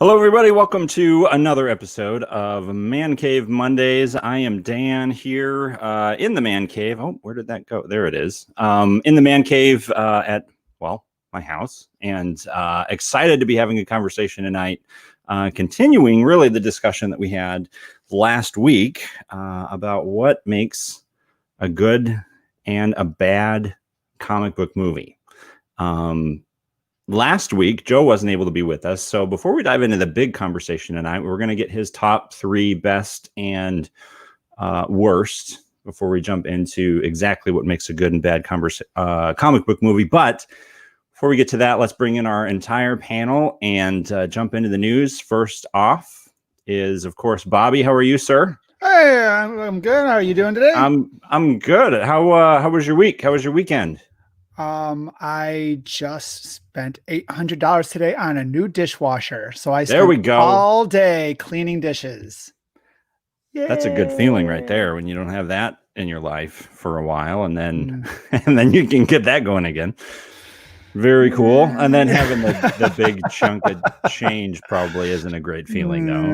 Hello, everybody. Welcome to another episode of Man Cave Mondays. I am Dan here in the Man Cave. Oh, where did that go? There it is. In the Man Cave at, my house. And excited to be having a conversation tonight, continuing really the discussion that we had last week about what makes a good and a bad comic book movie. Last week, Joe wasn't able to be with us. So before we dive into the big conversation tonight, we're going to get his top three best and worst before we jump into exactly what makes a good and bad comic book movie. But before we get to that, let's bring in our entire panel and jump into the news. First off is, of course, Bobby. How are you, sir? Hey, I'm good. How are you doing today? I'm good. How was your week? How was your weekend? I just spent $800 today on a new dishwasher. So I There we spent go. all day cleaning dishes. Yay. That's a good feeling right there when you don't have that in your life for a while, and then and then you can get that going again. Very cool. And then having the big chunk of change probably isn't a great feeling, though.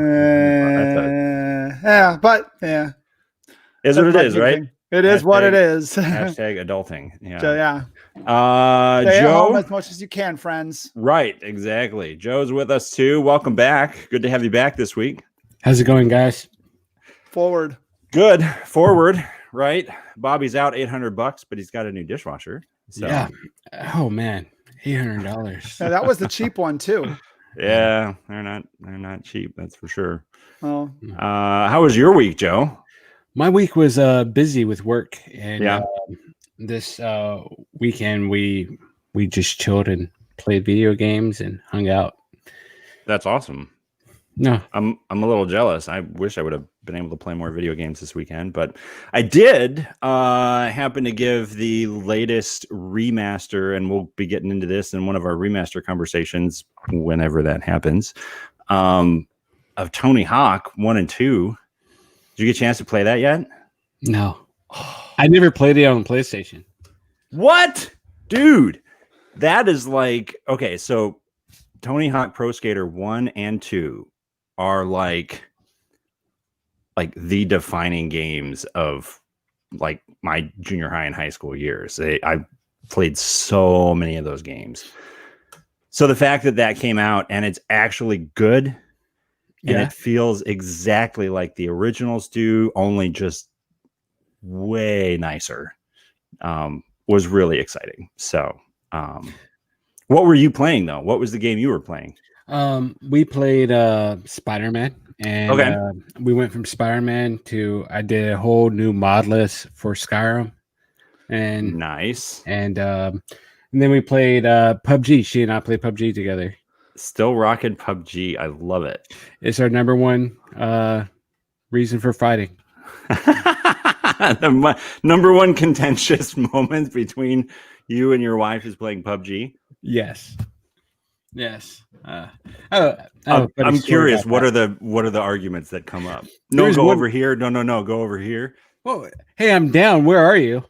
Yeah. Is what it is, right? It is what it is. Hashtag adulting. Yeah. So, yeah. Stay Joe, at home as much as you can, friends. Right, exactly. Joe's with us too. Welcome back. Good to have you back this week. How's it going, guys? Forward. Good. Forward, right? Bobby's out $800, but he's got a new dishwasher. So. Yeah. Oh man, $800. Yeah, that was the cheap one too. Yeah, they're not cheap. That's for sure. Oh. How was your week, Joe? My week was busy with work, and this weekend we just chilled and played video games and hung out. That's awesome. No, I'm a little jealous. I wish I would have been able to play more video games this weekend, but I did happen to give the latest remaster, and we'll be getting into this in one of our remaster conversations whenever that happens, of Tony Hawk 1 and 2. Did you get a chance to play that yet? no. I never played it on PlayStation. What? Dude, that is like, okay, so Tony Hawk Pro Skater 1 and 2 are like the defining games of like my junior high and high school years. I played so many of those games. So the fact that came out and it's actually good and it feels exactly like the originals do, only just way nicer, was really exciting. So what were you playing though? What was the game you were playing? We played Spider-Man, and we went from Spider-Man to I did a whole new mod list for Skyrim, and nice. And then we played PUBG. She and I played PUBG together. Still rocking PUBG. I love it. It's our number one reason for fighting. The number one contentious moment between you and your wife is playing PUBG. Yes. I'm curious. What are the arguments that come up? No, go over here. No, go over here. Well, hey, I'm down. Where are you?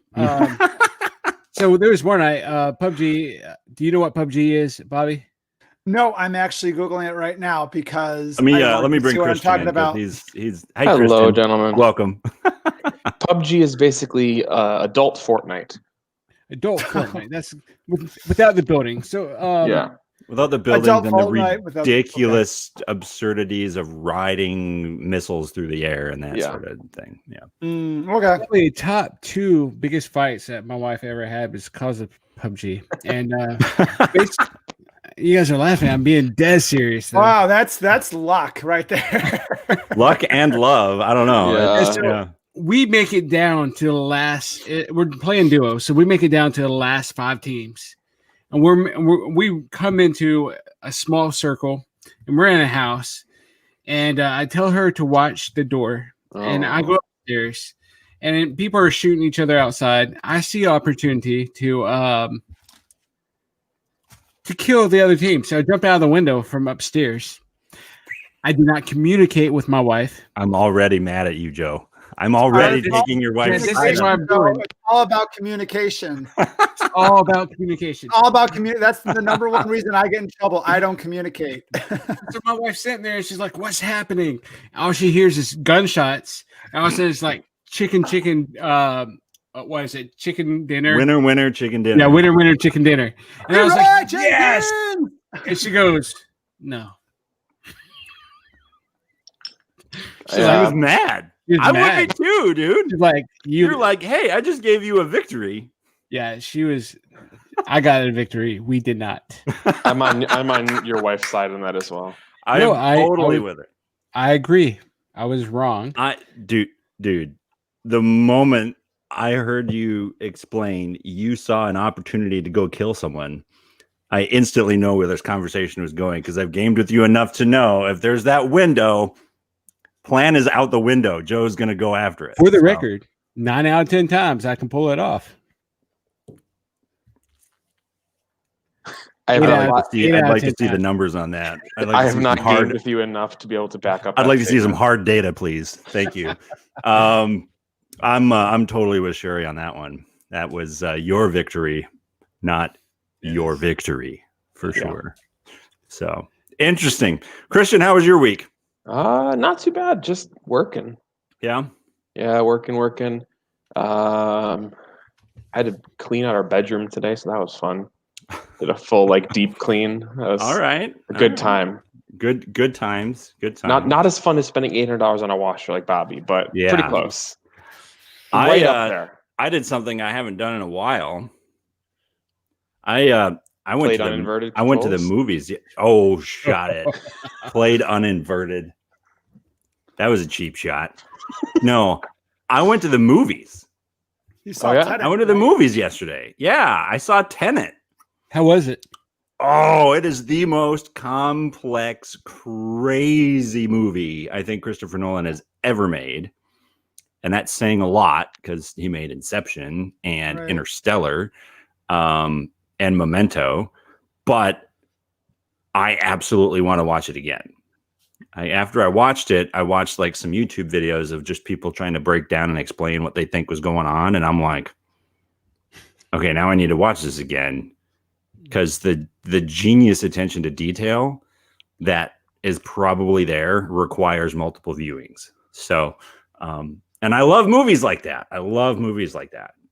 So there's one. PUBG. Do you know what PUBG is, Bobby? No, I'm actually Googling it right now because let me bring Christian. I'm talking about. He's hi, hello, Christian. Gentlemen. Welcome. PUBG is basically adult Fortnite. Adult Fortnite. That's without the building. So without the buildings and the ridiculous absurdities of riding missiles through the air and that sort of thing. Yeah. Okay. Probably top two biggest fights that my wife ever had was because of PUBG. And you guys are laughing. I'm being dead serious, though. Wow, that's luck right there. Luck and love. I don't know. We make it down to the last. We're playing duo, so we make it down to the last 5 teams, and we come into a small circle, and we're in a house, and I tell her to watch the door, and I go upstairs, and people are shooting each other outside. I see opportunity to kill the other team, so I jump out of the window from upstairs. I do not communicate with my wife. I'm already mad at you, Joe. I'm already All right, taking your wife's this side. is what I'm doing. It's all about communication. It's all about communication. All about community. That's the number one reason I get in trouble. I don't communicate. So my wife's sitting there and she's like, "What's happening?" All she hears is gunshots. And all of a sudden it's like chicken. What is it? Chicken dinner. Winner, chicken dinner. Yeah, winner, chicken dinner. And I was like, "Yes!" Jenkins! And she goes, "No." She's I was mad. She's I mad. would be too, dude. She's like, You're like, hey, I just gave you a victory. Yeah, she was. I got a victory. We did not. I'm on your wife's side on that as well. I'm totally with it. I agree. I was wrong. Dude, the moment I heard you explain you saw an opportunity to go kill someone, I instantly know where this conversation was going because I've gamed with you enough to know if there's that window, plan is out the window. Joe's going to go after it. For the record, 9 out of 10 times I can pull it off. I'd like to see the numbers on that. I have not gamed with you enough to be able to back up. I'd like to see some hard data, please. Thank you. I'm totally with Sherry on that one. That was your victory, not your victory for sure. So interesting. Christian, how was your week? Not too bad. Just working. Yeah. Yeah, working. I had to clean out our bedroom today, so that was fun. Did a full deep clean. That was all right. A good time. Good times. Not as fun as spending $800 on a washer like Bobby, but pretty close. Right up there. I did something I haven't done in a while. I went to the movies. Oh, shot it. Played uninverted. That was a cheap shot. No, I went to the movies. You saw Tenet, I went to the movies yesterday. Yeah, I saw Tenet. How was it? Oh, it is the most complex, crazy movie I think Christopher Nolan has ever made. And that's saying a lot because he made Inception and Interstellar and Memento. But I absolutely want to watch it again. After I watched it, I watched some YouTube videos of just people trying to break down and explain what they think was going on. And I'm like, okay, now I need to watch this again. Because the genius attention to detail that is probably there requires multiple viewings. So, and I love movies like that.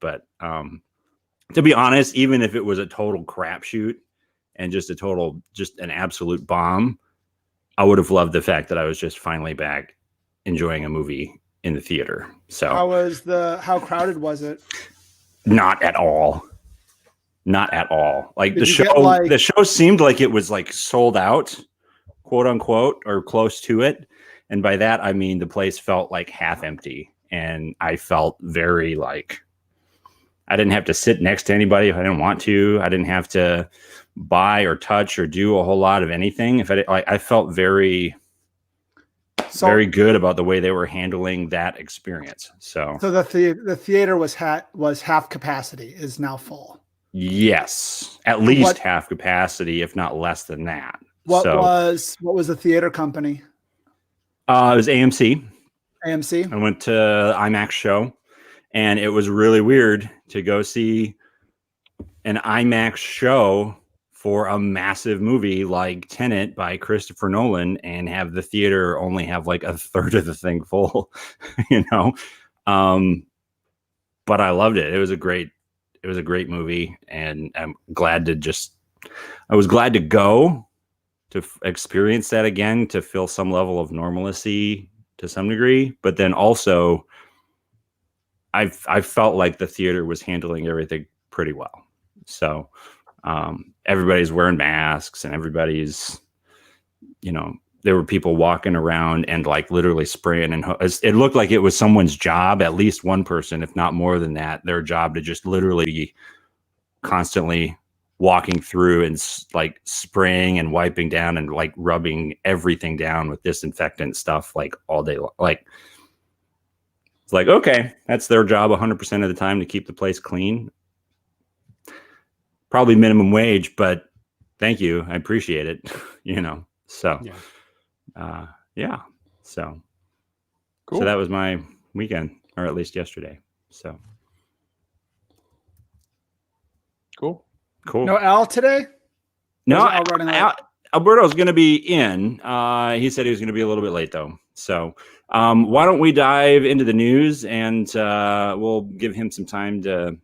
But to be honest, even if it was a total crapshoot and just an absolute bomb, I would have loved the fact that I was just finally back enjoying a movie in the theater. So how crowded was it? Not at all. The show seemed like it was sold out, quote unquote, or close to it. And by that, I mean, the place felt half empty. And I felt very I didn't have to sit next to anybody if I didn't want to. I didn't have to buy or touch or do a whole lot of anything. I felt very good about the way they were handling that experience. So the theater was half capacity, is now full. Yes, at least half capacity, if not less than that. What was the theater company? It was AMC. AMC. I went to IMAX show, and it was really weird to go see an IMAX show for a massive movie like Tenet by Christopher Nolan and have the theater only have a third of the thing full, But I loved it. It was a great movie, and I was glad to go to experience that again, to feel some level of normalcy to some degree. But then also, I felt like the theater was handling everything pretty well. So everybody's wearing masks, and everybody's, there were people walking around and literally spraying, and it looked like it was someone's job, at least one person, if not more than that, their job to just literally be constantly walking through and spraying and wiping down and rubbing everything down with disinfectant stuff all day long. It's okay, that's their job 100% of the time to keep the place clean. Probably minimum wage, but thank you, I appreciate it. So. Yeah. So cool. So that was my weekend, or at least yesterday. So Cool. No Al today? No, Or is Al running late? Alberto's going to be in. He said he was going to be a little bit late, though. So why don't we dive into the news, and we'll give him some time to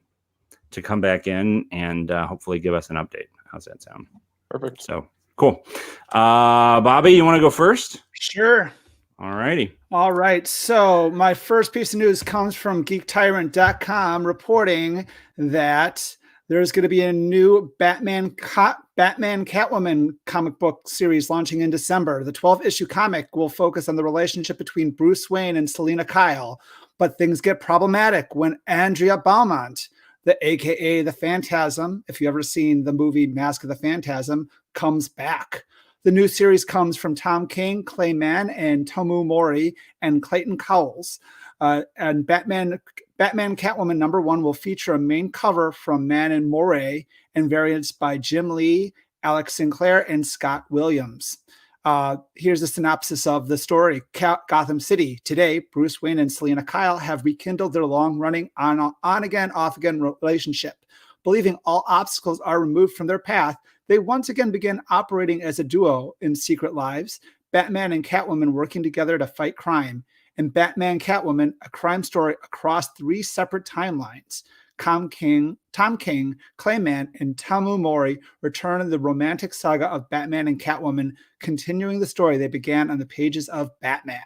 come back in and hopefully give us an update. How's that sound? Perfect. So cool. Bobby, you want to go first? Sure. All righty. All right. So my first piece of news comes from GeekTyrant.com reporting that there's going to be a new Batman Catwoman comic book series launching in December. The 12-issue comic will focus on the relationship between Bruce Wayne and Selina Kyle, but things get problematic when Andrea Beaumont, the AKA the Phantasm, if you've ever seen the movie Mask of the Phantasm, comes back. The new series comes from Tom King, Clay Mann, and Tomu Mori, and Clayton Cowles. And Batman Catwoman #1 will feature a main cover from Mann and Moray and variants by Jim Lee, Alex Sinclair, and Scott Williams. Here's a synopsis of the story. Gotham City. Today, Bruce Wayne and Selina Kyle have rekindled their long-running on-again, off-again relationship. Believing all obstacles are removed from their path, they once again begin operating as a duo in secret lives, Batman and Catwoman working together to fight crime. In Batman Catwoman, a crime story across 3 separate timelines. Tom King, Clay Mann, and Tomu Mori return in the romantic saga of Batman and Catwoman, continuing the story they began on the pages of Batman.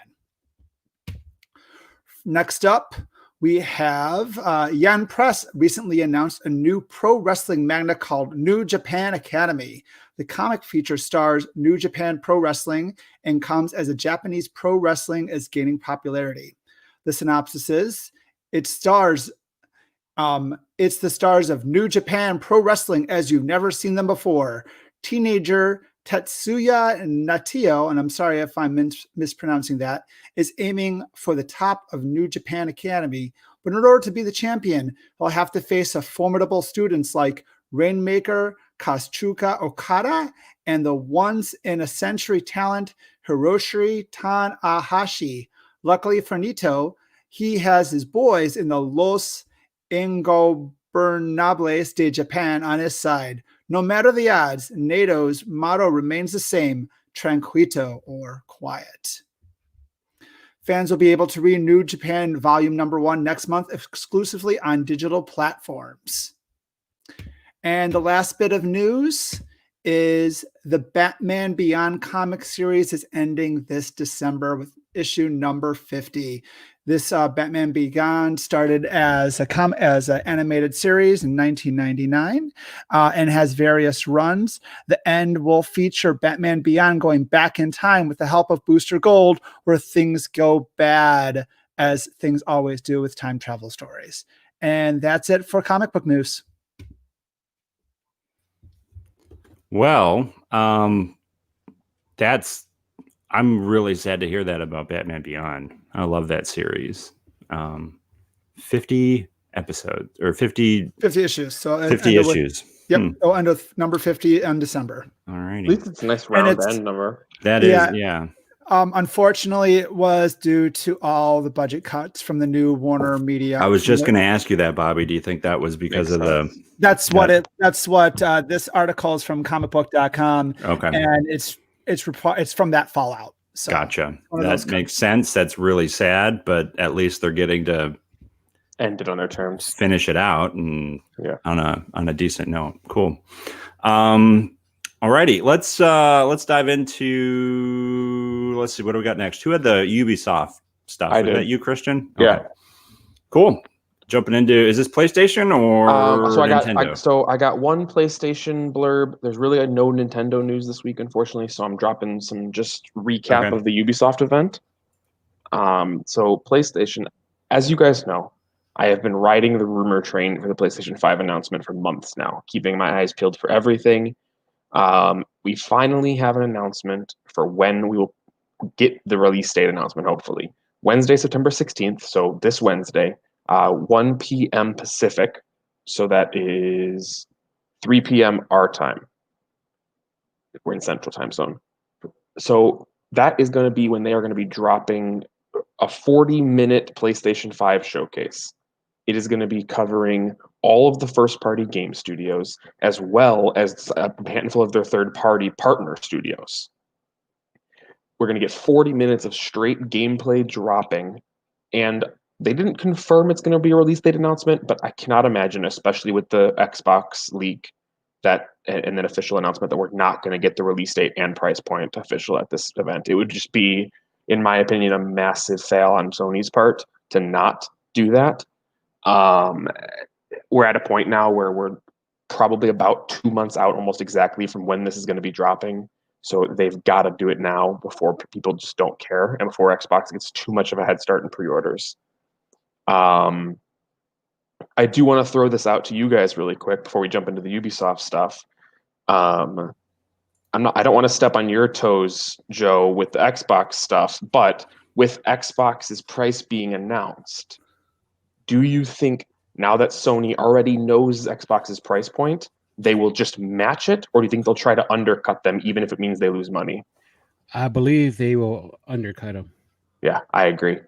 Next up, we have Yan Press recently announced a new pro wrestling manga called New Japan Academy. The comic feature stars New Japan Pro Wrestling and comes as a Japanese pro wrestling is gaining popularity. The synopsis is, it's the stars of New Japan Pro Wrestling as you've never seen them before. Teenager Tetsuya Natio, and I'm sorry if I'm mispronouncing that, is aiming for the top of New Japan Academy. But in order to be the champion, he'll have to face a formidable students like Rainmaker Kazuchika Okada and the once-in-a-century talent Hiroshi Tanahashi. Luckily for Nito, he has his boys in the Los Ingobernables de Japan on his side. No matter the odds, NATO's motto remains the same, tranquilo, or quiet. Fans will be able to read New Japan Volume #1 next month exclusively on digital platforms. And the last bit of news is the Batman Beyond comic series is ending this December with issue number 50. This Batman Beyond started as an animated series in 1999 and has various runs. The end will feature Batman Beyond going back in time with the help of Booster Gold, where things go bad, as things always do with time travel stories. And that's it for comic book news. Well, I'm really sad to hear that about Batman Beyond. I love that series. 50 episodes or 50 issues. So 50 issues. Yep. Oh, end of number 50 in December. All righty. At least it's a nice round end number. That is, yeah. Unfortunately, it was due to all the budget cuts from the new Warner Media. I was just going to ask you that, Bobby. Do you think that was because of the? That's what this article is from comicbook.com. Okay. And it's from that fallout. So gotcha. That makes sense. That's really sad, but at least they're getting to end it on their terms, finish it out, and on a decent note. Cool. Alrighty, let's dive into. Let's see what do we got next. Who had the Ubisoft stuff? I did. Was that you, Christian? Yeah. Okay. Cool. Jumping into, is this PlayStation or Nintendo? I got one PlayStation blurb. There's really no Nintendo news this week, unfortunately. So I'm dropping some just recap of the Ubisoft event. So PlayStation, as you guys know, I have been riding the rumor train for the PlayStation 5 announcement for months now, keeping my eyes peeled for everything. We finally have an announcement for when we will get the release date announcement, hopefully. Wednesday, September 16th, so this Wednesday, 1 p.m. Pacific, so that is 3 p.m. our time. We're in Central Time Zone. So that is going to be when they are going to be dropping a 40-minute PlayStation 5 showcase. It is going to be covering all of the first-party game studios, as well as a handful of their third-party partner studios. We're going to get 40 minutes of straight gameplay dropping, and they didn't confirm it's going to be a release date announcement, but I cannot imagine, especially with the Xbox leak, that and then official announcement, that we're not going to get the release date and price point official at this event. It would just be, in my opinion, a massive fail on Sony's part to not do that. We're at a point now where we're probably about 2 months out, almost exactly, from when this is going to be dropping. So they've got to do it now before people just don't care, and before Xbox gets too much of a head start in pre-orders. I do want to throw this out to you guys really quick before we jump into the Ubisoft stuff. I don't want to step on your toes, Joe, with the Xbox stuff, but with Xbox's price being announced, do you think now that Sony already knows Xbox's price point, they will just match it, or do you think they'll try to undercut them even if it means they lose money? I believe they will undercut them. Yeah, I agree.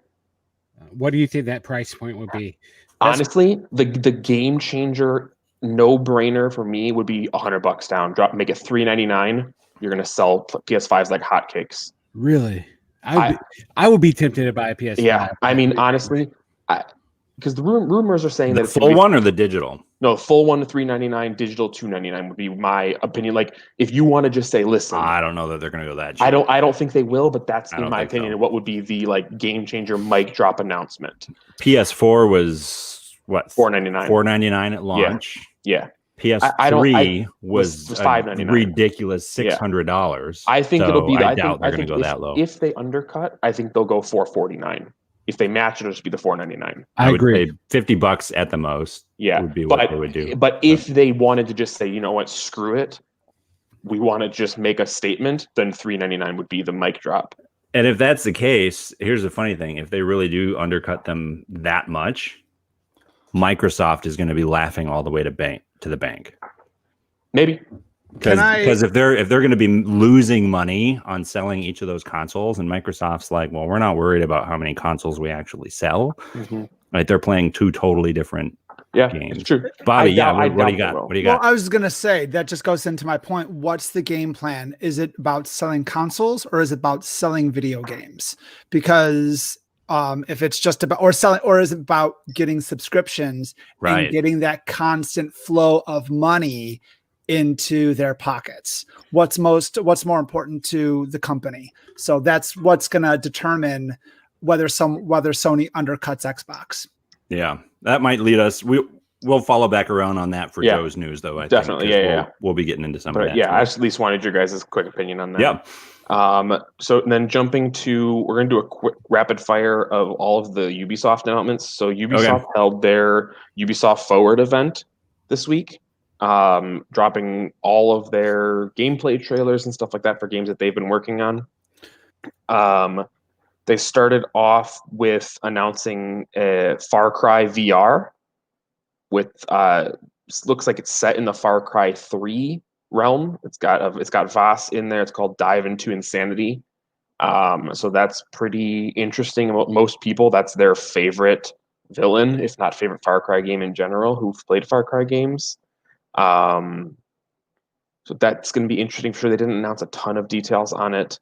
What do you think that price point would be? Honestly, the game changer no-brainer for me would be $100 down. Make it $399. You're gonna sell PS5s like hotcakes. Really? I would be tempted to buy a PS5. Yeah, I mean, honestly, because the rumors are saying The that it's full one or the digital? No, full one to $399, digital $299 would be my opinion. Like, if you want to just say, listen, I don't know that they're going to go that cheap. I don't think they will, but that's, I in don't my think opinion, so. what would be the like game changer mic drop announcement. PS4 was what? $499. $499 at launch. Yeah. PS3 was $599. ridiculous $600. I think so it'll be. I doubt they're going to go that low. If they undercut, I think they'll go $449. If they match, it'll just be the $499. I agree. Would say $50 at the most. Yeah, would be what they would do. But if they wanted to just say, you know what, screw it, we want to just make a statement, then $399 would be the mic drop. And if that's the case, here's the funny thing: if they really do undercut them that much, Microsoft is going to be laughing all the way to the bank. Maybe. Because if they're going to be losing money on selling each of those consoles, and Microsoft's like, well, we're not worried about how many consoles we actually sell. Mm-hmm. Right? They're playing two totally different games. It's true. Bobby, what do you got? What do you got? Well, I was going to say that just goes into my point. What's the game plan? Is it about selling consoles or is it about selling video games? Because if it's just about or is it about getting subscriptions and getting that constant flow of money into their pockets? What's more important to the company? So that's what's going to determine whether Sony undercuts Xbox. Yeah, that might lead us. We'll follow back around on that for Joe's news, though. I definitely, think, we'll be getting into some of that. Yeah, I at least wanted your guys' quick opinion on that. Yeah. So then jumping to, we're going to do a quick rapid fire of all of the Ubisoft announcements. So Ubisoft held their Ubisoft Forward event this week, dropping all of their gameplay trailers and stuff like that for games that they've been working on. They started off with announcing Far Cry VR, with looks like it's set in the Far Cry 3 realm. It's got Voss in there. It's called Dive Into Insanity. So that's pretty interesting. Most people, that's their favorite villain, if not favorite Far Cry game in general, who've played Far Cry games. So that's going to be interesting for sure. They didn't announce a ton of details on it.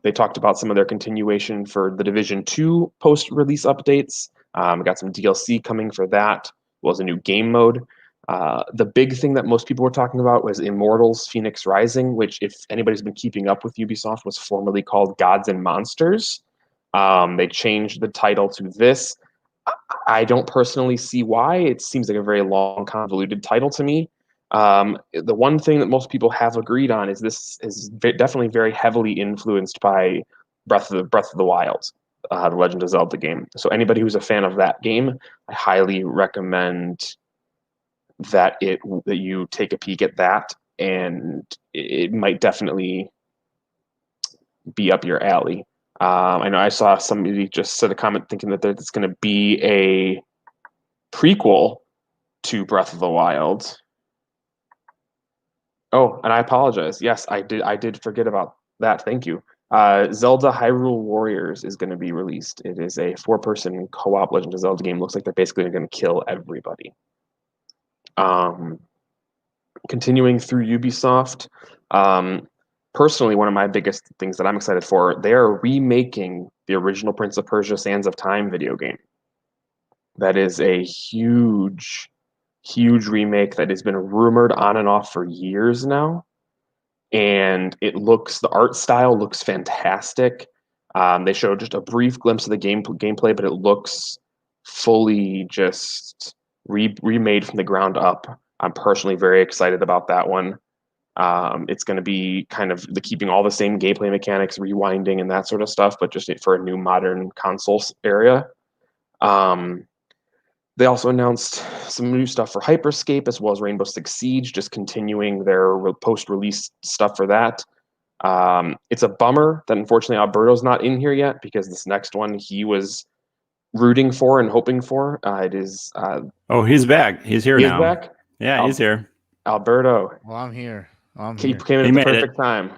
They talked about some of their continuation for the Division 2 post-release updates. Got some DLC coming for that, as well as a new game mode. The big thing that most people were talking about was Immortals Phoenix Rising, which, if anybody's been keeping up with Ubisoft, was formerly called Gods and Monsters. They changed the title to this. I don't personally see why. It seems like a very long, convoluted title to me. The one thing that most people have agreed on is this is definitely very heavily influenced by Breath of the Wild, the Legend of Zelda game. So anybody who's a fan of that game, I highly recommend that you take a peek at that, and it might definitely be up your alley. I know I saw somebody just said a comment thinking that it's going to be a prequel to Breath of the Wild. Oh, and I apologize. Yes, I did forget about that. Thank you. Zelda Hyrule Warriors is going to be released. It is a 4-person co-op Legend of Zelda game. Looks like they're basically going to kill everybody. Continuing through Ubisoft, personally, one of my biggest things that I'm excited for, they are remaking the original Prince of Persia: Sands of Time video game. That is a huge, huge remake that has been rumored on and off for years now. And the art style looks fantastic. They showed just a brief glimpse of the gameplay, but it looks fully just remade from the ground up. I'm personally very excited about that one. It's going to be kind of keeping all the same gameplay mechanics, rewinding and that sort of stuff, but just for a new modern console area. They also announced some new stuff for Hyperscape as well as Rainbow Six Siege, just continuing their post-release stuff for that. It's a bummer that unfortunately Alberto's not in here yet, because this next one he was rooting for and hoping for. It is. He's back. He's here now. He's back. Yeah, he's here. Alberto. Well, I'm here. He came in at the perfect time.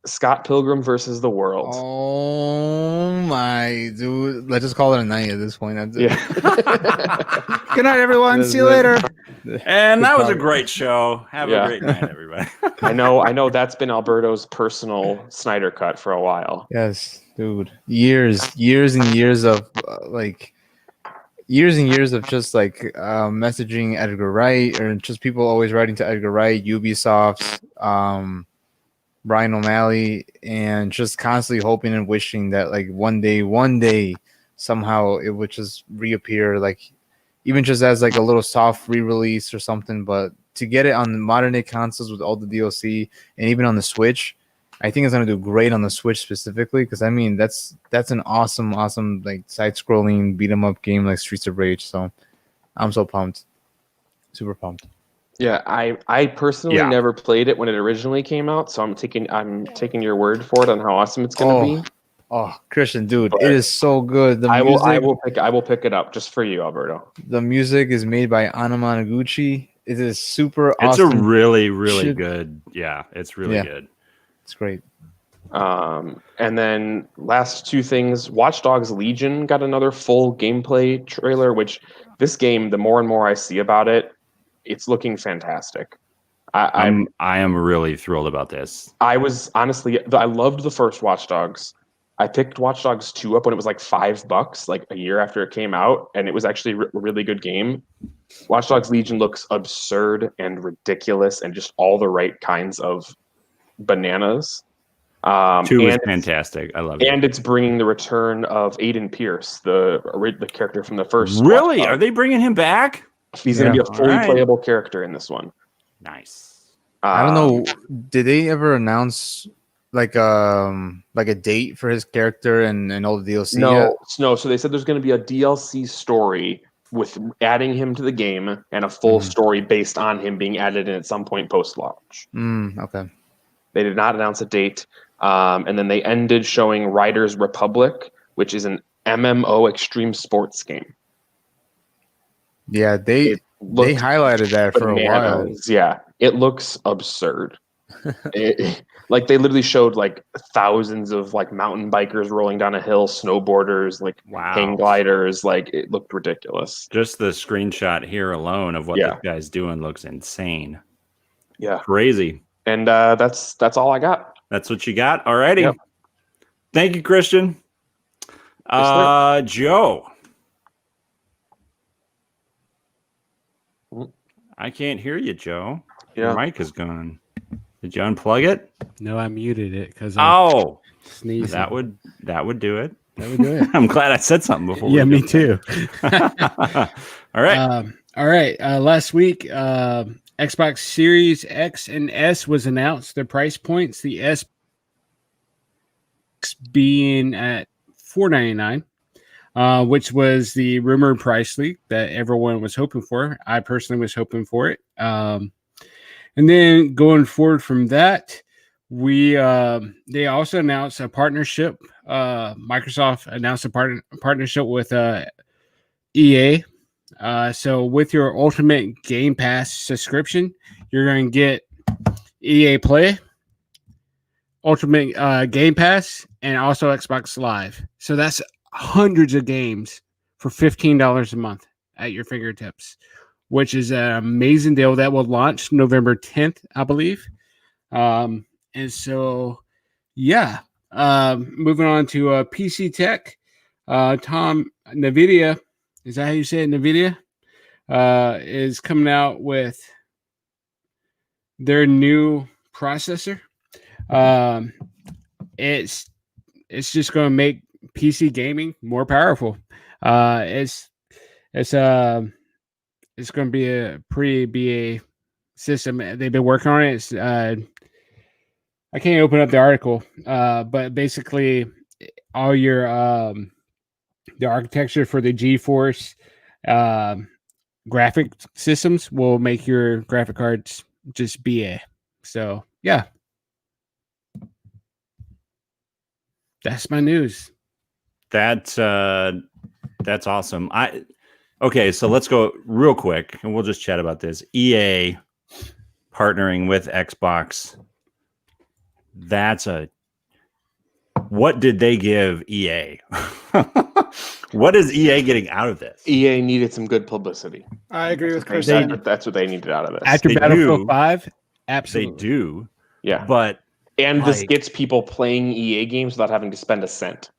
Scott Pilgrim versus the World. Oh my dude! Let's just call it a night at this point. Yeah. Good night, everyone. See you later. And that was a great show. Have a great night, everybody. I know that's been Alberto's personal Snyder cut for a while. Yes, dude. Years and years of just messaging Edgar Wright, or just people always writing to Edgar Wright, Ubisoft, Brian O'Malley, and just constantly hoping and wishing that one day somehow it would just reappear, even just as a little soft re-release or something. But to get it on the modern day consoles with all the DLC, and even on the Switch, I think it's gonna do great on the Switch specifically, because I mean that's an awesome side-scrolling beat 'em up game like Streets of Rage. So I'm so pumped, super pumped. Yeah, I personally never played it when it originally came out, so I'm taking your word for it on how awesome it's gonna be. Oh, Christian, dude, it is so good. I will pick it up just for you, Alberto. The music is made by Anna Managuchi. It is super It's awesome. a really, really good. Yeah, it's really good. It's great. And then last two things, Watch Dogs Legion got another full gameplay trailer, which this game, the more and more I see about it, it's looking fantastic. I am really thrilled about this. I was honestly, I loved the first Watch Dogs. I picked Watch Dogs 2 up when it was like $5, like a year after it came out, and it was actually a really good game. Watch Dogs Legion looks absurd and ridiculous and just all the right kinds of bananas. 2 is fantastic. I love it. And it's bringing the return of Aiden Pierce, the character from the first. Really? Are they bringing him back? He's going to be a fully playable character in this one. Nice. I don't know. Did they ever announce like a date for his character and all the DLC? No. So they said there's going to be a DLC story with adding him to the game and a full story based on him being added in at some point post-launch. Okay. They did not announce a date. And then they ended showing Riders Republic, which is an MMO extreme sports game. Yeah, they highlighted that for a while. Yeah, it looks absurd. Like they literally showed like thousands of like mountain bikers rolling down a hill, snowboarders, like hang gliders. Like it looked ridiculous. Just the screenshot here alone of what this guy's doing looks insane. Yeah, crazy. And that's all I got. That's what you got. Alrighty. Yep. Thank you, Christian. Joe. I can't hear you, Joe. Your mic is gone. Did you unplug it? No, I muted it because sneezing. That would do it. That would do it. I'm glad I said something before. Yeah, me too. All right. All right. Last week, Xbox Series X and S was announced. Their price points. The S being at $499, which was the rumored price leak that everyone was hoping for. I personally was hoping for it. And then going forward from that, they also announced a partnership. Microsoft announced a partnership with EA. So with your Ultimate Game Pass subscription, you're going to get EA Play, Ultimate Game Pass and also Xbox Live. So that's hundreds of games for $15 a month at your fingertips, which is an amazing deal that will launch November 10th, I believe. And so, yeah, moving on to PC Tech. Tom, NVIDIA, is that how you say it? NVIDIA is coming out with their new processor. It's just going to make PC gaming more powerful. It's going to be a BA system. They've been working on it. It's, I can't open up the article, but basically all your the architecture for the GeForce graphic systems will make your graphic cards just BA. So yeah, that's my news. That's awesome. Okay, so let's go real quick and we'll just chat about this. EA partnering with Xbox. What did they give EA? What is EA getting out of this? EA needed some good publicity. I agree with Chris. That's what they needed out of this. After They Battlefield do. 5, absolutely. They do, Yeah. but And this like- gets people playing EA games without having to spend a cent.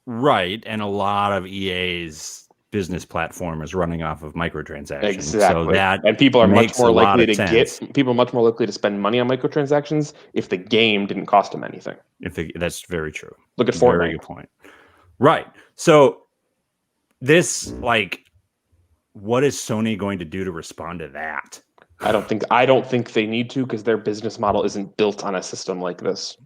right, and a lot of EA's business platform is running off of microtransactions. Exactly. So that and people are much makes more a lot likely of to sense. people are much more likely to spend money on microtransactions if the game didn't cost them anything. That's very true. Look at Very Fortnite. good point. Right. So this, like, what is Sony going to do to respond to that? I don't think they need to because their business model isn't built on a system like this.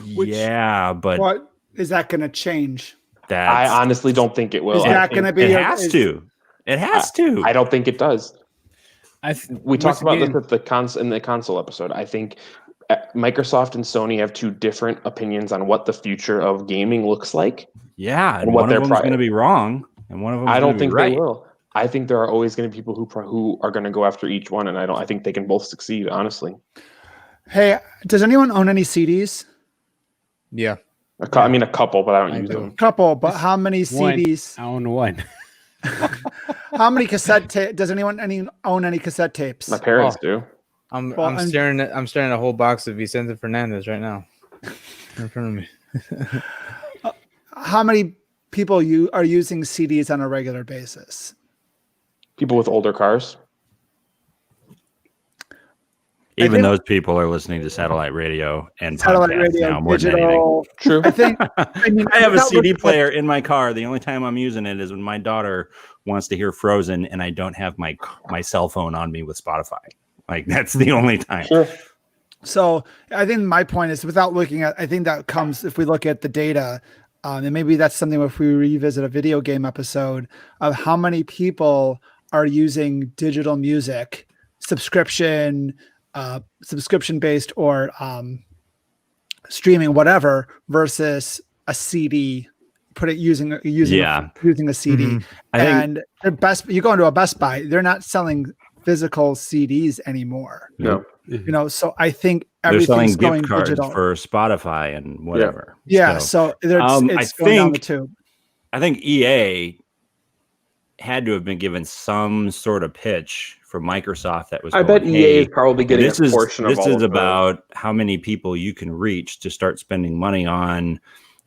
Yeah, but What is that going to change? I that's honestly don't think it will. Is I that think- going to be? it has to. It has to. I don't think it does. We talked about again, this at in the console episode. I think Microsoft and Sony have two different opinions on what the future of gaming looks like. Yeah, and and what one their of them is pri- going to be wrong, and one of them I don't be think right. they will. I think there are always going to be people who are going to go after each one, and I think they can both succeed. Honestly, Hey, does anyone own any CDs? Yeah. a couple, but I don't use them. Couple, but how many One. CDs? I own one. How many cassette tapes? Does anyone own any cassette tapes? My parents do. I'm Well, and- staring at a whole box of Vicente Fernandez right now in front of me. How many people are using CDs on a regular basis? People with older cars. Even think- those people are listening to satellite radio and Satellite podcasts radio, now more than anything. digital. True. I think. I have a without CD looking at- player in my car. The only time I'm using it is when my daughter wants to hear Frozen, and I don't have my cell phone on me with Spotify. Like, that's the only time. Sure. So I think my point is, without looking at, I think that comes if we look at the data, and maybe that's something if we revisit a video game episode of how many people are using digital music, subscription based or streaming, whatever, versus a CD. Using a CD. Mhm. I think And the you go into a Best Buy, they're not selling physical CDs anymore. No. So I think they're selling everything's going gift cards digital. for Spotify and whatever. Yeah, So, so it's going down the tube. I think EA had to have been given some sort of pitch from Microsoft that was. I bet EA is probably getting this a is portion of this all is of the- about how many people you can reach to start spending money on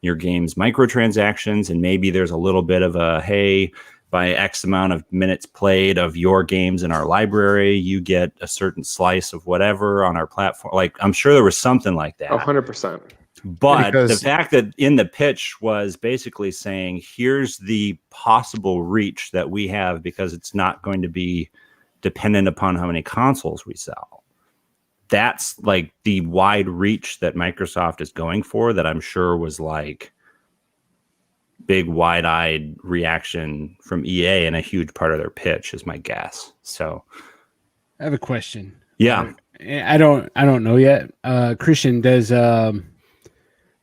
your game's microtransactions, and maybe there's a little bit of a hey, by X amount of minutes played of your games in our library, you get a certain slice of whatever on our platform. Like, I'm sure there was something like that. 100%. But Because- the fact that in the pitch was basically saying, here's the possible reach that we have because it's not going to be dependent upon how many consoles we sell. That's like the wide reach that Microsoft is going for, that I'm sure was like big wide-eyed reaction from EA and a huge part of their pitch is my guess. So I have a question. yeah. I don't know yet. Christian, does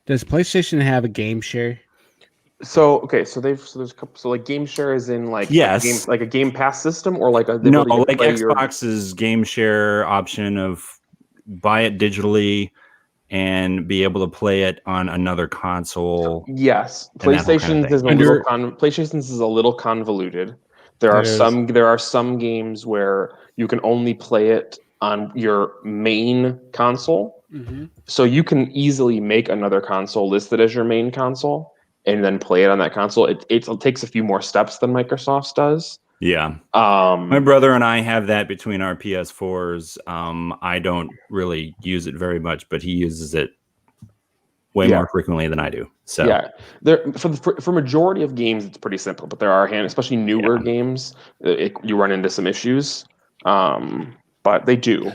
PlayStation have a game share? So there's a couple. So like game share is in like Yes. like a Game Pass system or like a No, ability to like play your- Xbox's game share option of buy it digitally, and be able to play it on another console. Yes, And that whole kind of PlayStation's is a little convoluted. There are some games where you can only play it on your main console. Mm-hmm. So you can easily make another console listed as your main console and then play it on that console. It takes a few more steps than Microsoft's does. Yeah. My brother and I have that between our PS4s. I don't really use it very much, but he uses it way more frequently than I do. So yeah, for majority of games, it's pretty simple, but there are especially newer games, you run into some issues. But they do.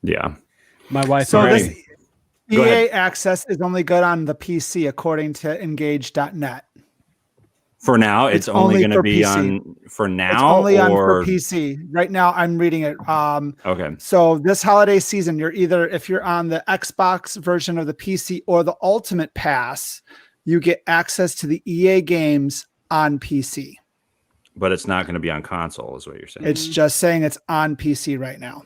Yeah. My wife. So Alrighty. this EA access is only good on the PC, according to Engage.net. For now, it's only going to be PC. on for now. It's only on for or PC right now. I'm reading it. okay. So this holiday season, if you're on the Xbox version of the PC or the Ultimate Pass, you get access to the EA games on PC. But it's not going to be on console, is what you're saying. It's just saying it's on PC right now.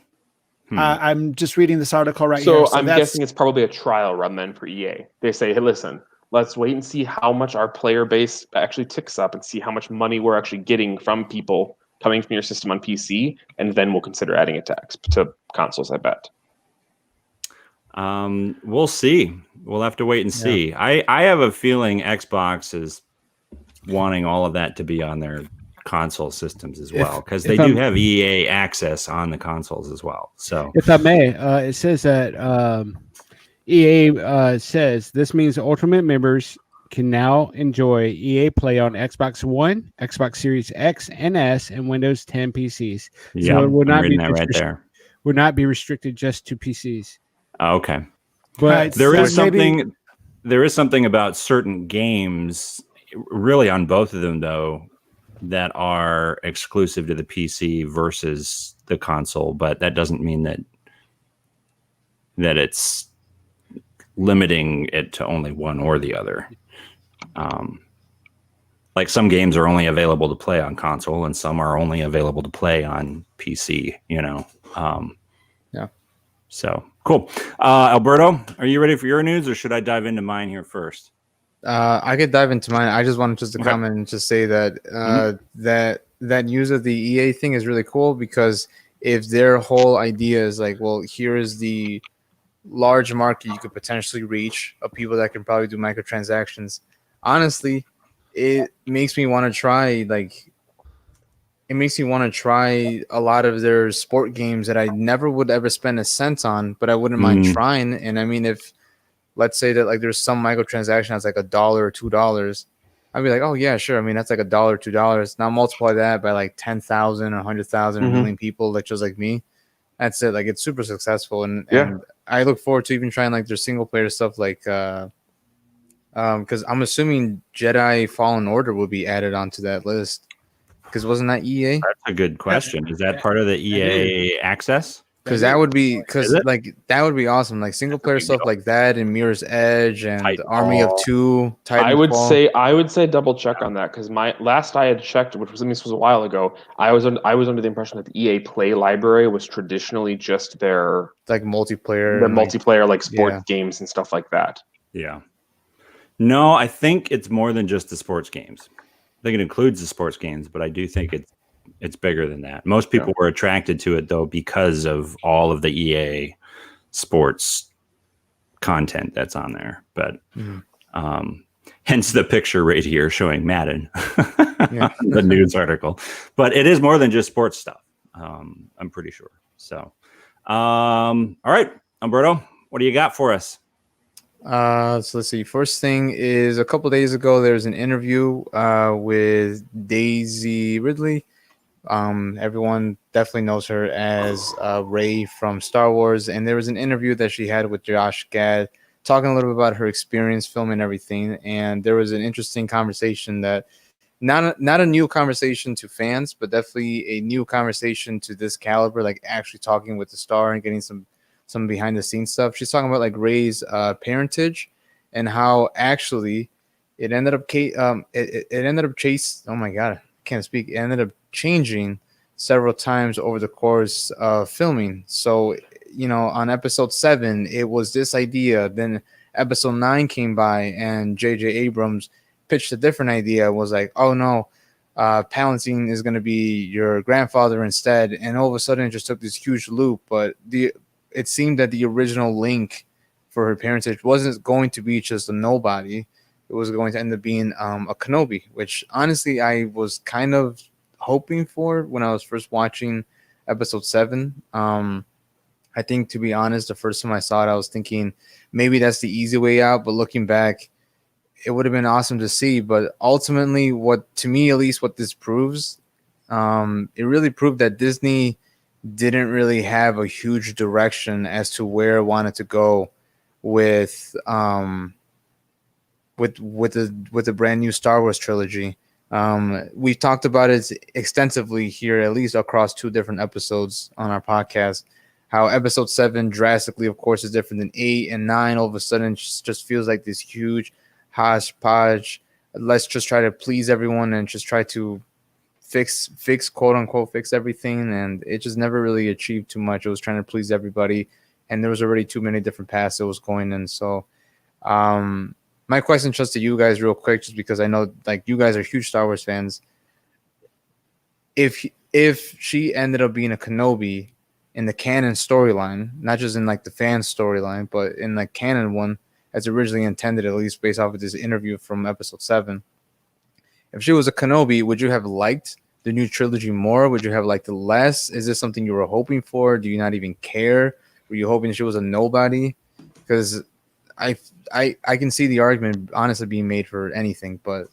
I'm just reading this article right here. So I'm guessing it's probably a trial run then for EA. They say, hey, listen, let's wait and see how much our player base actually ticks up and see how much money we're actually getting from people coming from your system on PC, and then we'll consider adding it to consoles, I bet. We'll see. We'll have to wait and see. I have a feeling Xbox is wanting all of that to be on their console systems as well, because they do have EA access on the consoles as well. So if I may, it says that EA says this means Ultimate members can now enjoy EA Play on Xbox One, Xbox Series X and S, and Windows 10 PCs. Yeah, so it would not be right there. Would not be restricted just to PCs. Okay, but there is something. There is something about certain games, really on both of them though, that are exclusive to the PC versus the console, but that doesn't mean that it's limiting it to only one or the other. Like some games are only available to play on console and some are only available to play on PC, Yeah. So cool. Alberto, are you ready for your news or should I dive into mine here first? I could dive into mine. I just wanted to comment and just say that that news of the EA thing is really cool, because if their whole idea is like, well, here is the large market you could potentially reach of people that can probably do microtransactions. Honestly, it makes me want to try a lot of their sport games that I never would ever spend a cent on, but I wouldn't mind trying. And I mean, if let's say that like there's some microtransaction that's like $1 or $2, I'd be like, oh yeah, sure. I mean, that's like $1, $2. Now multiply that by like 10,000 or 100,000 or a million people, like just like me. That's it. Like it's super successful, and I look forward to even trying like their single player stuff, like because I'm assuming Jedi Fallen Order will be added onto that list. Because wasn't that EA? That's a good question. Is that part of the EA access? Because that would be that would be awesome. Like single player stuff like that, and Mirror's Edge and Titanfall. Army of Two. Titanfall. I would say double check on that, because my last I had checked, which was a while ago, I was under the impression that the EA Play library was traditionally just their like multiplayer, like sports games and stuff like that. Yeah. No, I think it's more than just the sports games. I think it includes the sports games, but I do think it's bigger than that. Most people were attracted to it though because of all of the EA sports content that's on there. But hence the picture right here showing Madden, the news article. But it is more than just sports stuff. I'm pretty sure. So, all right, Umberto, what do you got for us? So let's see. First thing is, a couple days ago, there was an interview with Daisy Ridley. Everyone definitely knows her as Rey from Star Wars, and there was an interview that she had with Josh Gad talking a little bit about her experience filming everything, and there was an interesting conversation that not a new conversation to fans, but definitely a new conversation to this caliber, like actually talking with the star and getting some behind the scenes stuff. She's talking about like Rey's parentage and how actually it ended up changing several times over the course of filming. So on episode 7, it was this idea. Then episode 9 came by, and J.J. Abrams pitched a different idea. Was like, oh no, Palantine is going to be your grandfather instead. And all of a sudden, it just took this huge loop. But it seemed that the original link for her parentage wasn't going to be just a nobody. It was going to end up being a Kenobi, which honestly I was kind of hoping for when I was first watching episode 7. I think, to be honest, the first time I saw it, I was thinking maybe that's the easy way out. But looking back, it would have been awesome to see. But ultimately, to me at least, what this proves, it really proved that Disney didn't really have a huge direction as to where it wanted to go with the brand new Star Wars trilogy. We've talked about it extensively here, at least across 2 different episodes on our podcast. How episode 7 drastically, of course, is different than 8 and 9. All of a sudden, just feels like this huge hodgepodge. Let's just try to please everyone and just try to fix quote unquote fix everything, and it just never really achieved too much. It was trying to please everybody, and there was already too many different paths it was going in. So, my question just to you guys, real quick, just because I know like you guys are huge Star Wars fans. If she ended up being a Kenobi in the canon storyline, not just in like the fan storyline, but in the canon one as originally intended, at least based off of this interview from episode 7. If she was a Kenobi, would you have liked the new trilogy more? Would you have liked it less? Is this something you were hoping for? Do you not even care? Were you hoping she was a nobody? Because I can see the argument honestly being made for anything, but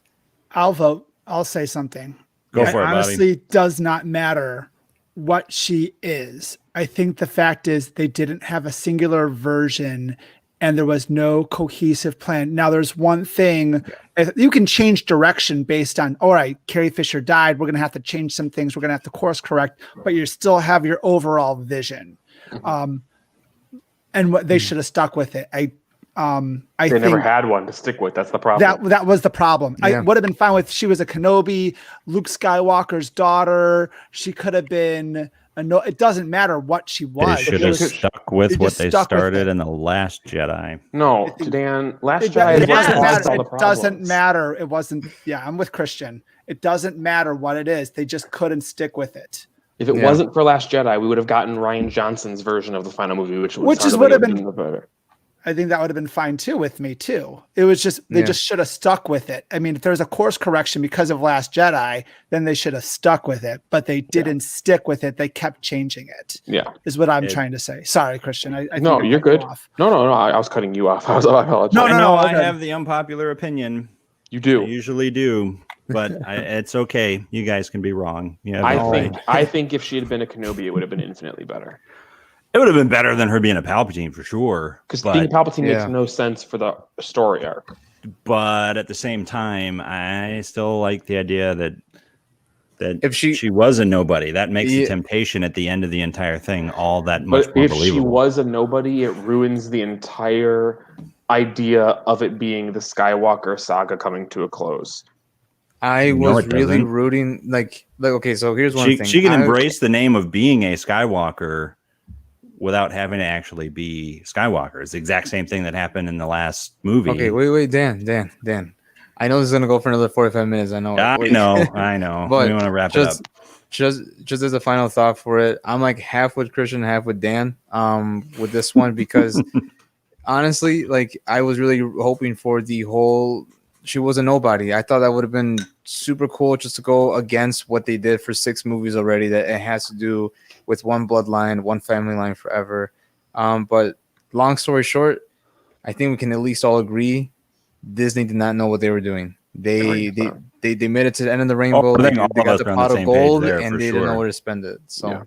I'll vote. I'll say something. Go for it, honestly does not matter what she is. I think the fact is they didn't have a singular version and there was no cohesive plan. Now there's one thing, you can change direction based on, all right, Carrie Fisher died. We're going to have to change some things. We're going to have to course correct, but you still have your overall vision. And what they should have stuck with it. I think never had one to stick with. That's the problem. That was the problem. Yeah. I would have been fine with she was a Kenobi, Luke Skywalker's daughter. She could have been it doesn't matter what she was. They should have stuck with what they started in The Last Jedi. No, Dan, Last It Jedi doesn't matter. all the It doesn't problems. matter. It wasn't. Yeah, I'm with Christian. It doesn't matter what it is. They just couldn't stick with it. If it wasn't for Last Jedi, we would have gotten Rian Johnson's version of the final movie, which would have been better. I think that would have been fine too with me too. It was just they just should have stuck with it. I mean, if there's a course correction because of Last Jedi, then they should have stuck with it. But they didn't stick with it. They kept changing it. Yeah, is what I'm trying to say. Sorry, Christian. I think no, you're good. No. I was cutting you off. I apologize. No. I have the unpopular opinion. You do. I usually do, but it's okay. You guys can be wrong. Yeah, I think if she had been a Kenobi, it would have been infinitely better. It would have been better than her being a Palpatine for sure. Because being Palpatine makes no sense for the story arc. But at the same time, I still like the idea that if she was a nobody, that makes the temptation at the end of the entire thing all that much more believable. If she was a nobody, it ruins the entire idea of it being the Skywalker saga coming to a close. I was really rooting like okay, so here's one thing. She can embrace the name of being a Skywalker without having to actually be Skywalker. It's the exact same thing that happened in the last movie. Okay, wait, Dan. I know this is gonna go for another 45 minutes. I know. I know. But we want to wrap it up. Just as a final thought for it, I'm like half with Christian, half with Dan. With this one because honestly, like I was really hoping for the whole. She was a nobody. I thought that would have been super cool just to go against what they did for 6 movies already. That it has to do with one bloodline, one family line forever. But long story short, I think we can at least all agree Disney did not know what they were doing. They made it to the end of the rainbow. They got the pot of gold, and they didn't know where to spend it. So,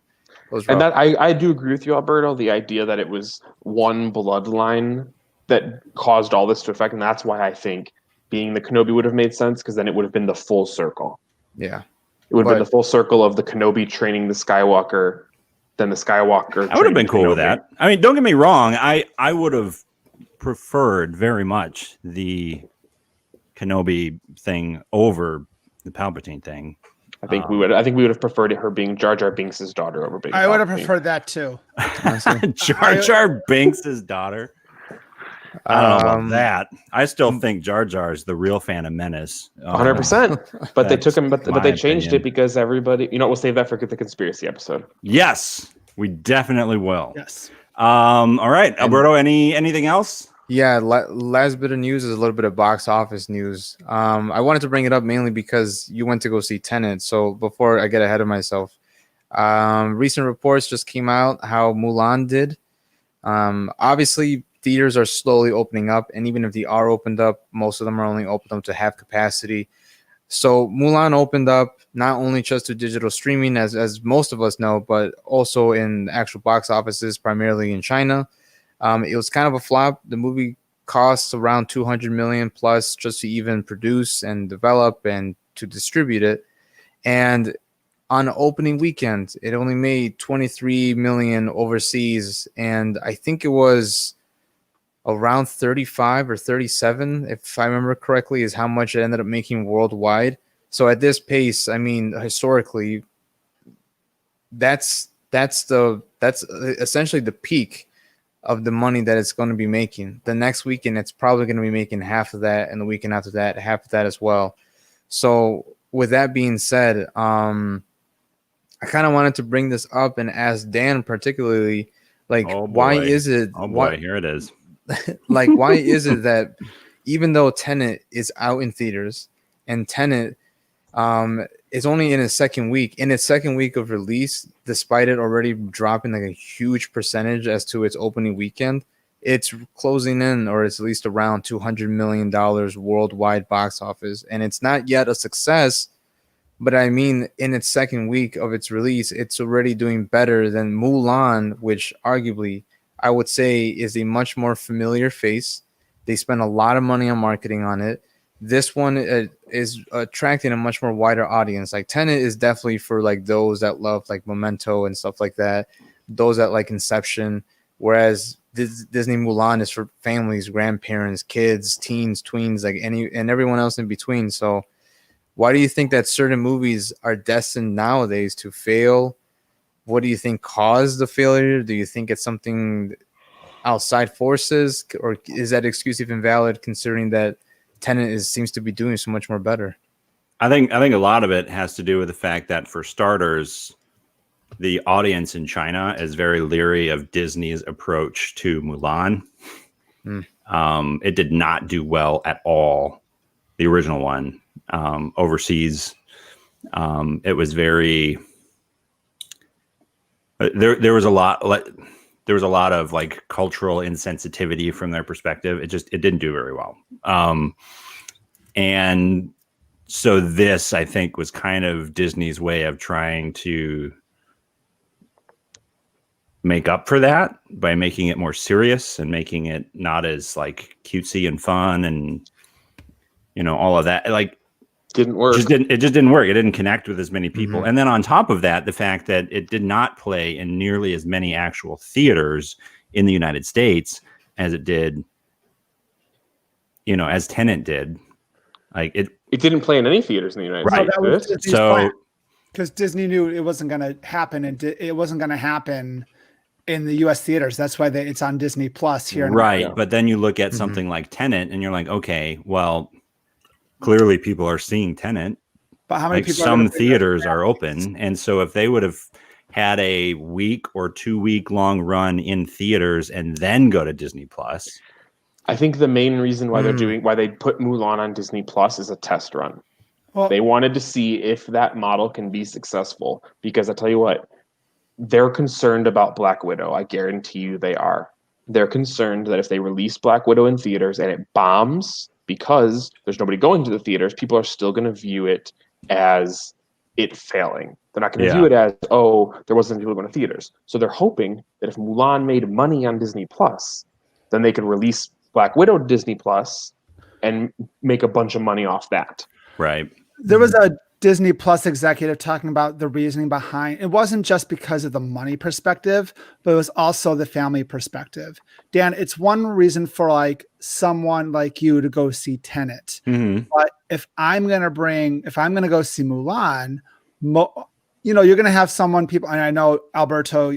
and that I do agree with you, Alberto. The idea that it was one bloodline that caused all this to affect, and that's why I think being the Kenobi would have made sense, because then it would have been the full circle. Yeah. It would have been the full circle of the Kenobi training the Skywalker, then the Skywalker. I would have been cool with that. I mean, don't get me wrong. I would have preferred very much the Kenobi thing over the Palpatine thing. I think we would have preferred her being Jar Jar Binks' daughter over Baby. I would have preferred that too. Jar Jar Binks' daughter. I don't know about that. I still think Jar Jar is the real Phantom Menace. 100%. But they took him, but they changed opinion. it because everybody, we'll save that for the conspiracy episode. Yes, we definitely will. Yes. All right, Alberto. Anything else? Yeah, last bit of news is a little bit of box office news. I wanted to bring it up mainly because you went to go see Tenet. So before I get ahead of myself, recent reports just came out how Mulan did. Obviously, theaters are slowly opening up, and even if they are opened up, most of them are only opened up to half capacity. So Mulan opened up not only just to digital streaming, as most of us know, but also in actual box offices, primarily in China. It was kind of a flop. The movie costs around 200 million plus just to even produce and develop and to distribute it. And on opening weekend, it only made 23 million overseas. And I think it was around 35 or 37, if I remember correctly, is how much it ended up making worldwide. So at this pace, I mean, historically, that's essentially the peak of the money that it's going to be making. The next weekend, it's probably going to be making half of that, and the weekend after that, half of that as well. So with that being said, I kind of wanted to bring this up and ask Dan particularly, like, why is it? Oh boy, here it is. Like, why is it that even though Tenet is out in theaters and Tenet is only in its second week of release, despite it already dropping like a huge percentage as to its opening weekend, it's closing in, or it's at least around $200 million worldwide box office. And it's not yet a success, but I mean, in its second week of its release, it's already doing better than Mulan, which arguably I would say is a much more familiar face. They spent a lot of money on marketing on it. This one is attracting a much more wider audience. Like Tenet is definitely for like those that love like Memento and stuff like that, those that like Inception, whereas Disney Mulan is for families, grandparents, kids, teens, tweens, like and everyone else in between. So why do you think that certain movies are destined nowadays to fail? What do you think caused the failure? Do you think it's something outside forces, or is that excuse even valid considering that Tenet seems to be doing so much more better? I think a lot of it has to do with the fact that, for starters, the audience in China is very leery of Disney's approach to Mulan. It did not do well at all, the original one, overseas. It was very there was a lot of like cultural insensitivity from their perspective. It didn't do very well. And so this, I think, was kind of Disney's way of trying to make up for that by making it more serious and making it not as like cutesy and fun and, all of that. Like, didn't work. It just didn't work. It didn't connect with as many people. Mm-hmm. And then on top of that, the fact that it did not play in nearly as many actual theaters in the United States as it did, as Tenet did. Like it didn't play in any theaters in the United States. That was Disney's plan, because Disney knew it wasn't going to happen, and it wasn't going to happen in the U.S. theaters. That's why it's on Disney Plus here. Right, but then you look at something like Tenet, and you're like, okay, well, clearly people are seeing Tenet. But how many people? Some theaters are open, and so if they would have had a week or 2 week long run in theaters and then go to Disney Plus. I think the main reason why why they put Mulan on Disney Plus is a test run. Well, they wanted to see if that model can be successful, because I tell you what, they're concerned about Black Widow. I guarantee you they are. They're concerned that if they release Black Widow in theaters and it bombs, because there's nobody going to the theaters, people are still going to view it as it failing. They're not going to view it as, there wasn't people going to theaters. So they're hoping that if Mulan made money on Disney Plus, then they could release Black Widow to Disney Plus and make a bunch of money off that. Right. There was a Disney Plus executive talking about the reasoning behind it. Wasn't just because of the money perspective, but it was also the family perspective. Dan, it's one reason for like someone like you to go see Tenet. Mm-hmm. But if I'm going to go see Mulan, you're going to have people, and I know Alberto,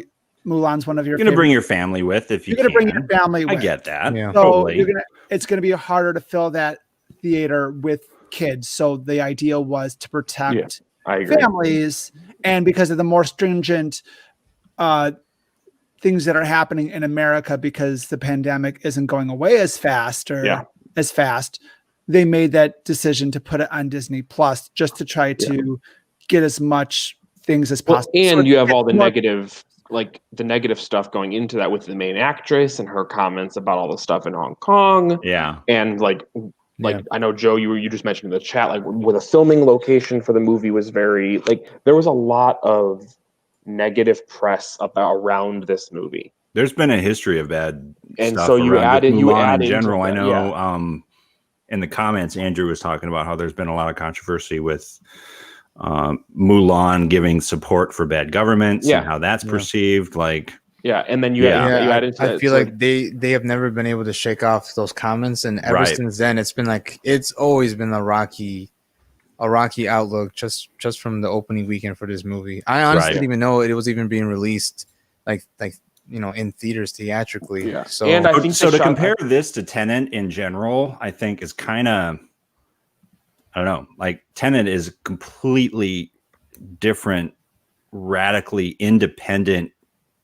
Mulan's one of your. You're going to bring your family with if you can. You're going to bring your family I with. get that. Yeah. So totally. it's going to be harder to fill that theater with kids. So the idea was to protect families, and because of the more stringent things that are happening in America, because the pandemic isn't going away as fast they made that decision to put it on Disney Plus just to try to get as much things as possible. And you have all the negative, like the negative stuff going into that with the main actress and her comments about all the stuff in Hong Kong. Yeah. And I know, Joe, you just mentioned in the chat, like where the filming location for the movie was very, like, there was a lot of negative press around this movie. There's been a history of bad and stuff so you added in general. I know yeah. In the comments, Andrew was talking about how there's been a lot of controversy with Mulan giving support for bad governments and how that's perceived. Like, and then you added to I feel like they have never been able to shake off those comments, and ever since then it's been like it's always been a rocky outlook just from the opening weekend for this movie. I honestly didn't even know it was even being released like in theaters theatrically. Yeah. So and I think to compare this to Tenet in general, I think is kind of, I don't know, like Tenet is completely different, radically independent,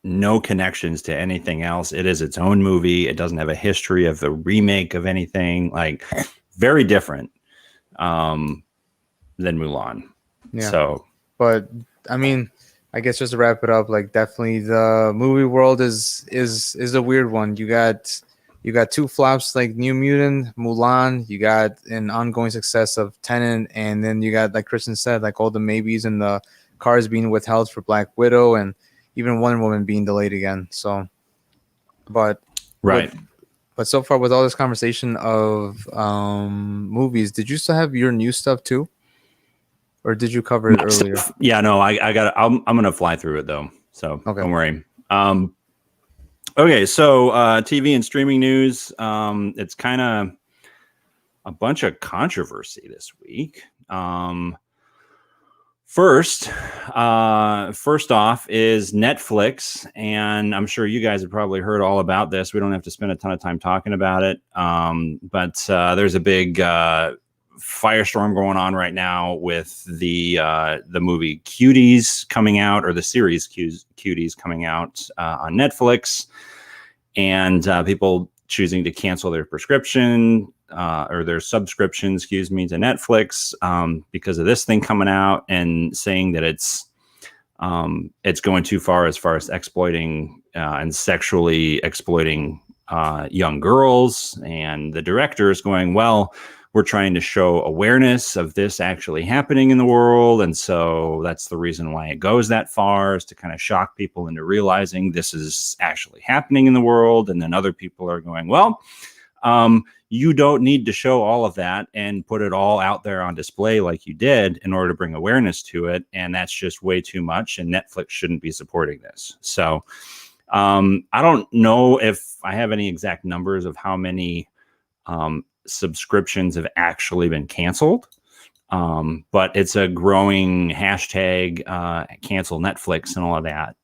no connections to anything else. It is its own movie. It doesn't have a history of the remake of anything. Like, very different than Mulan. Yeah. So, but I mean, I guess just to wrap it up, like definitely the movie world is a weird one. You got two flops like New Mutant, Mulan. You got an ongoing success of Tenet, and then you got, like Kristen said, like all the maybes and the cars being withheld for Black Widow, and even Wonder Woman being delayed again. So, but so far with all this conversation of movies, did you still have your new stuff too? Or did you cover it earlier? Yeah, no, I'm going to fly through it though. So don't worry. Okay. So, TV and streaming news. It's kind of a bunch of controversy this week. First off is Netflix. And I'm sure you guys have probably heard all about this. We don't have to spend a ton of time talking about it. But there's a big, firestorm going on right now with the movie Cuties coming out, or the series Cuties coming out on Netflix, and people choosing to cancel their prescription or their subscription, to Netflix because of this thing coming out and saying that it's going too far as exploiting and sexually exploiting young girls. And the director is going, well, we're trying to show awareness of this actually happening in the world. And so that's the reason why it goes that far, is to kind of shock people into realizing this is actually happening in the world. And then other people are going, well, you don't need to show all of that and put it all out there on display like you did in order to bring awareness to it. And that's just way too much. And Netflix shouldn't be supporting this. So I don't know if I have any exact numbers of how many subscriptions have actually been canceled, but it's a growing hashtag, cancel Netflix and all of that,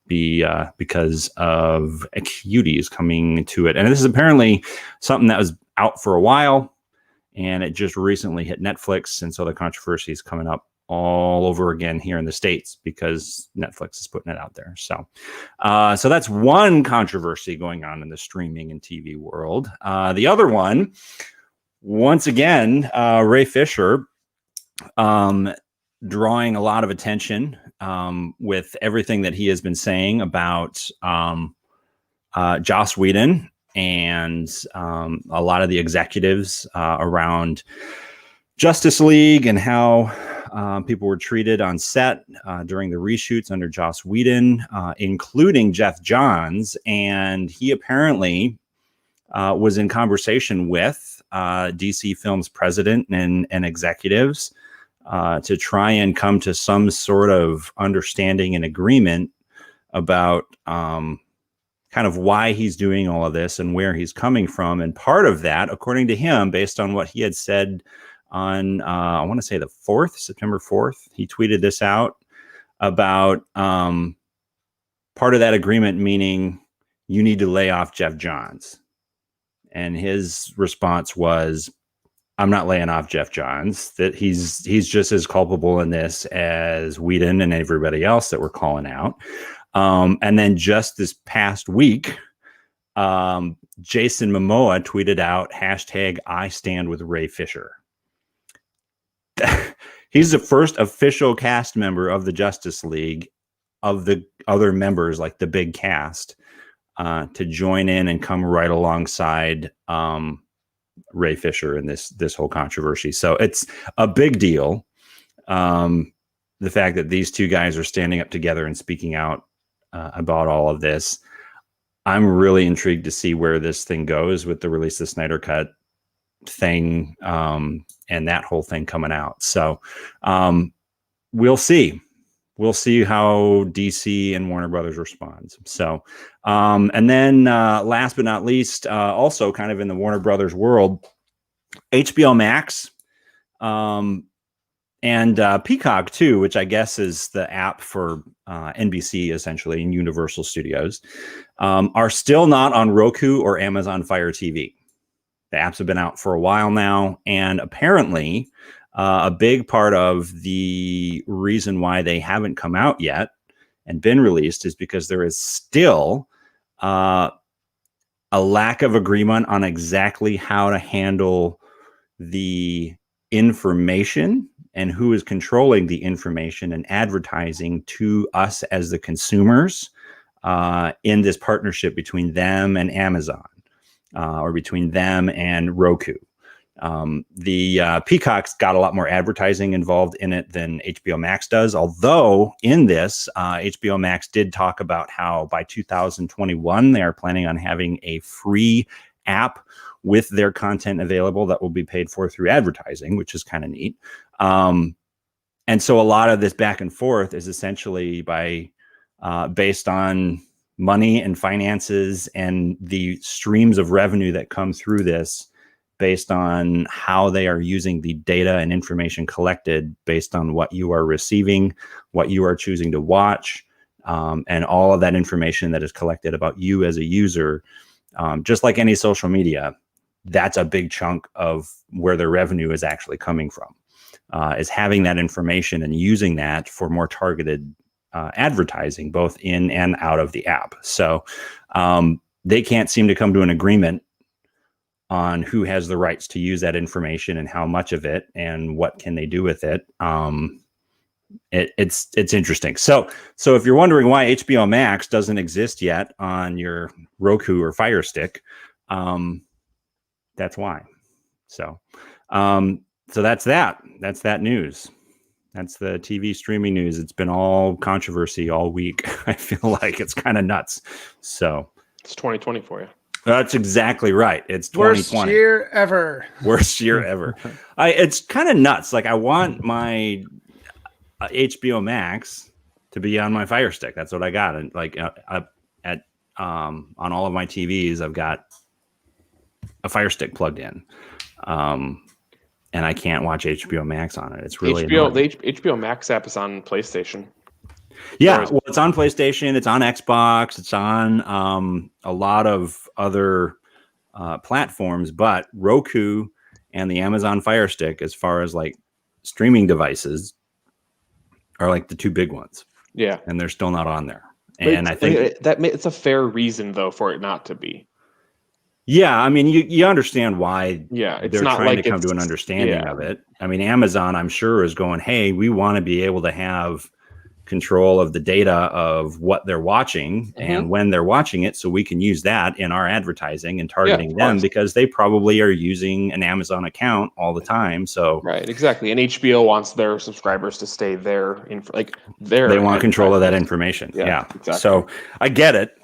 because of Cuties coming to it. And this is apparently something that was out for a while, and it just recently hit Netflix, and so the controversy is coming up all over again here in the States because Netflix is putting it out there. So that's one controversy going on in the streaming and TV world. The other one, once again, Ray Fisher, drawing a lot of attention with everything that he has been saying about Joss Whedon and a lot of the executives around Justice League and how people were treated on set during the reshoots under Joss Whedon, including Jeff Johns. And he apparently was in conversation with DC Films president and executives to try and come to some sort of understanding and agreement about kind of why he's doing all of this and where he's coming from. And part of that, according to him, based on what he had said on I want to say the 4th, September 4th. He tweeted this out about part of that agreement, meaning you need to lay off Jeff Johns. And his response was, I'm not laying off Jeff Johns, that he's just as culpable in this as Whedon and everybody else that we're calling out. And then just this past week, Jason Momoa tweeted out hashtag I stand with Ray Fisher. He's the first official cast member of the Justice League of the other members, like the big cast, to join in and come right alongside Ray Fisher in this whole controversy. So it's a big deal. The fact that these two guys are standing up together and speaking out about all of this. I'm really intrigued to see where this thing goes with the release of the Snyder Cut thing and that whole thing coming out. So we'll see. We'll see how DC and Warner Brothers responds. So, and then last but not least, also kind of in the Warner Brothers world, HBO Max and Peacock too, which I guess is the app for NBC essentially and Universal Studios, are still not on Roku or Amazon Fire TV. The apps have been out for a while now, and apparently a big part of the reason why they haven't come out yet and been released is because there is still a lack of agreement on exactly how to handle the information and who is controlling the information and advertising to us as the consumers in this partnership between them and Amazon or between them and Roku. The Peacock's got a lot more advertising involved in it than HBO Max does. Although in this, HBO Max did talk about how by 2021, they are planning on having a free app with their content available that will be paid for through advertising, which is kind of neat. And so a lot of this back and forth is essentially based on money and finances and the streams of revenue that come through this based on how they are using the data and information collected based on what you are receiving, what you are choosing to watch, and all of that information that is collected about you as a user. Just like any social media, that's a big chunk of where their revenue is actually coming from, is having that information and using that for more targeted advertising, both in and out of the app. So they can't seem to come to an agreement on who has the rights to use that information and how much of it and what can they do with it. It's interesting. So if you're wondering why HBO Max doesn't exist yet on your Roku or Fire Stick, that's why. So that's that news. That's the TV streaming news. It's been all controversy all week. I feel like it's kind of nuts. So it's 2020 for you. That's exactly right. It's 2020. Worst year ever. Worst year ever. It's kind of nuts. Like I want my HBO Max to be on my Fire Stick. That's what I got. And like on all of my TVs, I've got a Fire Stick plugged in. And I can't watch HBO Max on it. It's really the HBO Max app is on PlayStation. Yeah, well, it's on PlayStation. It's on Xbox. It's on a lot of other platforms. But Roku and the Amazon Fire Stick, as far as like streaming devices, are like the two big ones. Yeah, and they're still not on there. And I think it's a fair reason though for it not to be. Yeah, I mean, you understand why it's they're not trying like to come to an understanding of it. I mean, Amazon, I'm sure, is going, hey, we want to be able to have control of the data of what they're watching and when they're watching it, so we can use that in our advertising and targeting them because they probably are using an Amazon account all the time. So right, exactly. And HBO wants their subscribers to stay there they want control of that information. Yeah. Exactly. So I get it.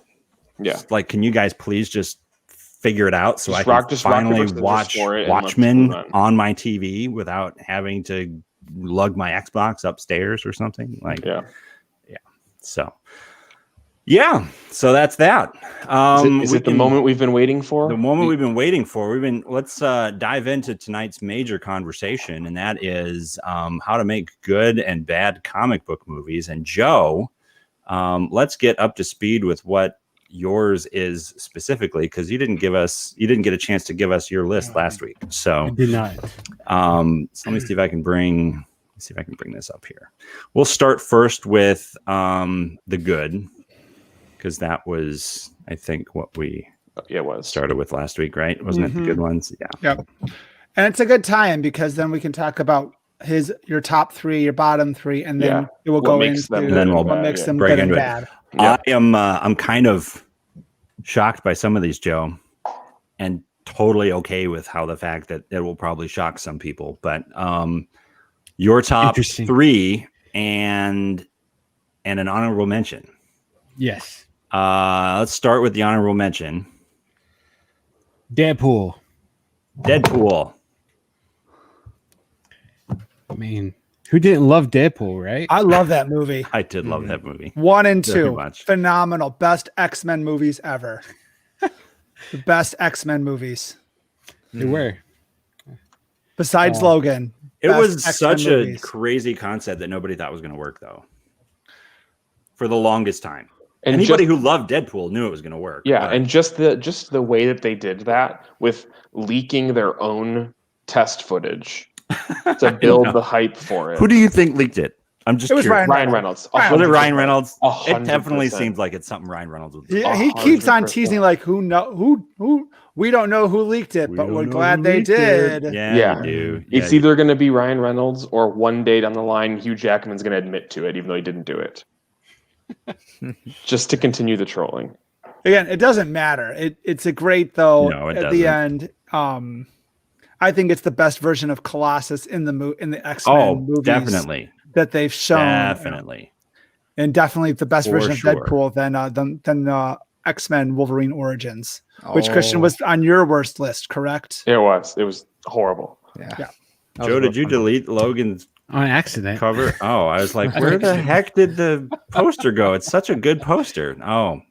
Yeah. Like, can you guys please just figure it out so I can finally watch Watchmen on my TV without having to lug my Xbox upstairs or something? Like, yeah. So, Yeah, so that's that. Is it the moment we've been waiting for? The moment we've been waiting for. Let's dive into tonight's major conversation, and that is how to make good and bad comic book movies. And Joe, let's get up to speed with what yours is specifically, because you didn't get a chance to give us your list last week. So I did not. So let me see if I can bring this up here. We'll start first with the good, because that was, I think, what we started with last week, right? Wasn't it the good ones? Yeah. Yep. And it's a good time, because then we can talk about your top three, your bottom three, and then it will go into and then we'll mix them break good and into bad. it. Yeah. I'm kind of shocked by some of these, Joe, and totally okay with how the fact that it will probably shock some people. But your top three and an honorable mention. Yes. Let's start with the honorable mention. Deadpool. I mean, who didn't love Deadpool, right? I love that movie. I did love that movie. 1 and 2, much. phenomenal. Best X-Men movies ever. The best X-Men movies. They were. Besides Logan. It was X-Men such movies. a crazy concept that nobody thought was going to work, though. For the longest time. And anybody who loved Deadpool knew it was going to work. Yeah, and just the way that they did that with leaking their own test footage to build the hype for it. Who do you think leaked it? I'm just curious. Ryan Reynolds. Was it Ryan Reynolds? 100%. It definitely seems like it's something Ryan Reynolds would do. He keeps on teasing like who we don't know who leaked it, but we're glad they did. Yeah. Do. It's either going to be Ryan Reynolds, or one day down the line Hugh Jackman's going to admit to it, even though he didn't do it. Just to continue the trolling. Again, it doesn't matter. It's a great though. No, it at doesn't. the end, I think it's the best version of Colossus in the X-Men movies. Definitely. That they've shown. Definitely. And definitely the best version sure. of Deadpool than X-Men Wolverine Origins, which Christian was on your worst list, correct? It was horrible. Yeah. Joe, did you delete Logan's on accident cover? Oh, I was like, where the heck did the poster go? It's such a good poster. Oh,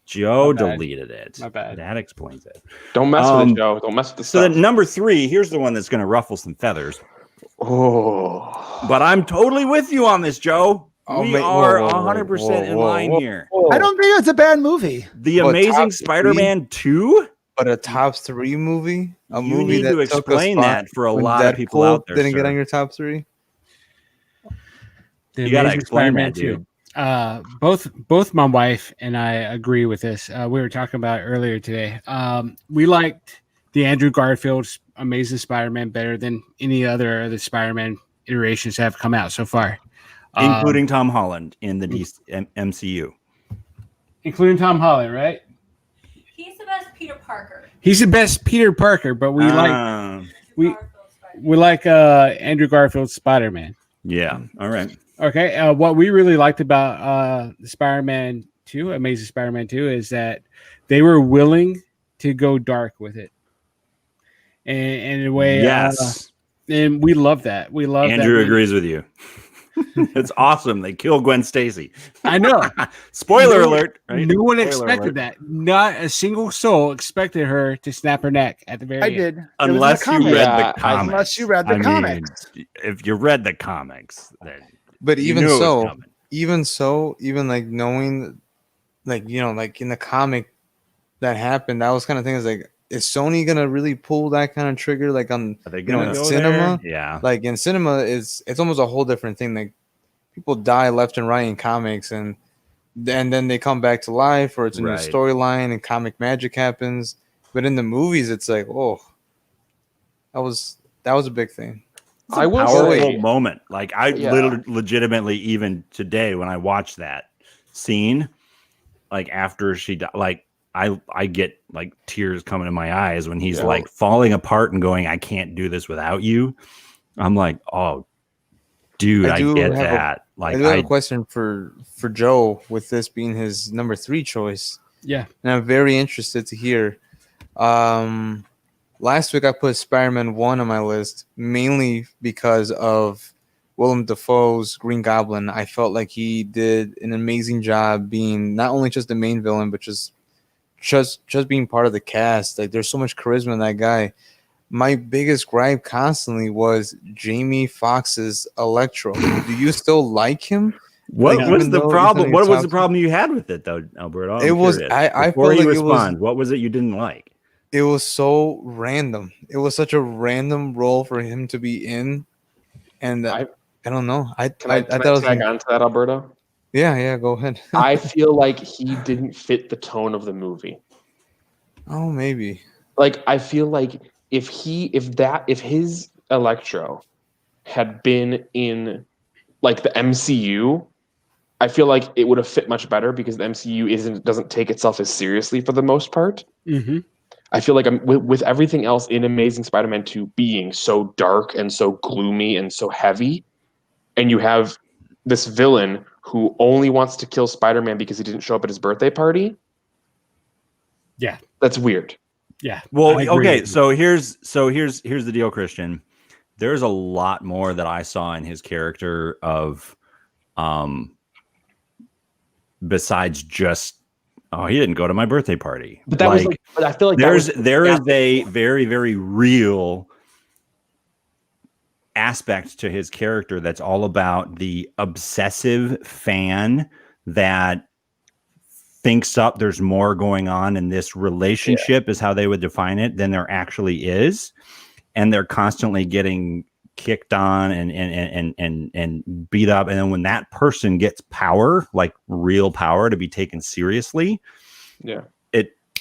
Joe deleted it. My bad. That explains it. Don't mess with it, Joe. Don't mess with the stuff. So then number 3, here's the one that's going to ruffle some feathers. Oh, but I'm totally with you on this, Joe. We are 100% in line here. I don't think it's a bad movie. The Amazing Spider-Man 2? But a top 3 movie? A You movie need that to took explain a spot that for a when lot of people Deadpool out there, didn't sir. get on your top 3? You got to explain that, dude. Both my wife and I agree with this. We were talking about it earlier today. We liked the Andrew Garfield's Amazing Spider-Man better than any other Spider-Man iterations that have come out so far, including Tom Holland in the MCU. Including Tom Holland, right? He's the best Peter Parker. He's the best Peter Parker, but we like Andrew Garfield's Spider-Man. Yeah. All right. Okay. What we really liked about Spider-Man 2, Amazing Spider-Man 2, is that they were willing to go dark with it. And in a way, yes. And we love that. We love Andrew that agrees with you. It's awesome. They kill Gwen Stacy. I know. Spoiler alert. Right? No one Spoiler expected alert. that. Not a single soul expected her to snap her neck at the very end. I did. Unless you read the comics. Unless you read the comics. If you read the comics, then but you even knew it was so, coming. even like knowing, like, you know, like in the comic that happened, that was kind of thing is like, is Sony gonna really pull that kind of trigger like on in cinema? There? Yeah, like in cinema it's almost a whole different thing. Like people die left and right in comics, and then they come back to life, or it's a new storyline and comic magic happens. But in the movies, it's like, oh, that was a big thing. I will powerful moment. Like I legitimately, even today when I watch that scene, like after she died, like I get like tears coming in my eyes when he's like falling apart and going, I can't do this without you. I'm like, oh, dude, I get that. I have a question for Joe with this being his number 3 choice. Yeah. And I'm very interested to hear. Last week I put Spider-Man 1 on my list mainly because of Willem Dafoe's Green Goblin, I felt like he did an amazing job being not only just the main villain, but just being part of the cast. Like there's so much charisma in that guy. My biggest gripe constantly was Jamie Foxx's Electro. Do you still like him? What Like, was even the though problem? he's What not was your the top- problem you had with it, though, Alberto? I'm It was- curious. I Before felt you like it was- respond, what was it you didn't like? It was so random. It was such a random role for him to be in, and I don't know. I Can I thought it was tag on to that, Alberto? yeah. Go ahead. I feel like he didn't fit the tone of the movie. Oh, maybe. Like I feel like if his Electro had been in like the MCU, I feel like it would have fit much better because the MCU doesn't take itself as seriously for the most part. Mm-hmm. I feel like with everything else in Amazing Spider-Man 2 being so dark and so gloomy and so heavy, and you have this villain who only wants to kill Spider-Man because he didn't show up at his birthday party. Yeah. That's weird. Yeah. Well, I agree okay, with you. so here's the deal, Christian. There's a lot more that I saw in his character of besides just he didn't go to my birthday party. But that was like, but I feel like there is that a very, very real aspect to his character that's all about the obsessive fan that thinks up there's more going on in this relationship is how they would define it than there actually is, and they're constantly getting kicked on and beat up, and then when that person gets power, like real power to be taken seriously,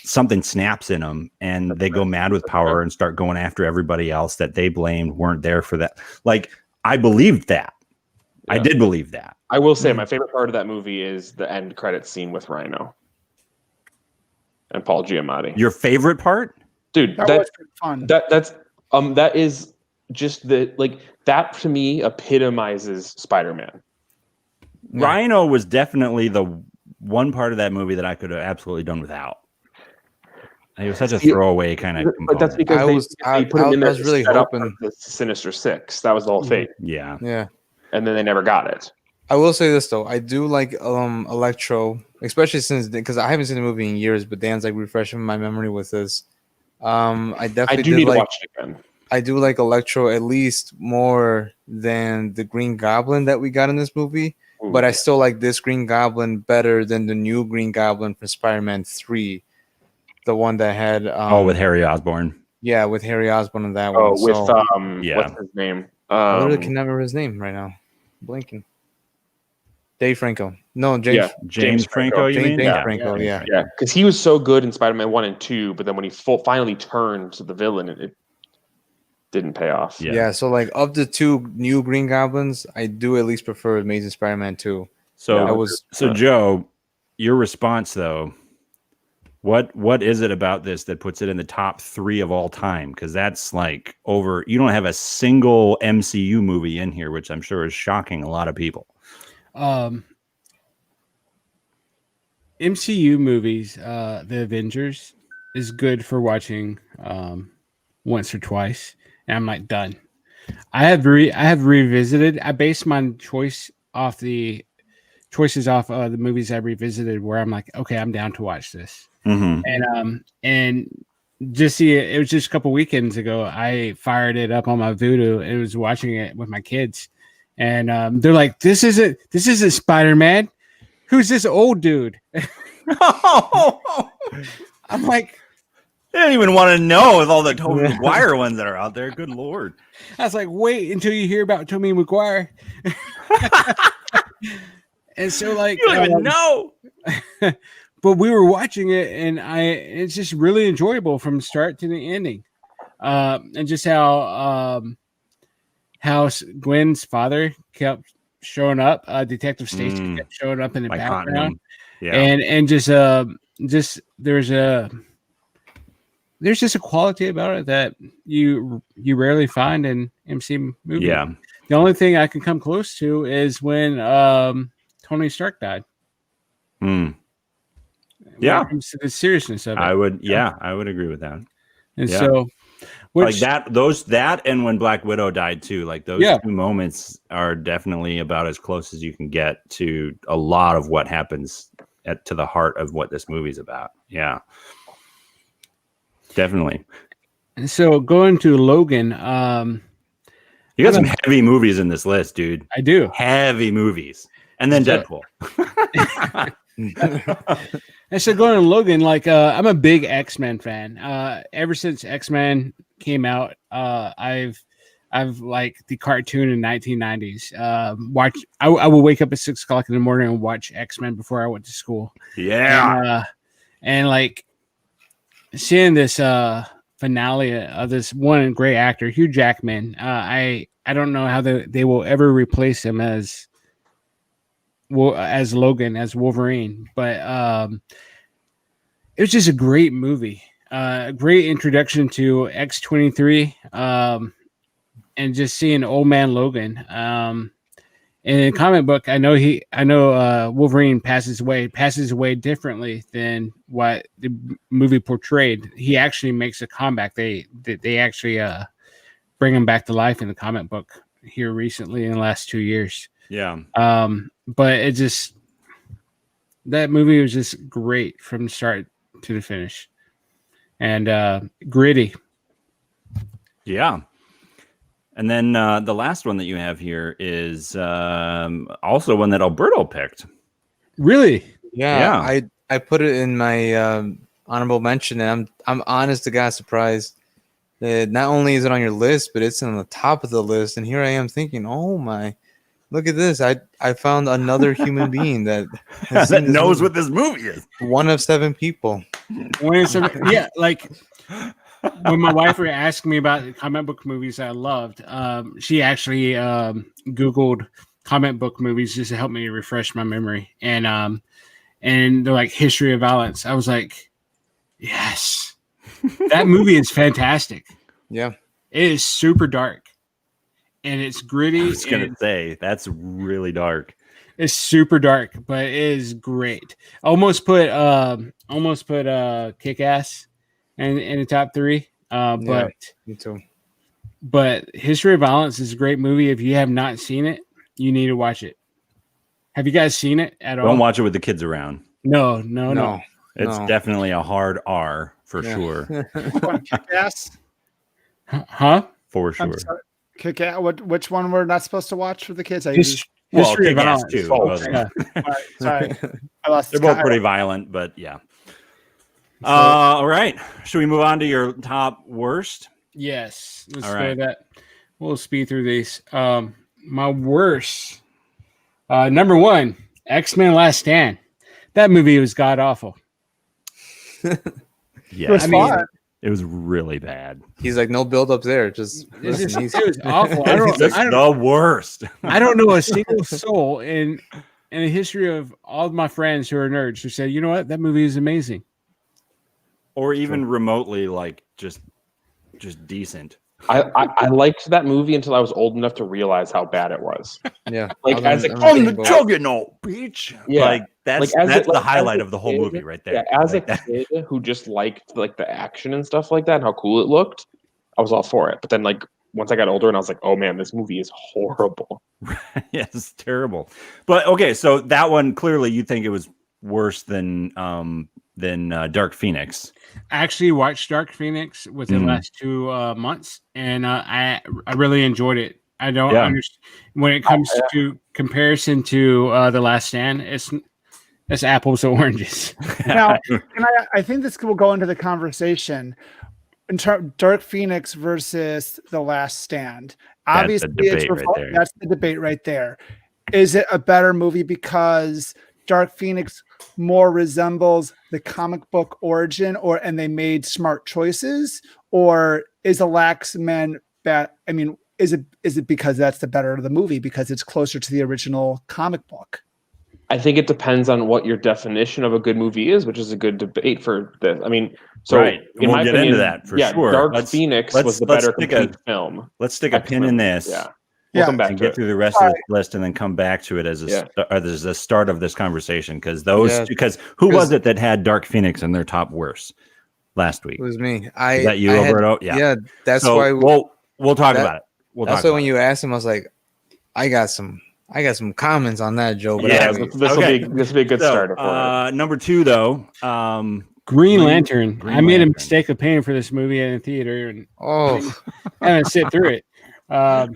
something snaps in them and they go mad with power and start going after everybody else that they blamed weren't there for that. Like I believed that. I did believe that. I will say my favorite part of that movie is the end credits scene with Rhino and Paul Giamatti. Your favorite part? Dude, That was pretty fun. that is just that to me epitomizes Spider-Man. Rhino was definitely the one part of that movie that I could have absolutely done without. It was such a throwaway kind of. But that's because they put him in there. I was really hoping the Sinister Six. That was the whole thing. Yeah. And then they never got it. I will say this though, I do like Electro, especially since because I haven't seen the movie in years, but Dan's like refreshing my memory with this. I definitely need to watch it again. I do like Electro at least more than the Green Goblin that we got in this movie. Ooh. But I still like this Green Goblin better than the new Green Goblin from Spider-Man 3. The one that had with Harry Osborn. Yeah, with Harry Osborn on that one. Oh, with what's his name? I literally can never remember his name right now. I'm blinking. Dave Franco. No, James Franco. You mean? James Franco. Yeah. Because he was so good in Spider-Man 1 and 2, but then when he finally turned to the villain, it didn't pay off. Yeah. So like of the two new Green Goblins, I do at least prefer Amazing Spider-Man 2. So Joe, your response though. What is it about this that puts it in the top 3 of all time? Because that's like you don't have a single MCU movie in here, which I'm sure is shocking a lot of people. MCU movies, The Avengers is good for watching once or twice, and I'm like done. I have revisited. I base my choices off the movies I revisited, where I'm like, okay, I'm down to watch this. Mm-hmm. And just it was just a couple weekends ago. I fired it up on my Vudu and was watching it with my kids, and they're like, "This isn't Spider-Man. Who's this old dude?" I'm like, I don't even want to know with all the Tobey Maguire ones that are out there. Good Lord. I was like, wait until you hear about Tobey Maguire. And so like, you don't even know. But we were watching it, and it's just really enjoyable from start to the ending. And just how Gwen's father kept showing up, Detective Stacy kept showing up in the background. Yeah. And just there's just a quality about it that you rarely find in MC movies. Yeah. The only thing I can come close to is when Tony Stark died. Yeah. The seriousness of it. I would agree with that. And so like that and when Black Widow died too, like those two moments are definitely about as close as you can get to a lot of what happens to the heart of what this movie's about. Yeah, definitely. And so going to Logan, you got some heavy movies in this list, dude. I do. Heavy movies. And then Deadpool. And so going to Logan, like I'm a big X-Men fan. Ever since X-Men came out, I've like the cartoon in 1990s. I would wake up at 6 o'clock in the morning and watch X-Men before I went to school. Yeah. And like seeing this finale of this one great actor, Hugh Jackman. I don't know how they will ever replace him as Logan, as Wolverine, but it was just a great movie, a great introduction to X-23, and just seeing old man Logan. In the comic book, I know Wolverine passes away differently than what the movie portrayed. He actually makes a comeback. They actually bring him back to life in the comic book here recently in the last 2 years. Yeah. But that movie was just great from the start to the finish, and gritty. Yeah. And then the last one that you have here is also one that Alberto picked. Really? Yeah. I put it in my honorable mention, and I'm honest to God surprised that not only is it on your list, but it's on the top of the list. And here I am thinking, oh my, look at this! I found another human being that that knows what this movie is. One of 7 people. Yeah, like. When my wife would ask me about the comic book movies I loved, she actually Googled comic book movies just to help me refresh my memory. And they're like History of Violence. I was like, yes, that movie is fantastic. Yeah, it is super dark and it's gritty. I was gonna say that's really dark. It's super dark, but it is great. Almost put Kick-Ass in the top 3, but me too. But History of Violence is a great movie. If you have not seen it, you need to watch it. Have you guys seen it at all? Don't watch it with the kids around. No. It's definitely a hard R for sure. Kick-Ass? Huh? For sure. Kick-Ass. Which one we're not supposed to watch for the kids? History of Violence too. Yeah. Sorry, I lost. They're both pretty violent, but yeah. All right. Should we move on to your top worst? Yes. Let's all go that. We'll speed through these. My worst. Number 1, X-Men Last Stand. That movie was god awful. Yeah. It was really bad. He's like, no build up there. It was awful. The worst. I don't know a single soul in the history of all of my friends who are nerds who say, you know what, that movie is amazing. Or even remotely like just decent. I liked that movie until I was old enough to realize how bad it was. Yeah, like as a on the juggernaut, bitch. Yeah, like that's the highlight of the whole movie right there. Yeah, as a kid who just liked like the action and stuff like that and how cool it looked, I was all for it. But then like once I got older and I was like, oh man, this movie is horrible. Yeah, it's terrible. But okay, so that one clearly you think it was worse than Dark Phoenix. I actually watched Dark Phoenix within the last 2 months, and I really enjoyed it. I don't understand when it comes to comparison to The Last Stand. It's apples and oranges. Now, I think this will go into the conversation in Dark Phoenix versus The Last Stand. Obviously, that's the debate right there. Is it a better movie because Dark Phoenix more resembles the comic book origin, and they made smart choices, or is the Last Man bad? I mean, is it because that's the better of the movie because it's closer to the original comic book? I think it depends on what your definition of a good movie is, which is a good debate for this. I mean, so right. In my opinion, into that for sure. Dark Phoenix was the better complete film. Let's stick a pin in this. Yeah. We'll come back and to get through the rest of this list and then come back to it as a start of this conversation. Because who was it that had Dark Phoenix in their top worst? last week. It was me. Is that you, Alberto? Yeah, that's So why. we'll talk about it. That's why when you asked him, I was like, I got some comments on that, Joe. But Yeah, anyway. this will be a good starter for it. Number 2, though, Green Lantern. Green I made a Lantern. mistake of paying for this movie in the theater and Oh, I had to sit through it. I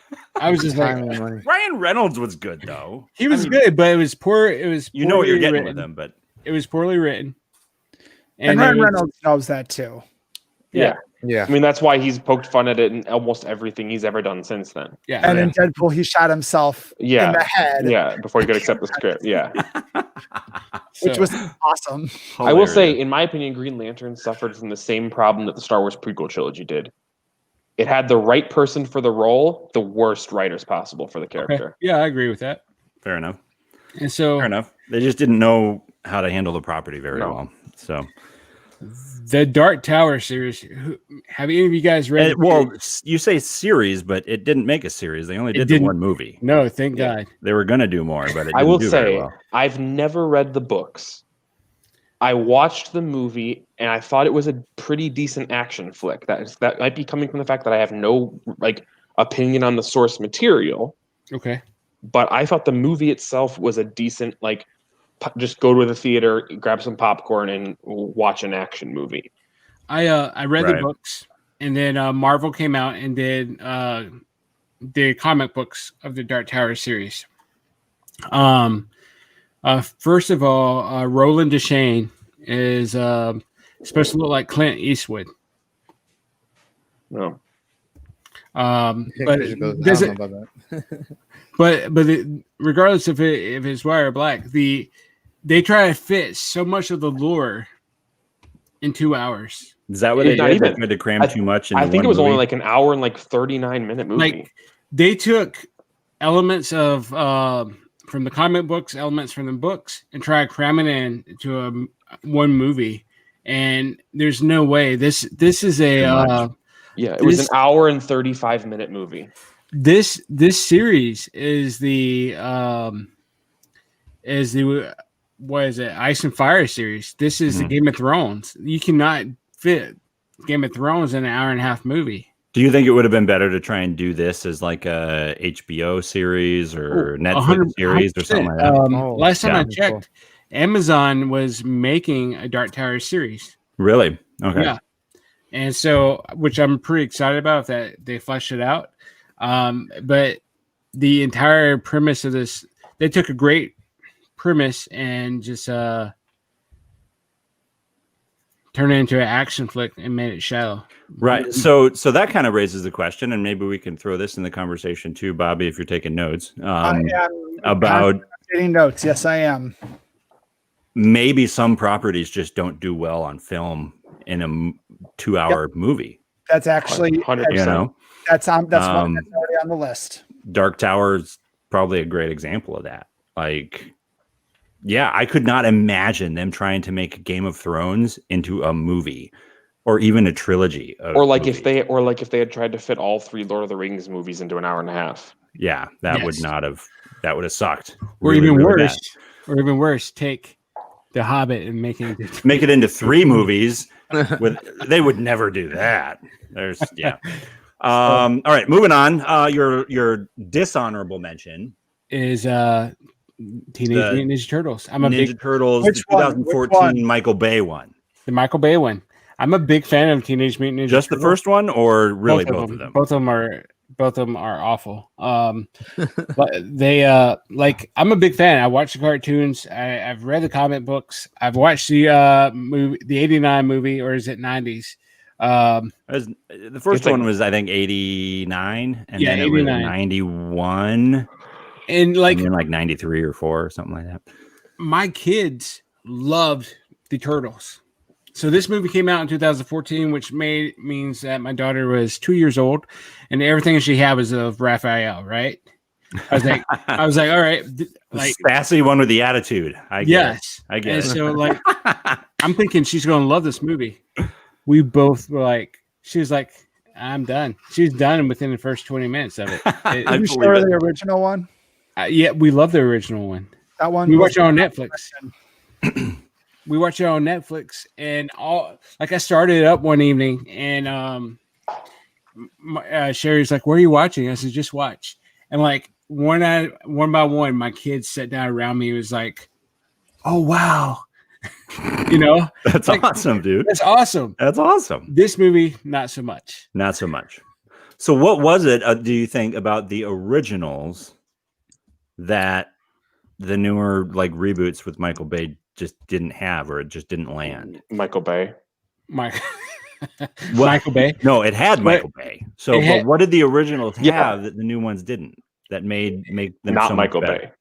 was just like, time and money. Ryan Reynolds was good though. he was good, but it was poor. It was You know what you're getting written. with him, but It was poorly written. And Ryan Reynolds knows that too. Yeah. Yeah. I mean, that's why he's poked fun at it in almost everything he's ever done since then. Yeah. And in Deadpool, he shot himself in the head, Yeah, before he could accept the script. Yeah. which was awesome. I will say, in my opinion, Green Lantern suffered from the same problem that the Star Wars prequel trilogy did. It had the right person for the role, the worst writers possible for the character. Okay. Yeah, I agree with that. fair enough. And so Fair enough. They just didn't know how to handle the property very well. So, the Dark Tower series. Have any of you guys read? you say series, but it didn't make a series. They only did the one movie. No, thank God. They were going to do more, but it I didn't will do very say, well. I've never read the books. I watched the movie and I thought it was a pretty decent action flick. That might be coming from the fact that I have no opinion on the source material. Okay. But I thought the movie itself was a decent, just go to the theater, grab some popcorn, and watch an action movie. I read the books, and then Marvel came out and did the comic books of the Dark Tower series. First of all, Roland Deschain is supposed to look like Clint Eastwood. No. But does it? About that. but regardless if it's white or black, they try to fit so much of the lore in 2 hours. Is that what they Not did? even. They tried to cram too much into I think one it was movie? only an hour and 39-minute movie. Like they took elements of from the comic books, elements from the books, and try to cram it in to one movie. And there's no way this is a it was an hour and 35-minute movie. This series is the what is it? Ice and Fire series. This is the Game of Thrones. You cannot fit Game of Thrones in an hour and a half movie. Do you think it would have been better to try and do this as like a HBO series or Netflix series or something like that? Last time I checked, Amazon was making a Dark Tower series. Really? Okay. Yeah. And so, which I'm pretty excited about that they flesh it out. But the entire premise of this, they took a great premise and just turned it into an action flick and made it shallow. Right. So that kind of raises the question, and maybe we can throw this in the conversation too, Bobby, if you're taking notes. About taking notes. Yes, I am. Maybe some properties just don't do well on film in a 2-hour movie. That's actually 100%. You know, that's one that's already on the list. Dark Tower is probably a great example of that. Like, yeah, I could not imagine them trying to make Game of Thrones into a movie or even a trilogy. If they had tried to fit all 3 Lord of the Rings movies into an hour and a half. Yeah, that would have sucked. Or really, even really worse. bad. Or even worse, take The Hobbit and make it into 3 movies. They would never do that. All right, moving on. Your dishonorable mention is Teenage Mutant Ninja Turtles. I'm a Ninja Turtles, Which the one? 2014 Michael Bay one. The Michael Bay one. I'm a big fan of Teenage Mutant Ninja Just Turtles. the first one, or really both of them? Both of them are awful. But they I'm a big fan. I watch the cartoons. I've read the comic books. I've watched the movie, the '89 movie, or is it '90s? The first one was, I think, 89, and then 89. it was 91, and then 93 or 4 or something like that. My kids loved the Turtles. So this movie came out in 2014, which means that my daughter was 2 years old, and everything she had was of Raphael, right? I was like, all right, The sassy one with the attitude. I guess. And so I'm thinking she's going to love this movie. We both were like, she was like, I'm done. She's done within the first 20 minutes of it. Are you sure the original one? Yeah, we love the original one. That one. We watch it on Netflix. we watched it on Netflix, and I started it up one evening, and Sherry's like, "Where are you watching?" I said, "Just watch." And like one by one, my kids sat down around me. It was like, "Oh wow." That's like, awesome, dude. That's awesome. That's awesome. This movie, not so much. Not so much. So what was it, do you think, about the originals that the newer like reboots with Michael Bay just didn't have, or it just didn't land? Michael Bay. Michael Bay? No, it had Michael Bay. So but what did the originals have Yeah. that the new ones didn't? That make them Not so much Michael better? Bay.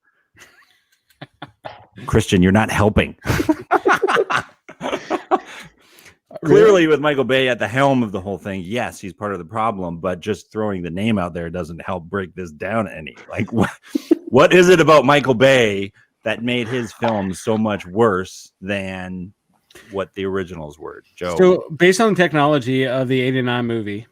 Christian, you're not helping. Clearly, with Michael Bay at the helm of the whole thing, yes, he's part of the problem, but just throwing the name out there doesn't help break this down any. Like, what is it about Michael Bay that made his films so much worse than what the originals were, Joe? So, based on the technology of the 89 movie,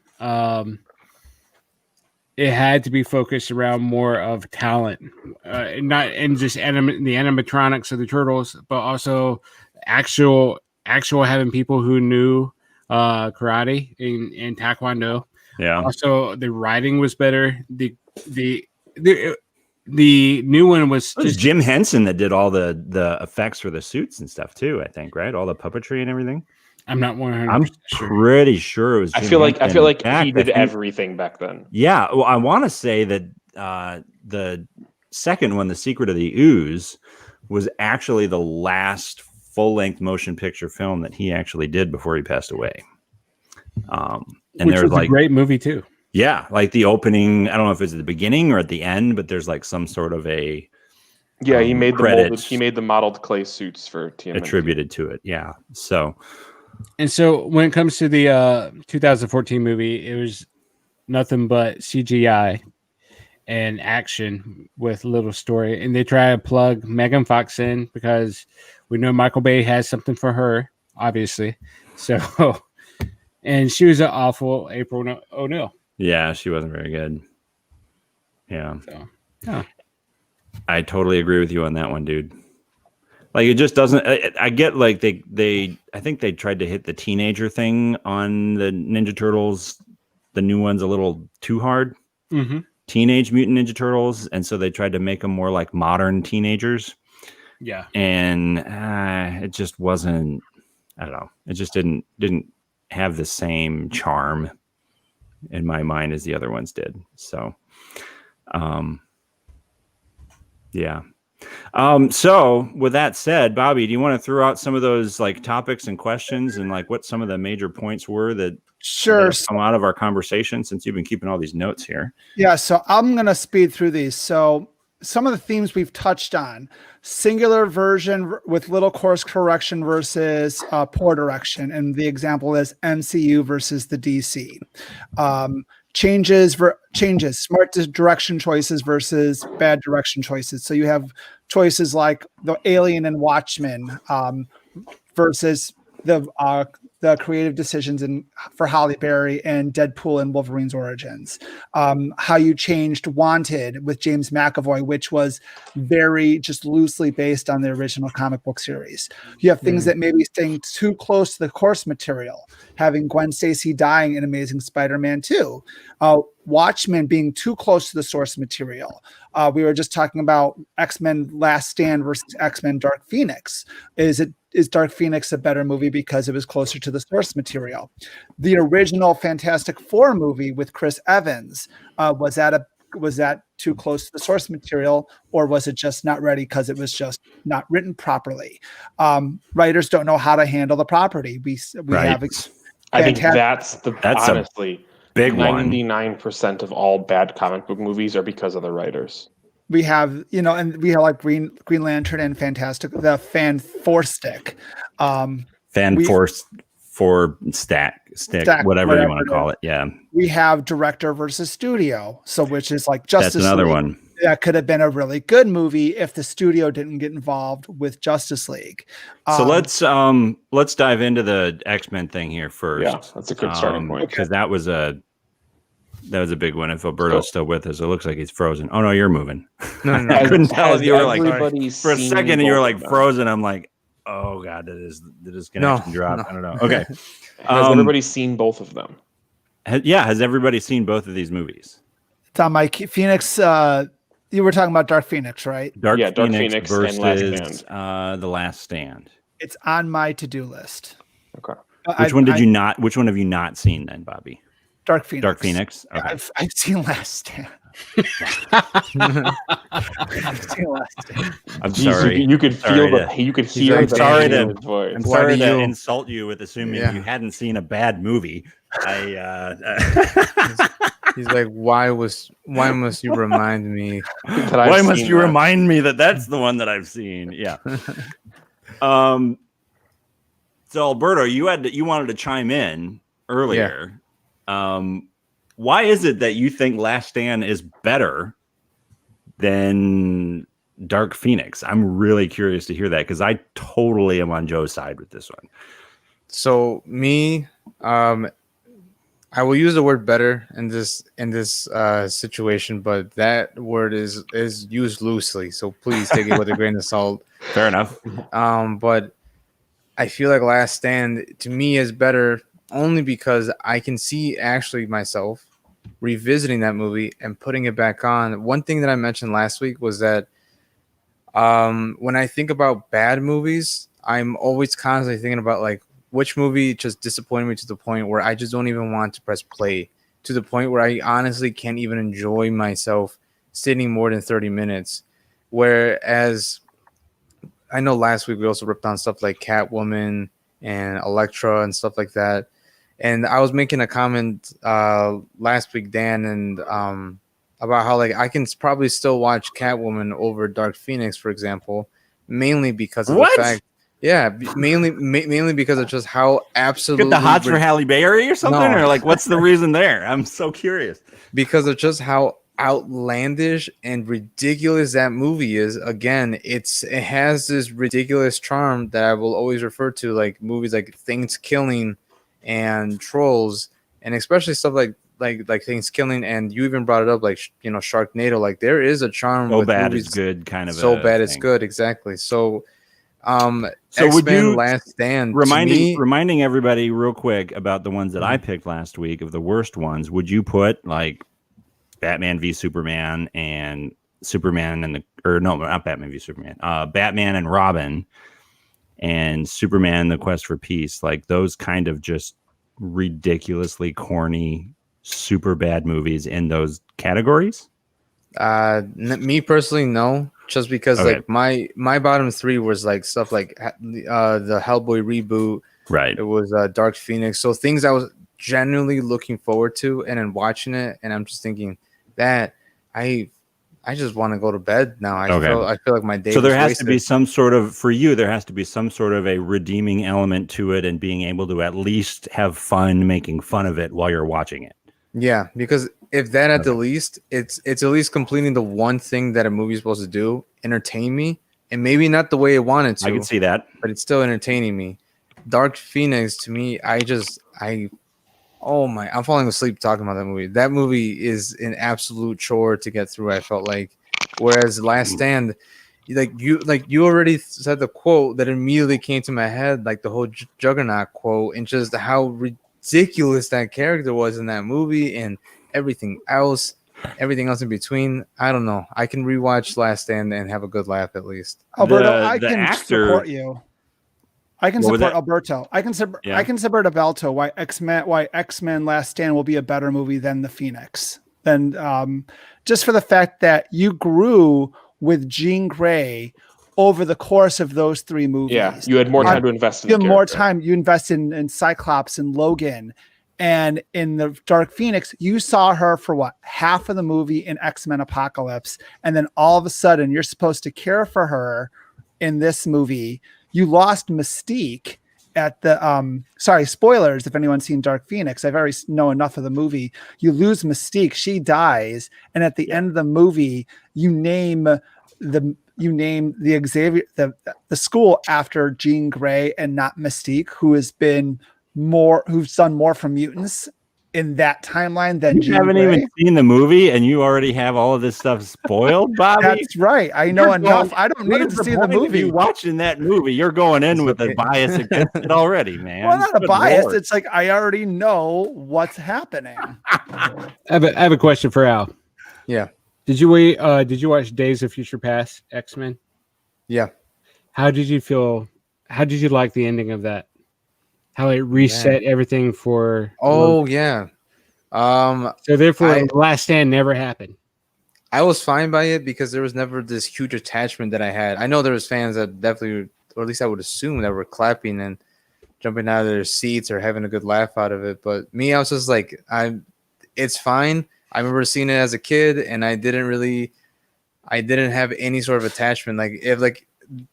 it had to be focused around more of talent, not in just the animatronics of the turtles, but also actual having people who knew karate and taekwondo. Yeah. Also, the writing was better. The new one was It was Jim Henson that did all the effects for the suits and stuff too, I think, right? All the puppetry and everything. I'm not 100%. I'm pretty sure it was. I Jim feel like Henson. he did everything back then. Yeah, well, I want to say that the second one, The Secret of the Ooze, was actually the last full-length motion picture film that he actually did before he passed away. And which there's was like a great movie too. Yeah, like the opening. I don't know if it's at the beginning or at the end, but there's like some sort of a he made credits the modeled clay suits for TMNT. attributed to it. Yeah, so. And so when it comes to the 2014 movie, it was nothing but CGI and action with little story. And they try to plug Megan Fox in because we know Michael Bay has something for her, obviously. So, and she was an awful April O'Neil. Yeah, she wasn't very good. Yeah. So, yeah. I totally agree with you on that one, dude. Like, it just doesn't. I get like I think they tried to hit the teenager thing on the Ninja Turtles, the new ones, a little too hard. Mm-hmm. Teenage Mutant Ninja Turtles, and so they tried to make them more like modern teenagers. Yeah, and it just wasn't. I don't know. It just didn't have the same charm in my mind as the other ones did. So, yeah. So with that said, Bobby, do you want to throw out some of those like topics and questions and like what some of the major points were that Sure. come out of our conversation, since you've been keeping all these notes here? Yeah, so I'm going to speed through these. So some of the themes we've touched on: singular version with little course correction versus poor direction. And the example is MCU versus the DC. Changes, smart direction choices versus bad direction choices. So you have choices like the Alien and Watchmen versus the creative decisions for Halle Berry and Deadpool and Wolverine's Origins. How you changed Wanted with James McAvoy, which was very just loosely based on the original comic book series. You have things that maybe staying too close to the course material, having Gwen Stacy dying in Amazing Spider-Man 2. Watchmen being too close to the source material. We were just talking about X-Men Last Stand versus X-Men Dark Phoenix. Is Dark Phoenix a better movie because it was closer to the source material? The original Fantastic Four movie with Chris Evans, was that too close to the source material, or was it just not ready because it was just not written properly? Writers don't know how to handle the property. We Right. have I think that's honestly big one. 99% of all bad comic book movies are because of the writers. We have, and we have like Green Lantern and the Fan Force Stick. Stick, whatever you want to call it. Yeah. We have director versus studio. So which is like Justice That's another League. one. That could have been a really good movie if the studio didn't get involved with Justice League. So let's dive into the X-Men thing here first. Yeah, that's a good starting point. Because that was a big one. If Alberto's still with us, it looks like he's frozen. Oh no, you're moving. No. I couldn't tell if you were like Everybody for a seen second and you were both like of them? frozen. I'm like, Oh God, did his connection drop? no. I don't know. Okay. Has everybody seen both of them? Has everybody seen both of these movies? It's on my Phoenix. You were talking about Dark Phoenix, right? Dark Yeah, Dark Phoenix Phoenix versus and Last The Last Stand. It's on my to-do list. Okay. Which one did you not? Which one have you not seen then, Bobby? Dark Phoenix. Dark Phoenix. Yeah, Okay. I've seen Last Stand. I've seen Last Stand. I'm Jeez, sorry. you could feel you could hear like, the sorry pain to- in his voice. I'm Why sorry do to you- insult you with assuming Yeah. you hadn't seen a bad movie. He's like, why must you remind me? That I've Why must seen you that. remind me that that's the one that I've seen? Yeah. So Alberto, you wanted to chime in earlier. Why is it that you think Last Stand is better than Dark Phoenix? I'm really curious to hear that because I totally am on Joe's side with this one. So me, I will use the word better in this situation, but that word is used loosely. So please take it with a grain of salt. Fair enough. But I feel like Last Stand to me is better only because I can see actually myself revisiting that movie and putting it back on. One thing that I mentioned last week was that when I think about bad movies, I'm always constantly thinking about like which movie just disappointed me to the point where I just don't even want to press play, to the point where I honestly can't even enjoy myself sitting more than 30 minutes. Whereas I know last week we also ripped on stuff like Catwoman and Elektra and stuff like that. And I was making a comment last week, Dan, and about how like I can probably still watch Catwoman over Dark Phoenix, for example, mainly because of the fact. Yeah, mainly because of just how absolutely Get the hots for Halle Berry or something, or like what's the reason there? I'm so curious. Because of just how outlandish and ridiculous that movie is. Again, it has this ridiculous charm that I will always refer to, like movies like Things Killing and Trolls, and especially stuff like Things Killing. And you even brought it up, like Sharknado. Like there is a charm. So with bad movies, it's good, kind of. So bad it's good, exactly. So X-Men would you Last Stand reminding everybody real quick about the ones that I picked last week of the worst ones? Would you put like Batman v Superman and Superman and not Batman v Superman, Batman and Robin and Superman the Quest for Peace, like those kind of just ridiculously corny, super bad movies in those categories? Me personally, no. Just because like my bottom three was like stuff like the Hellboy reboot, right? It was Dark Phoenix, so things I was genuinely looking forward to, and then watching it, and I'm just thinking that I just want to go to bed now. I feel like my day. So there has wasted. to be some sort of, for you, there has to be some sort of a redeeming element to it, and being able to at least have fun making fun of it while you're watching it. Yeah, because if that at the least, it's at least completing the one thing that a movie is supposed to do, entertain me, and maybe not the way it wanted to. I can see that, but it's still entertaining me. Dark Phoenix, to me, I'm falling asleep talking about that movie. That movie is an absolute chore to get through, I felt like. Whereas Last Stand, you already said the quote that immediately came to my head, like the whole Juggernaut quote, and just how ridiculous that character was in that movie, and everything else in between. I don't know. I can rewatch Last Stand and have a good laugh at least. Alberto, I can support you. I can support Alberto. I can support Alberto. Why X-Men Last Stand will be a better movie than the Phoenix. Then just for the fact that you grew with Jean Grey over the course of those three movies. Yeah, you had more time to invest in. You had more time. You invest in Cyclops and Logan. And in the Dark Phoenix, you saw her for half of the movie in X-Men Apocalypse. And then all of a sudden you're supposed to care for her in this movie. You lost Mystique at the, sorry, spoilers if anyone's seen Dark Phoenix. I've already know enough of the movie. You lose Mystique. She dies. And at the end of the movie, you name the Xavier, the school after Jean Grey and not Mystique, who's done more for mutants in that timeline than You Jean haven't Grey. even seen the movie, and you already have all of this stuff spoiled, Bobby. That's right. I know You're enough. going- I don't What need is to see the point of movie. you watching that movie, you're going in It's with a okay. bias against it already, man. Well, not a Good bias. Lord. It's like I already know what's happening. I have a question for Al. Yeah. Did you watch Days of Future Past X-Men? Yeah. How did you feel? How did you like the ending of that? How it reset everything for Oh yeah. so therefore the Last Stand never happened. I was fine by it because there was never this huge attachment that I had. I know there was fans that definitely, or at least I would assume, that were clapping and jumping out of their seats or having a good laugh out of it. But me, I was just like, it's fine. I remember seeing it as a kid, and I didn't have any sort of attachment. Like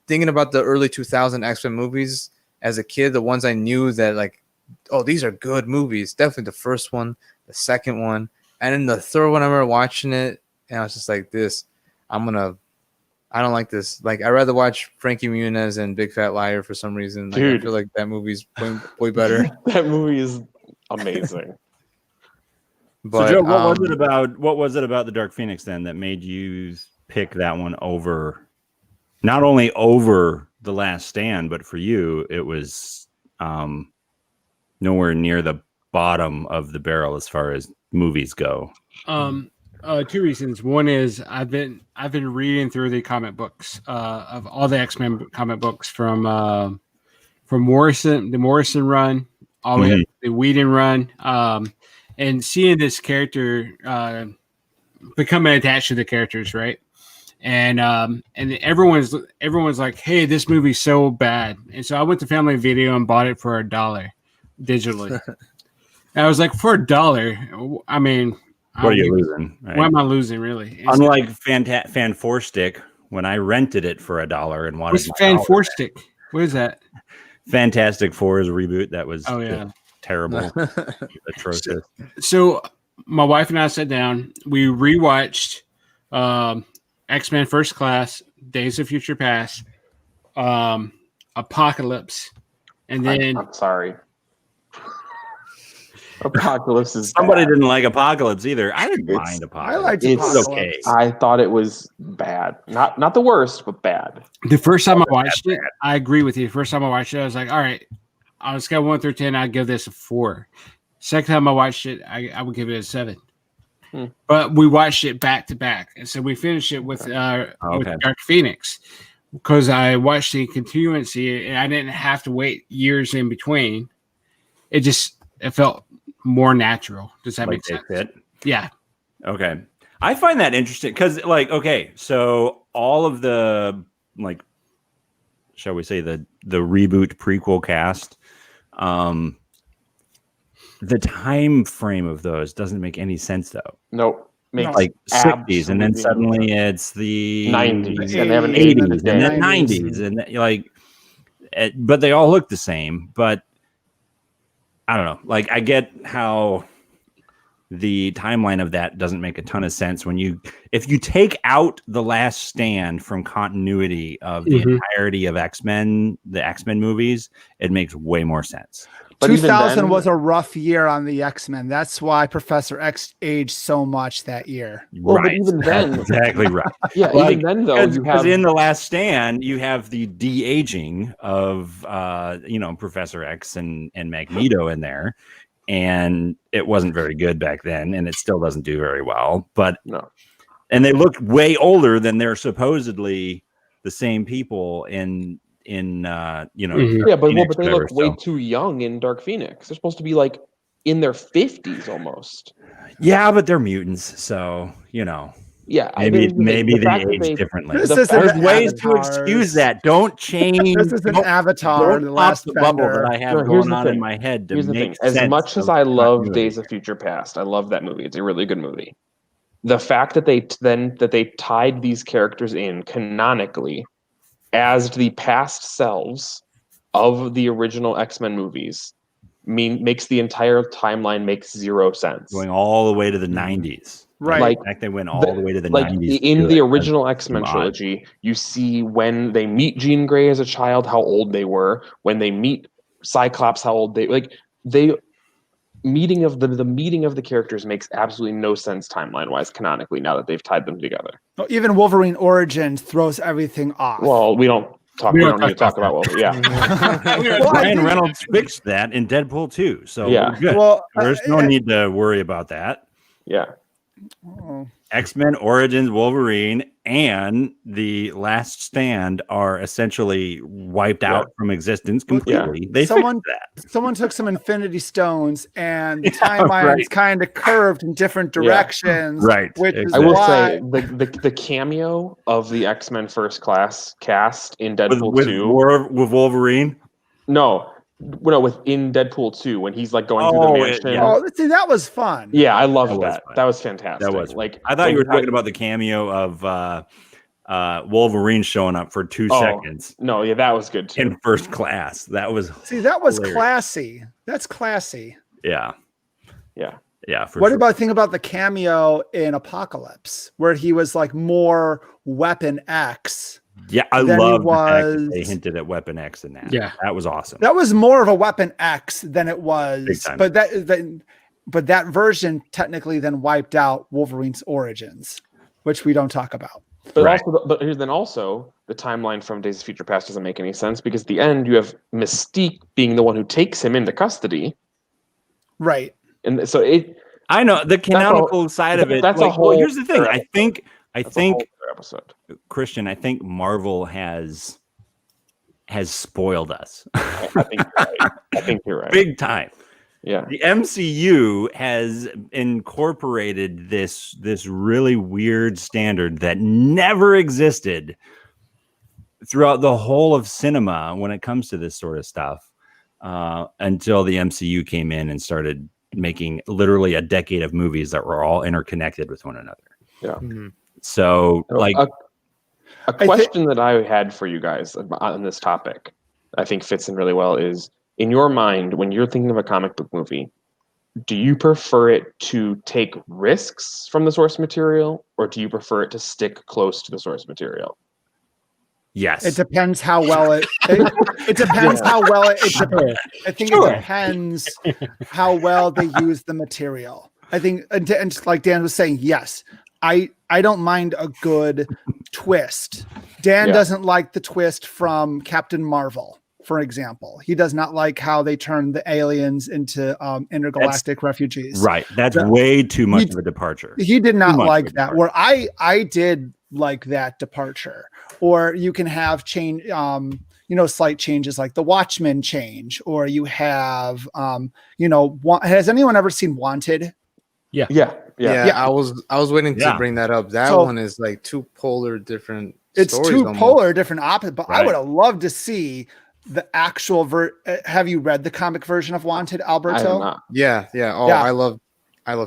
thinking about the early 2000 X-Men movies as a kid, the ones I knew that like, oh, these are good movies. Definitely the first one, the second one, and then the third one. I remember watching it, and I was just like, I don't like this. Like, I'd rather watch Frankie Muniz and Big Fat Liar for some reason. Like, Dude. I feel like that movie's way better. That movie is amazing. But so, Joe, what was it about the Dark Phoenix then that made you pick that one over, not only over The Last Stand, but for you, it was nowhere near the bottom of the barrel as far as movies go? Two reasons. One is I've been reading through the comic books of all the X-Men comic books from the Morrison run all the way up to the Whedon run, and seeing this character becoming attached to the characters, right? And everyone's like, hey, this movie's so bad. And so I went to Family Video and bought it for $1 digitally. And I was like, for $1, I mean, What are you losing? Right? what am I losing, really? Unlike Fan Four Stick, when I rented it for $1 and wanted What's my Fan dollar Four back. Stick? What is that? Fantastic Four's reboot that was Oh yeah. terrible, atrocious. So my wife and I sat down. We rewatched X-Men First Class, Days of Future Past, Apocalypse, and then I'm sorry. Apocalypse is Somebody bad. didn't like Apocalypse either. I didn't It's- mind I Apocalypse. liked It's Apocalypse. okay. I thought it was bad. Not the worst, but bad. the first time I watched it, I agree with you. First time I watched it, I was like, all right, on a scale of 1 through 10, I'd give this a 4. Second time I watched it, I would give it a 7. But we watched it back to back, and so we finished it with Dark Phoenix because I watched the continuancy, and I didn't have to wait years in between. It felt more natural. Does that Like make they sense? fit. Yeah. Okay. I find that interesting because, like, okay, so all of the, like, shall we say the reboot prequel cast, the time frame of those doesn't make any sense though. Nope. Makes Like 60s, and then absolutely suddenly no it's the 90s, and they haven't 80s, and then 90s. 90s, and then, like, but they all look the same. But I don't know. Like, I get how the timeline of that doesn't make a ton of sense if you take out The Last Stand from continuity of the entirety of X-Men, the X-Men movies, it makes way more sense. But even 2000 then- was a rough year on the X-Men. That's why Professor X aged so much that year. Well, but Right. even That's then- exactly right. Yeah, Like, even then though, you because have in The Last Stand, you have the de-aging of Professor X and Magneto in there, and it wasn't very good back then, and it still doesn't do very well. But no. and they look way older than they're supposedly the same people in Yeah, but Phoenix, they whatever, look way so. too young in Dark Phoenix. They're supposed to be like in their 50s almost. Yeah, but they're mutants, so Yeah, maybe the they fact that age differently. This the isn't There's the ways to Avatars. excuse that. Don't change. This is an don't- Avatar, Don't The pop Last the bubble Bender. that I have No, here's going the on in thing. my head to Here's the make thing. As sense much as of I love continuity. Days of Future Past, I love that movie. It's a really good movie. The fact that they tied these characters in canonically as the past selves of the original X-Men movies makes the entire timeline make zero sense. going all the way to the 90s. Right. Like, In fact, they went all the way to the like 90s. in to the it. original X-Men odd. trilogy, you see when they meet Jean Grey as a child, how old they were. When they meet Cyclops, how old they meeting of the meeting of the characters makes absolutely no sense timeline wise canonically now that they've tied them together. Even Wolverine Origins throws everything off. Well, we don't need to talk about Wolverine. Yeah. Well, I Ryan think- Reynolds fixed that in Deadpool 2, so Yeah. we're good. Well, There's no need to worry about that. Yeah. oh. X-Men Origins Wolverine and The Last Stand are essentially wiped out from existence completely. They Someone- fixed that. Someone took some Infinity Stones and the timelines kind of curved in different directions. Right. Which is I will why, say the cameo of the X-Men First Class cast in Deadpool With 2. with Wolverine. No, within Deadpool 2 when he's like going through the mansion. yeah. see, that was fun. Yeah, I loved That was that. fun. That was fantastic. That was like I thought you were talking about the cameo of Wolverine showing up for 2 seconds No, yeah, that was good too. in First Class. That was See, that was hilarious. classy. That's classy. Yeah. Yeah. Yeah. For What sure. about think about the cameo in Apocalypse, where he was like more Weapon X? Yeah, I Then he love the fact that was- they hinted at Weapon X in that. Yeah. That was awesome. That was more of a Weapon X than it Big was, time. but that version technically then wiped out Wolverine's origins, which we don't talk about. But Right. also the timeline from Days of Future Past doesn't make any sense because at the end you have Mystique being the one who takes him into custody, Right. and so I know the canonical side of it. that's a like, whole well, here's the thing. other I think that's a whole other episode. Christian, I think Marvel has spoiled us I think you're right. I think you're right. big time. Yeah. The MCU has incorporated this really weird standard that never existed throughout the whole of cinema when it comes to this sort of stuff until the MCU came in and started making literally a decade of movies that were all interconnected with one another. Yeah. Mhm. So like a question that I had for you guys on this topic, I think fits in really well is in your mind, when you're thinking of a comic book movie, do you prefer it to take risks from the source material or do you prefer it to stick close to the source material? yes. It depends how well it depends how well it I think it depends how well they use the material. I think, and like Dan was saying, yes, I don't mind a good twist. Dan doesn't like the twist from Captain Marvel, for example. He does not like how they turned the aliens into intergalactic refugees. Right. That's way too much of a departure. He did not much like of a that. Where I did like that departure. Or you can have change, slight changes like the Watchmen change, or you have, has anyone ever seen Wanted? Yeah. I was waiting to Yeah. bring that up. That So- one is like two polar different. It's stories two almost. polar different opposites, but I Right. would have loved to see the actual have you read the comic version of Wanted, I have Alberto? not. Yeah. Oh, Yeah. I love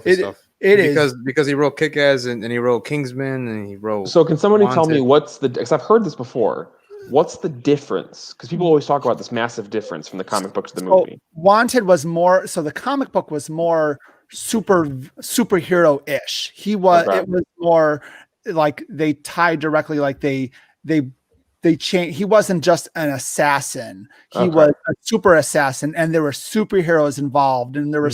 his It- stuff. It is. because he wrote Kick-Ass and he wrote Kingsman and he wrote. So can somebody tell me Wanted. because I've heard this before. What's the difference? Because people always talk about this massive difference from the comic book to the movie. Wanted was more, so the comic book was more superhero-ish. It was more like they tied directly, like they changed. He wasn't just an assassin. He was a super assassin, and there were superheroes involved, and there were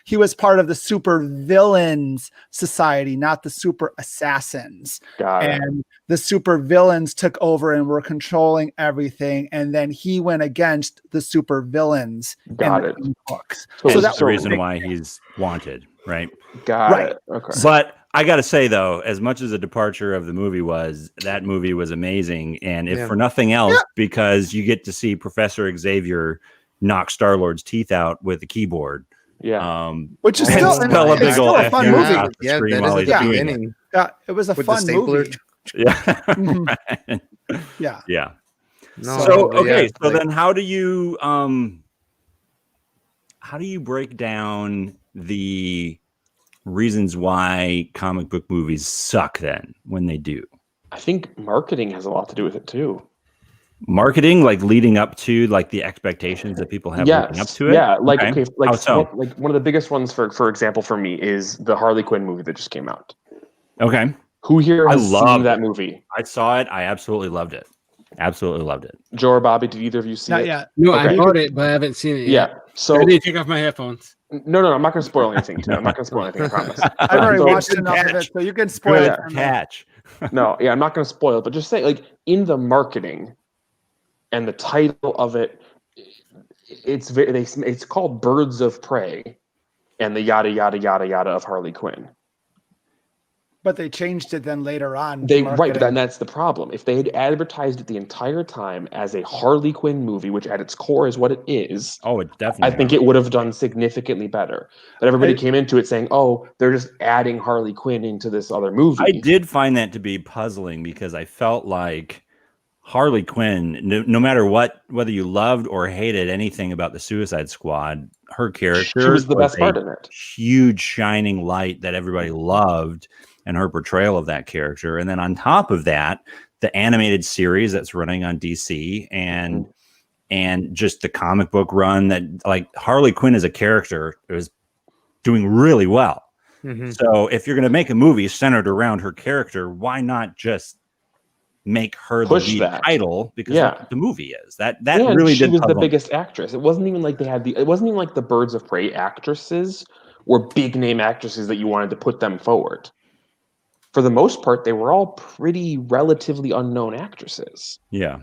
he was part of the super villains society, not the super assassins. Got it. And the super villains took over and were controlling everything, and then he went against the super villains. Got in it. the books. So So that- that's the reason why he's wanted, right? Got Right. it. Okay. But I got to say, though, as much as a departure of the movie was, that movie was amazing. And if Yeah. for nothing else, because you get to see Professor Xavier knock Star-Lord's teeth out with a keyboard. Yeah. Which is and still, spell a it's big still ol' a fun F movie. out the Yeah, screen that while is he's at the doing it. beginning Yeah, it was a with the fun stapler. movie. Yeah. Mhm. Right. Yeah. Yeah. No, So but okay, yeah, so like- then how do you break down the reasons why comic book movies suck then when they do? I think marketing has a lot to do with it too. Marketing, like leading up to like the expectations that people have leading up to it. Yeah, like Okay. like How so? one of the biggest ones for example for me is the Harley Quinn movie that just came out. Okay. Who here I has seen loved that it. movie? I saw it. I absolutely loved it. Absolutely loved it. Joe or Bobby, did either of you see Not it? yet. No, Okay. I bought it, but I haven't seen it yet. Yeah. So I need to take off my headphones. no, I'm not going to spoil anything. I'm not going to spoil anything. I promise. I've already So- watched enough of it, so you can spoil Good it for me. catch. No, yeah, I'm not going to spoil it, but just say like in the marketing and the title of it, it's called Birds of Prey, and the yada yada yada yada of Harley Quinn. But they changed it then later on. Right, marketing. but that's the problem. If they had advertised it the entire time as a Harley Quinn movie, which at its core is what it is, Oh, it definitely. I think it would have done significantly better. But everybody came into it saying, "Oh, they're just adding Harley Quinn into this other movie." I did find that to be puzzling because I felt like Harley Quinn, no matter whether you loved or hated anything about the Suicide Squad, her character She was the best part in it. Huge shining light that everybody loved, and her portrayal of that character. And then on top of that, the animated series that's running on DC and just the comic book run that like Harley Quinn as a character is doing really well. Mhm. So if you're going to make a movie centered around her character, why not just make her the Push lead that. title? Because that's what the movie is. That And really she did was the puzzle me. biggest actress. It wasn't even like it wasn't even like the Birds of Prey actresses were big name actresses that you wanted to put them forward. For the most part, they were all pretty relatively unknown actresses. Yeah.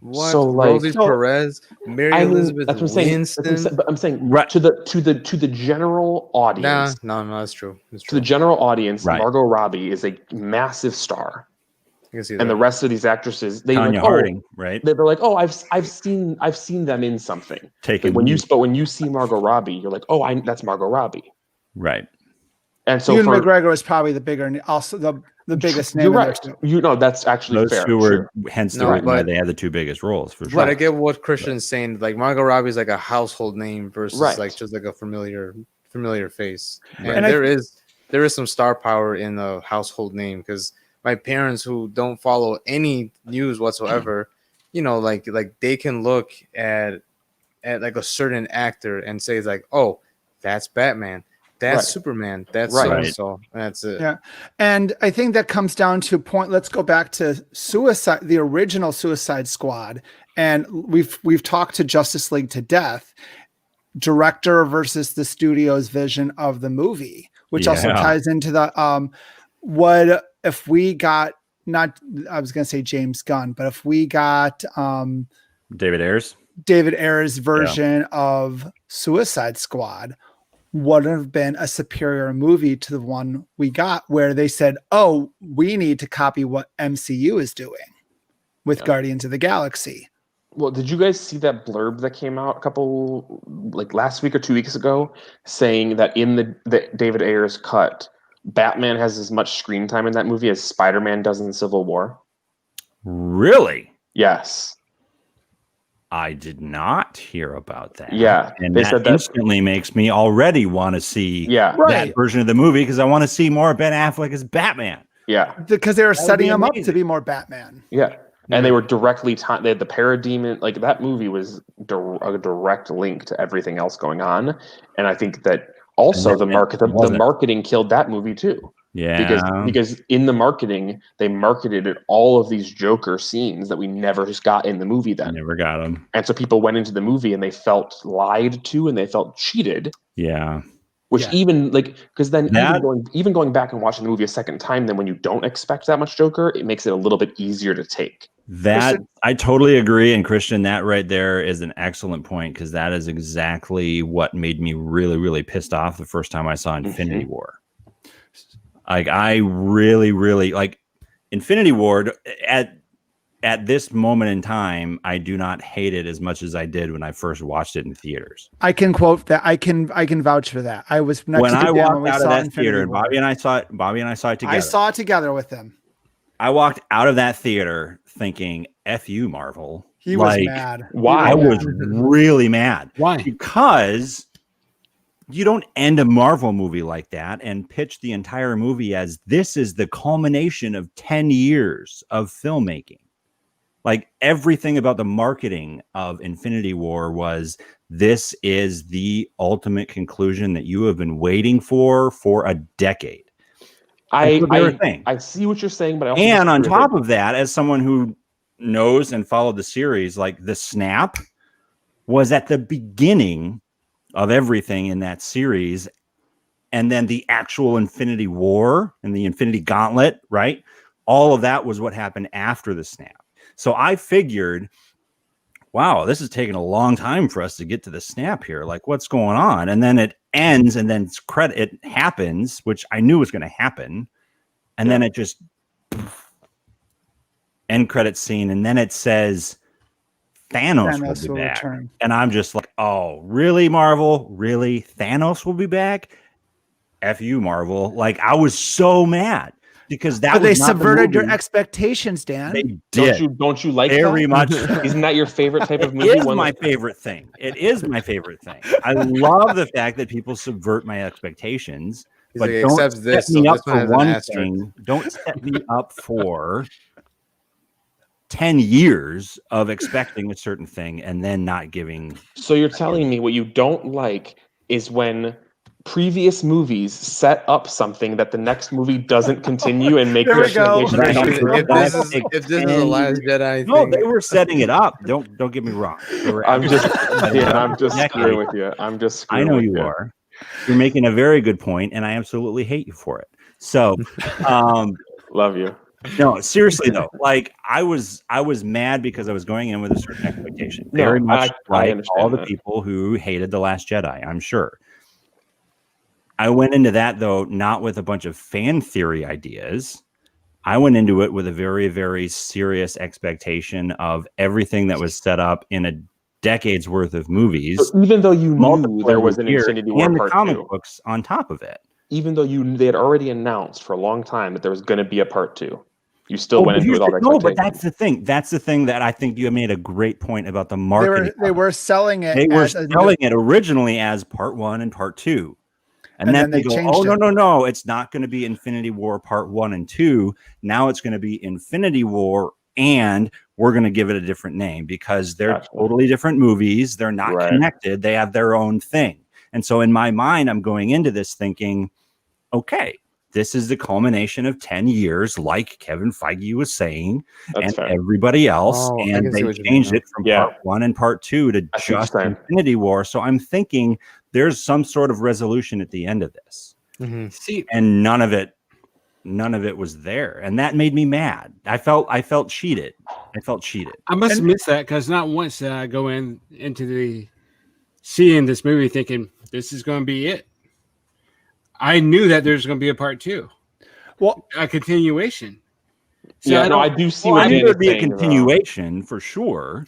What? So, like- Rosie Perez, Mary I mean, Elizabeth that's what I'm saying. Winston. But I'm saying Right. to the general audience. No, that's true. That's To true. the general audience, Right. Margot Robbie is a massive star, I can see and that. the rest of these actresses, they Tanya like, Harding, right? they're like, oh, I've seen them in something. Taken But when you see Margot Robbie, you're like, oh, that's Margot Robbie. right. And so Ewan for McGregor is probably the bigger, also the biggest name. you're in there, right. too. You know that's actually Those fair. two Sure. were hence the No, reason why but- they had the two biggest roles for sure. But I get what Christian's saying. Like Margot Robbie is like a household name versus Right. like just like a familiar face. Right. And And I- there is some star power in a household name because my parents who don't follow any news whatsoever, like they can look at like a certain actor and say it's like, oh, that's Batman, that's Right. Superman, that's Right. so that's it. Yeah. And I think that comes down to point. Let's go back to the original Suicide Squad. And we've talked to Justice League to death, director versus the studio's vision of the movie, which also Yeah. ties into the what if we got not I was gonna say James Gunn, but if we got David Ayers. David Ayers' version of Suicide Squad would have been a superior movie to the one we got, where they said, oh, we need to copy what MCU is doing with Guardians of the Galaxy. Well, did you guys see that blurb that came out last week or 2 weeks ago, saying that in the David Ayers cut, Batman has as much screen time in that movie as Spider-Man does in Civil War? Really? Yes. I did not hear about that. Yeah, And they that said that- instantly makes me already want to see Yeah. Right. that version of the movie because I want to see more of Ben Affleck as Batman. Yeah. Because they were That would setting be him up to amazing. be more Batman. Yeah. And they were directly they had the parademon, like that movie was a direct link to everything else going on. And I think that also And the wasn't. marketing killed that movie too. Yeah. Because in the marketing, they marketed it all of these Joker scenes that we never just got in the movie I then. never got him. And so people went into the movie and they felt lied to and they felt cheated. Yeah. Which Yeah. even because then That- even going back and watching the movie a second time, then when you don't expect that much Joker, it makes it a little bit easier to take. That I totally agree. And Christian, that right there is an excellent point because that is exactly what made me really, really pissed off the first time I saw Infinity War. Like I really, really like Infinity War at this moment in time. I do not hate it as much as I did when I first watched it in theaters. I can quote that. I can vouch for that. I was next When to I Dan walked when we out of saw that Infinity theater, and War. Bobby and I saw it together. I saw it together with them. I walked out of that theater thinking, "F you, Marvel." He was Like, mad. Why? I was really mad. Why? Because you don't end a Marvel movie like that and pitch the entire movie as this is the culmination of 10 years of filmmaking. Like everything about the marketing of Infinity War was this is the ultimate conclusion that you have been waiting for a decade. That's what they were saying. I see what you're saying, but I also And on disagree with top of that, as someone who knows and followed the series, like the snap was at the beginning of everything in that series. And then the actual Infinity War and the Infinity Gauntlet, right? All of that was what happened after the snap. So I figured, wow, this is taking a long time for us to get to the snap here. Like, what's going on? And then it ends, and then it happens, which I knew was going to happen. And then it just end credit scene, and then it says Thanos will be back. Return. And I'm just like, oh, really, Marvel? Really? Thanos will be back? F you, Marvel. Like, I was so mad because that they subverted your expectations, Dan. They did. Don't you like very that? much? Isn't that your favorite type of movie? It is my favorite thing. It is my favorite thing. I love the fact that people subvert my expectations. But like, don't set this, me up for one thing. Don't set me up for 10 years of expecting a certain thing and then not giving. So you're telling me what you don't like is when previous movies set up something that the next movie doesn't continue and make your expectations. If this is the Last Jedi no, they were setting it up. Don't get me wrong. I'm just screwing with you. I'm just screwing I know with you are. You're making a very good point, and I absolutely hate you for it. So love you. No, seriously though, like I was mad because I was going in with a certain expectation. Very much like all the people who hated The Last Jedi, I'm sure. I went into that though, not with a bunch of fan theory ideas. I went into it with a very, very serious expectation of everything that was set up in a decade's worth of movies. So even though you knew there was an Infinity War and Part the comic 2, books on top of it. Even though they had already announced for a long time that there was going to be a Part 2. You still went into it with all that. No, but that's the thing. That's the thing that I think you made a great point about the marketing. They were selling it. They were selling it originally as Part 1 and Part 2. And then they go, oh, no, it's not going to be Infinity War Part 1 and 2. Now it's going to be Infinity War, and we're going to give it a different name because they're totally different movies. They're not connected. They have their own thing. And so in my mind, I'm going into this thinking, okay, this is the culmination of 10 years, like Kevin Feige was saying, and everybody else. And they changed it from Part 1 and Part 2 to just Infinity War. So I'm thinking there's some sort of resolution at the end of this. Mm-hmm. See, and none of it was there. And that made me mad. I felt cheated. I must have missed that because not once did I go into seeing this movie thinking this is going to be it. I knew that there's going to be a Part 2. Well, a continuation. So I do see what there would be a continuation for sure.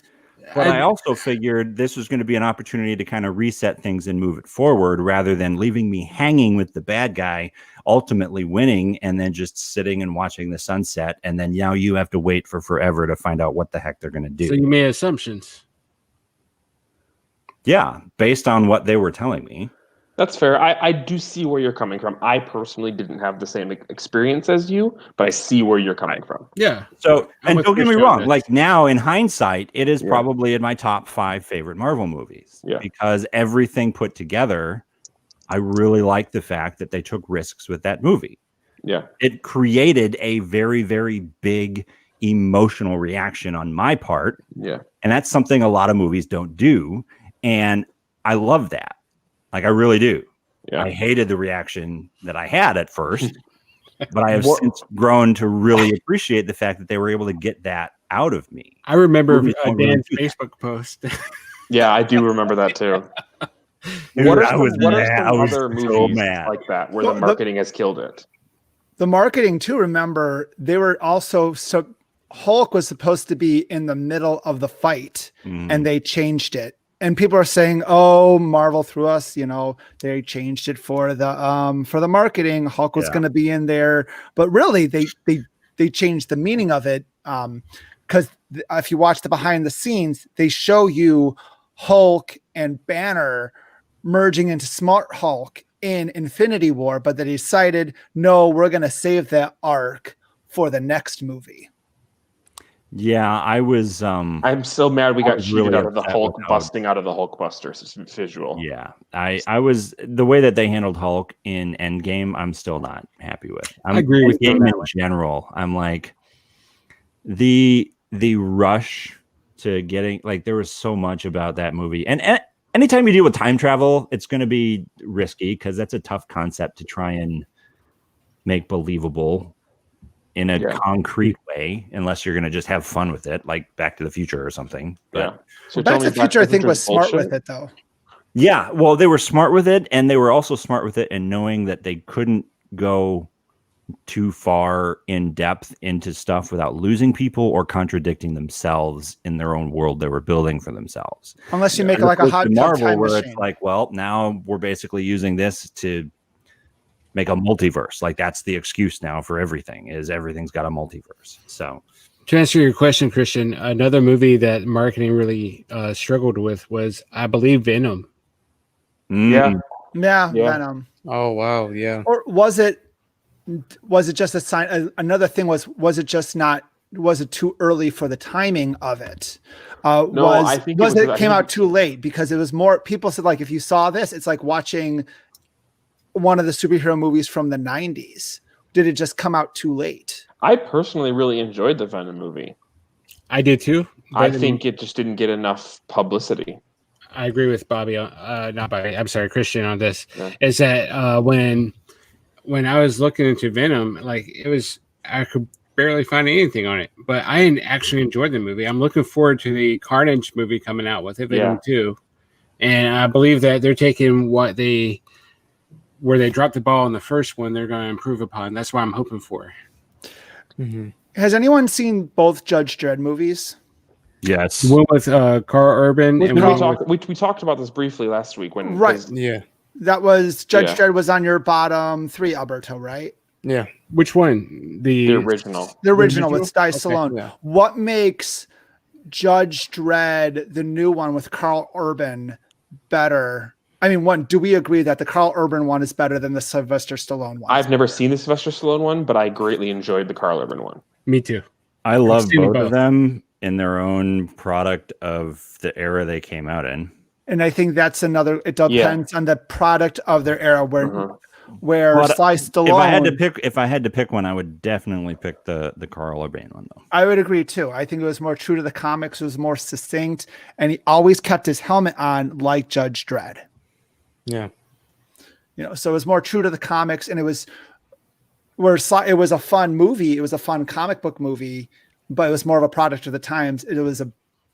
But I also figured this was going to be an opportunity to kind of reset things and move it forward rather than leaving me hanging with the bad guy, ultimately winning and then just sitting and watching the sunset. And then now you have to wait for forever to find out what the heck they're going to do. So you made assumptions. Yeah, based on what they were telling me. That's fair. I do see where you're coming from. I personally didn't have the same experience as you, but I see where you're coming from. Yeah. So, and don't get me wrong, like now in hindsight, it is probably in my top 5 favorite Marvel movies. Yeah. Because everything put together, I really like the fact that they took risks with that movie. Yeah. It created a very, very big emotional reaction on my part. Yeah. And that's something a lot of movies don't do. And I love that. Like, I really do. Yeah. I hated the reaction that I had at first, but I have since grown to really appreciate the fact that they were able to get that out of me. I remember Dan's Facebook post. Yeah, I do remember that too. Dude, what are some other movies like that where the marketing has killed it? The marketing too, remember, they were also Hulk was supposed to be in the middle of the fight and they changed it. And people are saying, "Oh, Marvel threw us." They changed it for the marketing. Hulk was going to be in there, but really, they changed the meaning of it. Because if you watch the behind the scenes, they show you Hulk and Banner merging into Smart Hulk in Infinity War, but they decided, no, we're going to save that arc for the next movie. Yeah, I was. I'm so mad we got cheated really out of the Hulk busting out of the Hulkbusters visual. Yeah, I was the way that they handled Hulk in Endgame. I'm still not happy with. I agree with you in general. I'm like the the rush to getting like there was so much about that movie, and anytime you deal with time travel, it's going to be risky because that's a tough concept to try and make believable in a concrete way, unless you're going to just have fun with it, like Back to the Future or something. But So Back to the Future, I think, was smart with it, though. yeah, well, they were smart with it, and they were also smart with it in knowing that they couldn't go too far in depth into stuff without losing people or contradicting themselves in their own world they were building for themselves. Unless you make it like a hot tub time where machine. it's like, well, now we're basically using this to make a multiverse. Like that's the excuse now for everything is everything's got a multiverse. So to answer your question, Christian, another movie that marketing really struggled with was, I believe, Venom. Yeah, Venom. Oh wow, yeah. Or was it just a sign? Another thing was it just not? Was it too early for the timing of it? No, I think it came out too late because it was more. People said like if you saw this, it's like watching one of the superhero movies from the 90s. Did it just come out too late? I personally really enjoyed the Venom movie. I did too. I think it just didn't get enough publicity. I agree with Bobby. Not Bobby. I'm sorry, Christian on this. Yeah. Is that when I was looking into Venom, like I could barely find anything on it, but I actually enjoyed the movie. I'm looking forward to the Carnage movie coming out with it, Venom 2. And I believe that they're taking where they dropped the ball in the first one, they're going to improve upon. That's what I'm hoping for. Mm-hmm. Has anyone seen both Judge Dredd movies? Yes. One with Carl Urban. We talked about this briefly last week. That was Judge Dredd was on your bottom 3, Alberto, right? Yeah. Which one? The original. The original with Sty Stallone. Yeah. What makes Judge Dredd, the new one with Carl Urban, better? I mean, do we agree that the Carl Urban one is better than the Sylvester Stallone one? I've never seen the Sylvester Stallone one, but I greatly enjoyed the Carl Urban one. Me too. I love both of them in their own product of the era they came out in. And I think that's another. It depends on the product of their era. Where Sly Stallone. If I had to pick one, I would definitely pick the Carl Urban one, though. I would agree too. I think it was more true to the comics. It was more succinct, and he always kept his helmet on, like Judge Dredd. Yeah, so it was more true to the comics, and it was it was a fun movie. It was a fun comic book movie, but it was more of a product of the times. It was a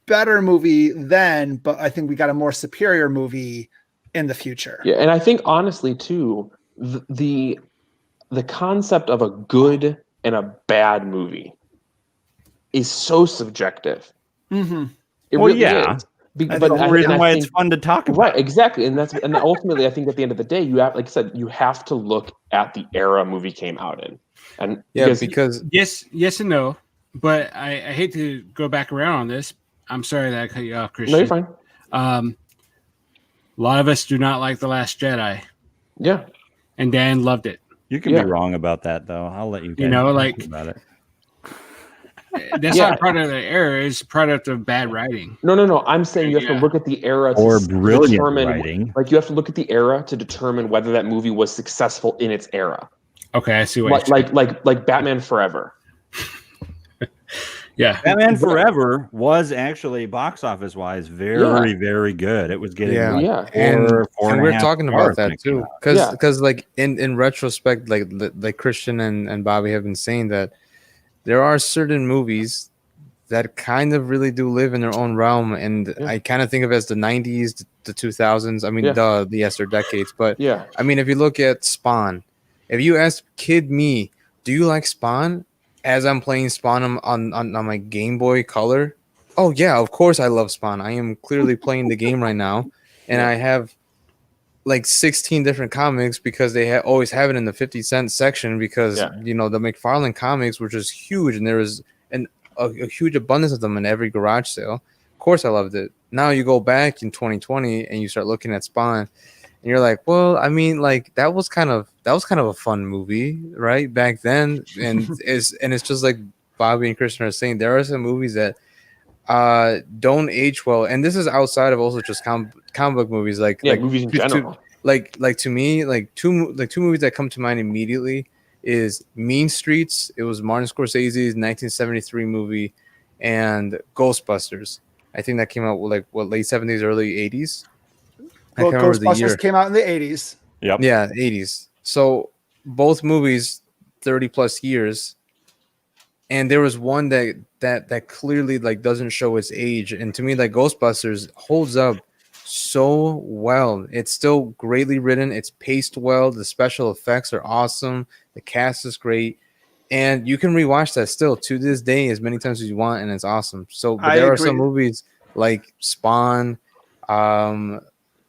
better movie then, but I think we got a more superior movie in the future. Yeah, and I think honestly too, the concept of a good and a bad movie is so subjective. Mm-hmm. It really is. But the reason why it's fun to talk about. Right, exactly. And ultimately I think at the end of the day, you have, like I said, you have to look at the era movie came out in. And because yes and no. But I hate to go back around on this. I'm sorry that I cut you off, Christian. No, you're fine. A lot of us do not like The Last Jedi. Yeah. And Dan loved it. You can be wrong about that, though. I'll let you guys talk about it. That's not a product of the era. It's a product of bad writing. No. I'm saying you have to look at the era or brilliant writing. Like you have to look at the era to determine whether that movie was successful in its era. Okay, I see what like Batman Forever. Yeah, Batman Forever was actually box office wise very very good. It was getting and we're talking about that too because like in retrospect, like Christian and Bobby have been saying that there are certain movies that kind of really do live in their own realm, and I kind of think of it as the 90s, the 2000s. I mean, they're decades, but I mean, if you look at Spawn, if you ask kid me, do you like Spawn? As I'm playing Spawn on my Game Boy Color, oh yeah, of course I love Spawn. I am clearly playing the game right now, and I have like 16 different comics because they always have it in the 50-cent section because the McFarlane comics were just huge, and there was a huge abundance of them in every garage sale. Of course I loved it. Now you go back in 2020 and you start looking at Spawn, and you're like, well, I mean, like that was kind of a fun movie, right? Back then, and it's just like Bobby and Christian are saying, there are some movies that don't age well, and this is outside of also just comic book movies, like movies in general. To me, two movies that come to mind immediately is Mean Streets. It was Martin Scorsese's 1973 movie, and Ghostbusters. I think that came out like late 70s, early 80s. I Well, can't remember the Ghostbusters year. came out in the 80s. Yep. Yeah, 80s. So both movies, 30 plus years, and there was one that clearly like doesn't show its age, and to me, like Ghostbusters holds up so well. It's still greatly written. It's paced well. The special effects are awesome. The cast is great, and you can rewatch that still to this day as many times as you want, and it's awesome. So, but I there are agree. some movies like Spawn.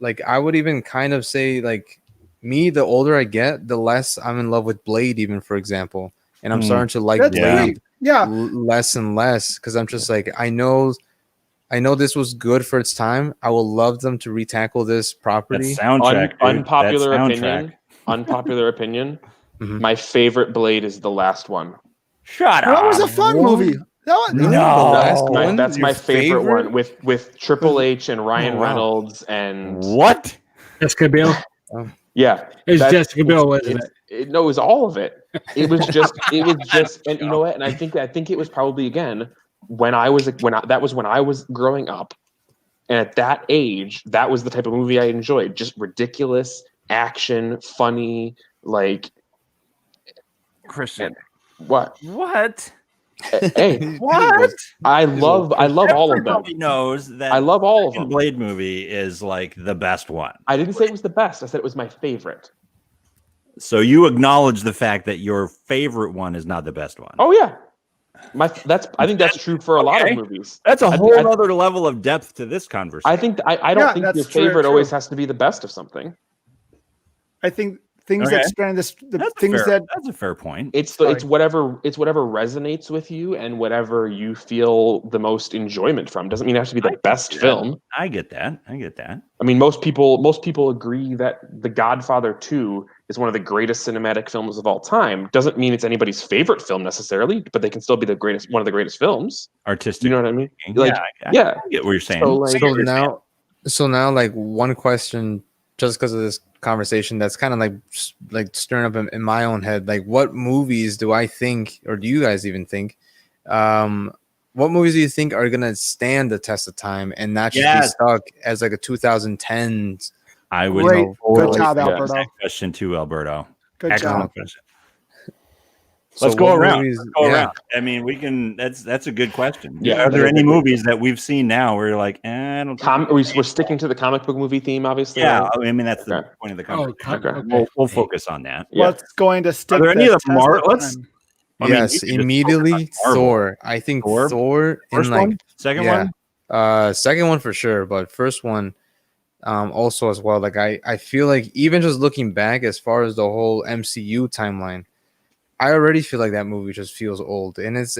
Like I would even kind of say like me, the older I get, the less I'm in love with Blade, even for example, and I'm starting to like That's Blade Yeah. less and less because I'm just like I know this was good for its time. I will love them to retackle this That property. soundtrack, dude. Unpopular That soundtrack. opinion. Unpopular opinion. Mhm. My favorite Blade is the last one. Shut That was a up. fun What? movie. That was, No. That's my Your favorite one with Triple H and Ryan Oh, wow. Reynolds and What? Jessica Biel. yeah. It's That's- Jessica Biel, wasn't it? No, it was all of it. It was just, and you know what? And I think it was probably again when I was growing up, and at that age, that was the type of movie I enjoyed. Just ridiculous action, funny, like Christian. what? What? Hey, What? I love all of them. Everybody knows that I love all of second them. Blade movie is like the best one. I didn't say it was the best. I said it was my favorite. So you acknowledge the fact that your favorite one is not the best one. Oh yeah, I think that's true for a lot Okay. of movies. That's a I- whole I- other level of depth to this conversation. I think I don't Yeah, think that's your true, favorite true. always has to be the best of something. I think things Okay. that strand this, the that's things a fair, that that's a fair point. It's Sorry. whatever resonates with you and whatever you feel the most enjoyment from. Doesn't mean it has to be the best film. I get that. I mean, most people agree that The Godfather 2 is one of the greatest cinematic films of all time. Doesn't mean it's anybody's favorite film necessarily, but they can still be one of the greatest films. Artistic. You know what I mean? Yeah, Like, I yeah. get what you're saying. So, like- So now, like one question, just because of this conversation, that's kind of like stirring up in my own head. Like, what movies do I think, or do you guys even think, what movies do you think are gonna stand the test of time and not just be Yes. stuck as like a 2010s? I would great. Good totally job, yeah. Alberto. that question too, Alberto. Good Excellent job. question. So Let's go what around. movies- Let's go yeah. around. I mean, we can. That's a good question. Yeah, Are there that is any a good movies that we've seen now where you're like, I don't. think we're sticking to the comic book movie theme, obviously. Yeah, right? I mean that's the Okay. point of the Oh, conversation. Okay. We'll focus on that. Yeah. What's going to stick there any the of the test Mar- of let's- time? I mean, Yes, we could just immediately focus on Marvel. Thor. I think Thor? Thor in First like one, second yeah. one. Second one for sure, but first one also as well. Like I feel like even just looking back as far as the whole MCU timeline, I already feel like that movie just feels old, and it's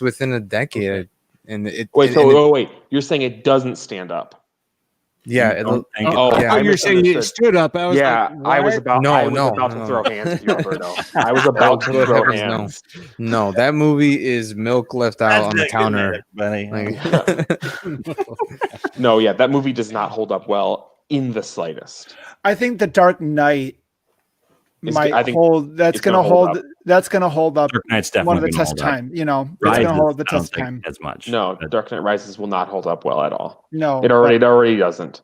within a decade. Okay. And it Wait, and it- wait. You're saying it doesn't stand up? yeah, You don't think Oh, yeah, Oh, I you're saying it misunderstood. stood up. I was Yeah, like, I was what? about. No, I was no, about no, to no. throw hands with you, Alberto. I was about to Good throw heavens, no. hands. no, that movie is milk left out That's on the a good counter. minute, buddy. Like, No, yeah, that movie does not hold up well in the slightest. I think The Dark Knight might I think hold. That's it's going to gonna hold hold. up. That's going to hold up. Dark Knight's One of the definitely test gonna hold up. time. You know, it's Rises, going to hold the I don't test think time. as much. No, But Dark Knight Rises will not hold up well at all. No, It already doesn't.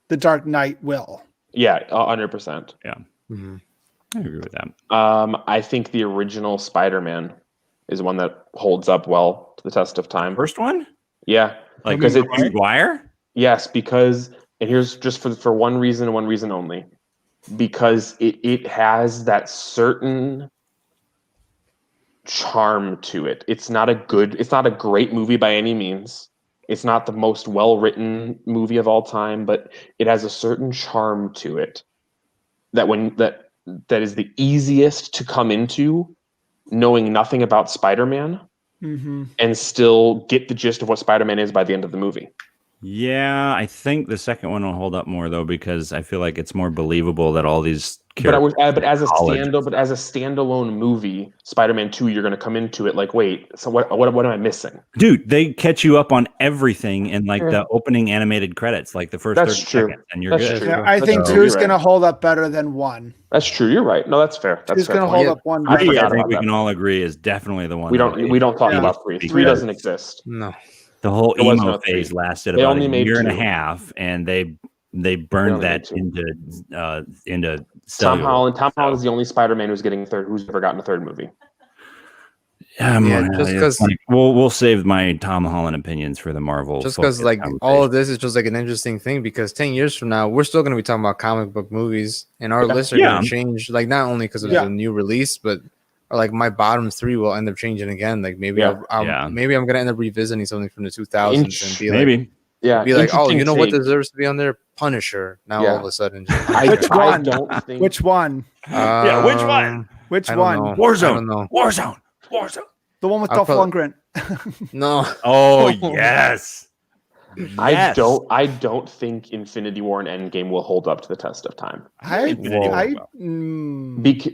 The Dark Knight will. Yeah, 100%. mhm. I agree with that. I think the original Spider-Man is one that holds up well to the test of time. First one, Yeah, like because Tobey it's Maguire. yes, because and here's just for one reason and one reason only, because it has that certain charm to it. It's not a great movie by any means. It's not the most well-written movie of all time, but it has a certain charm to it that is the easiest to come into knowing nothing about Spider-Man Mm-hmm. and still get the gist of what Spider-Man is by the end of the movie. Yeah, I think the second one will hold up more though, because I feel like it's more believable that all these But as a college. standalone movie, Spider-Man 2, you're going to come into it like, wait, so what am I missing? Dude, they catch you up on everything in like the opening animated credits, like the first That's 30 true. seconds, and you're That's good. true. Yeah, I That's think true. 2 is You're going to right. hold up better than 1. That's true. You're right. No, that's fair. That's 2's fair going to point. hold up 1. I 3, forgot I think about we that. can all agree is definitely the one. We don't talk Yeah. about 3. 3 Because doesn't exist. No. the whole There was emo no 3. phase lasted They about only a made year and a 2. half, and they burned only that made into Tom cellular. Holland is the only Spider-Man who's ever gotten a third movie. Yeah, just because we'll save my Tom Holland opinions for the Marvel. just because like all of this is just like an interesting thing, because 10 years from now we're still going to be talking about comic book movies, and our lists are going to change, like not only because of the new release, but like my bottom 3 will end up changing again. Like maybe maybe I'm going to end up revisiting something from the 2000s and be maybe be like, oh, you know what deserves to be on there? Punisher. Now all of a sudden, Which one? don't think Which one? which one? Which I don't one? know. Warzone. I don't know. Warzone. The one with Dolph Lundgren. No. Oh yes. I don't think Infinity War and Endgame will hold up to the test of time.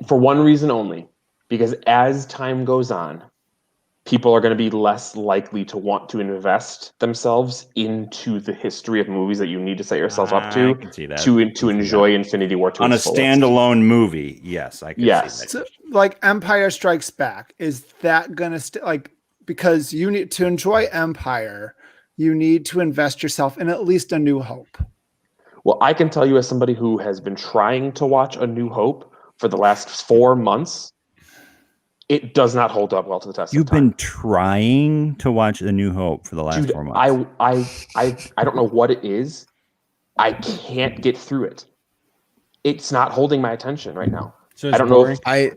For one reason only, because as time goes on, people are going to be less likely to want to invest themselves into the history of movies that you need to set yourselves up to enjoy Infinity War on a standalone movie. Yes, I can see that. So, like Empire Strikes Back, is that going to because you need to enjoy Empire, you need to invest yourself in at least A New Hope. Well, I can tell you, as somebody who has been trying to watch A New Hope for the last 4 months, it does not hold up well to the test of time. You've been trying to watch A New Hope for the last 4 months. I don't know what it is. I can't get through it. It's not holding my attention right now. So I don't know. I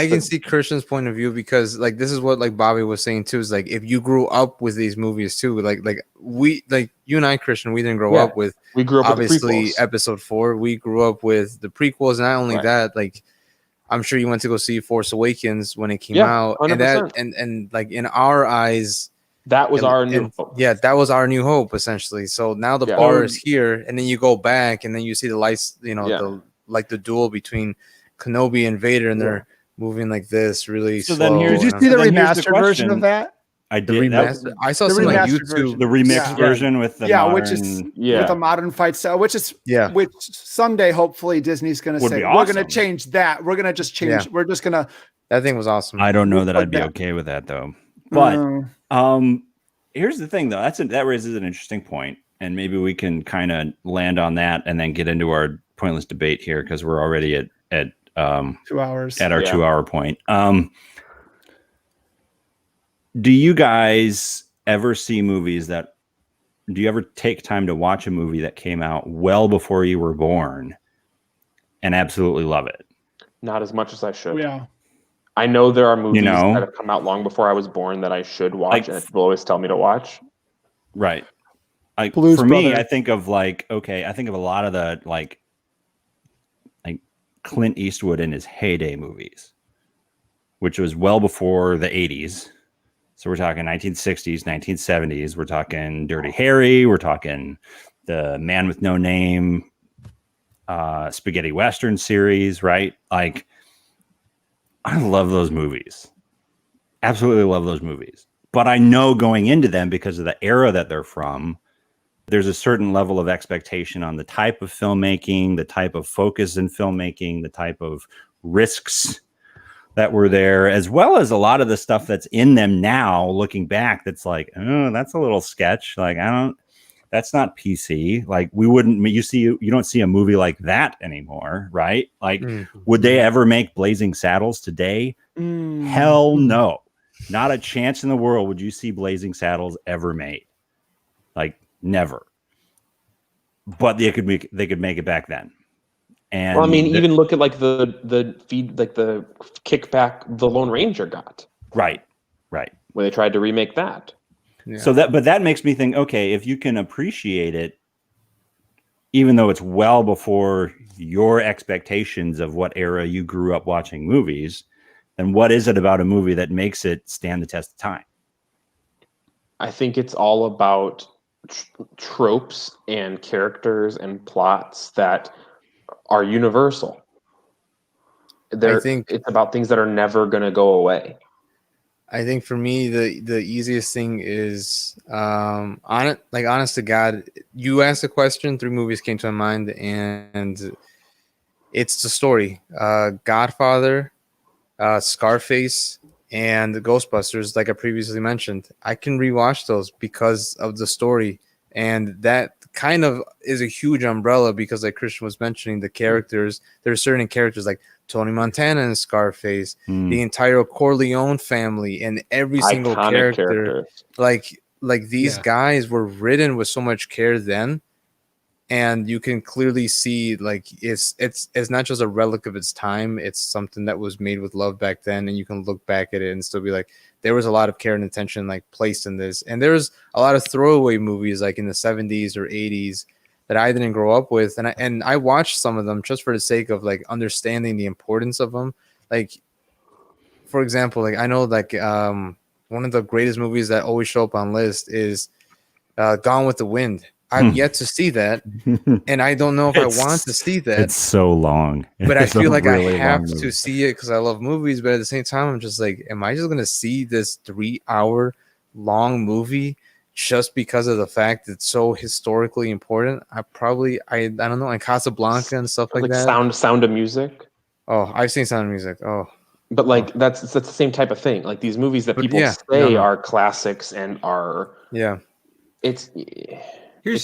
can see Christian's point of view, because like this is what like Bobby was saying too, is like if you grew up with these movies too, like you and I, Christian, we didn't grow up with. We grew up obviously with Episode 4. We grew up with the prequels. Not only that, like I'm sure you went to go see Force Awakens when it came out, 100%. and like in our eyes, that was our new hope. Yeah, that was our new hope essentially. So now the bar is here, and then you go back, and then you see the lights, the duel between Kenobi and Vader, and they're moving like this really slow. Then did you see the remastered version of that? I did. I saw some like YouTube, version. The remixed version with the modern, which is with a modern fight style, which someday hopefully Disney's going to say we're going to change that. We're going to just change. Yeah. We're just going to. That thing was awesome. I don't know that I'd be okay with that though. But here's the thing though. That raises an interesting point, and maybe we can kind of land on that and then get into our pointless debate here, because we're already at 2 hours at our 2 hour point. Do you guys ever see movies do you ever take time to watch a movie that came out well before you were born and absolutely love it? Not as much as I should. Yeah. I know there are movies that have come out long before I was born that I should watch, and people always tell me to watch. Right. Blues for me, Brothers. I think of I think of a lot of the like Clint Eastwood in his heyday movies, which was well before the 80s. So we're talking 1960s, 1970s. We're talking Dirty Harry. We're talking the Man with No Name, spaghetti Western series, right? Like, I love those movies. Absolutely love those movies. But I know going into them, because of the era that they're from, there's a certain level of expectation on the type of filmmaking, the type of focus in filmmaking, the type of risks that were there, as well as a lot of the stuff that's in them now, looking back, that's like, oh, that's a little sketch. Like, that's not PC. Like, you don't see a movie like that anymore, right? Like, would they ever make Blazing Saddles today? Hell no. Not a chance in the world would you see Blazing Saddles ever made. Like, never. But they could make it back then. And well, I mean, even look at like the feed, like the kickback the Lone Ranger got. Right. When they tried to remake that. Yeah. So that makes me think, okay, if you can appreciate it, even though it's well before your expectations of what era you grew up watching movies, then what is it about a movie that makes it stand the test of time? I think it's all about tropes and characters and plots that are universal. It's about things that are never going to go away. I think for me, the easiest thing is honest to God, you asked a question, 3 movies came to my mind, and it's the story. Godfather, Scarface, and the Ghostbusters, like I previously mentioned. I can rewatch those because of the story. And that kind of is a huge umbrella because, like Christian was mentioning, the characters, there are certain characters like Tony Montana and Scarface, the entire Corleone family, and every single Iconic character. Like these guys were written with so much care then. And you can clearly see like it's not just a relic of its time. It's something that was made with love back then. And you can look back at it and still be like, there was a lot of care and attention like placed in this. And there's a lot of throwaway movies like in the 70s or 80s that I didn't grow up with. And I watched some of them just for the sake of like understanding the importance of them. Like, for example, like I know like one of the greatest movies that always show up on list is Gone with the Wind. I've yet to see that, and I don't know if I want to see that. It's so long, but I feel like really I have to see it because I love movies. But at the same time, I'm just like, am I just gonna see this 3-hour long movie just because of the fact it's so historically important? I don't know, like Casablanca and stuff like that. Sound of Music. Oh, I've seen Sound of Music. Oh, but like that's the same type of thing. Like these movies that people say are classics and are it's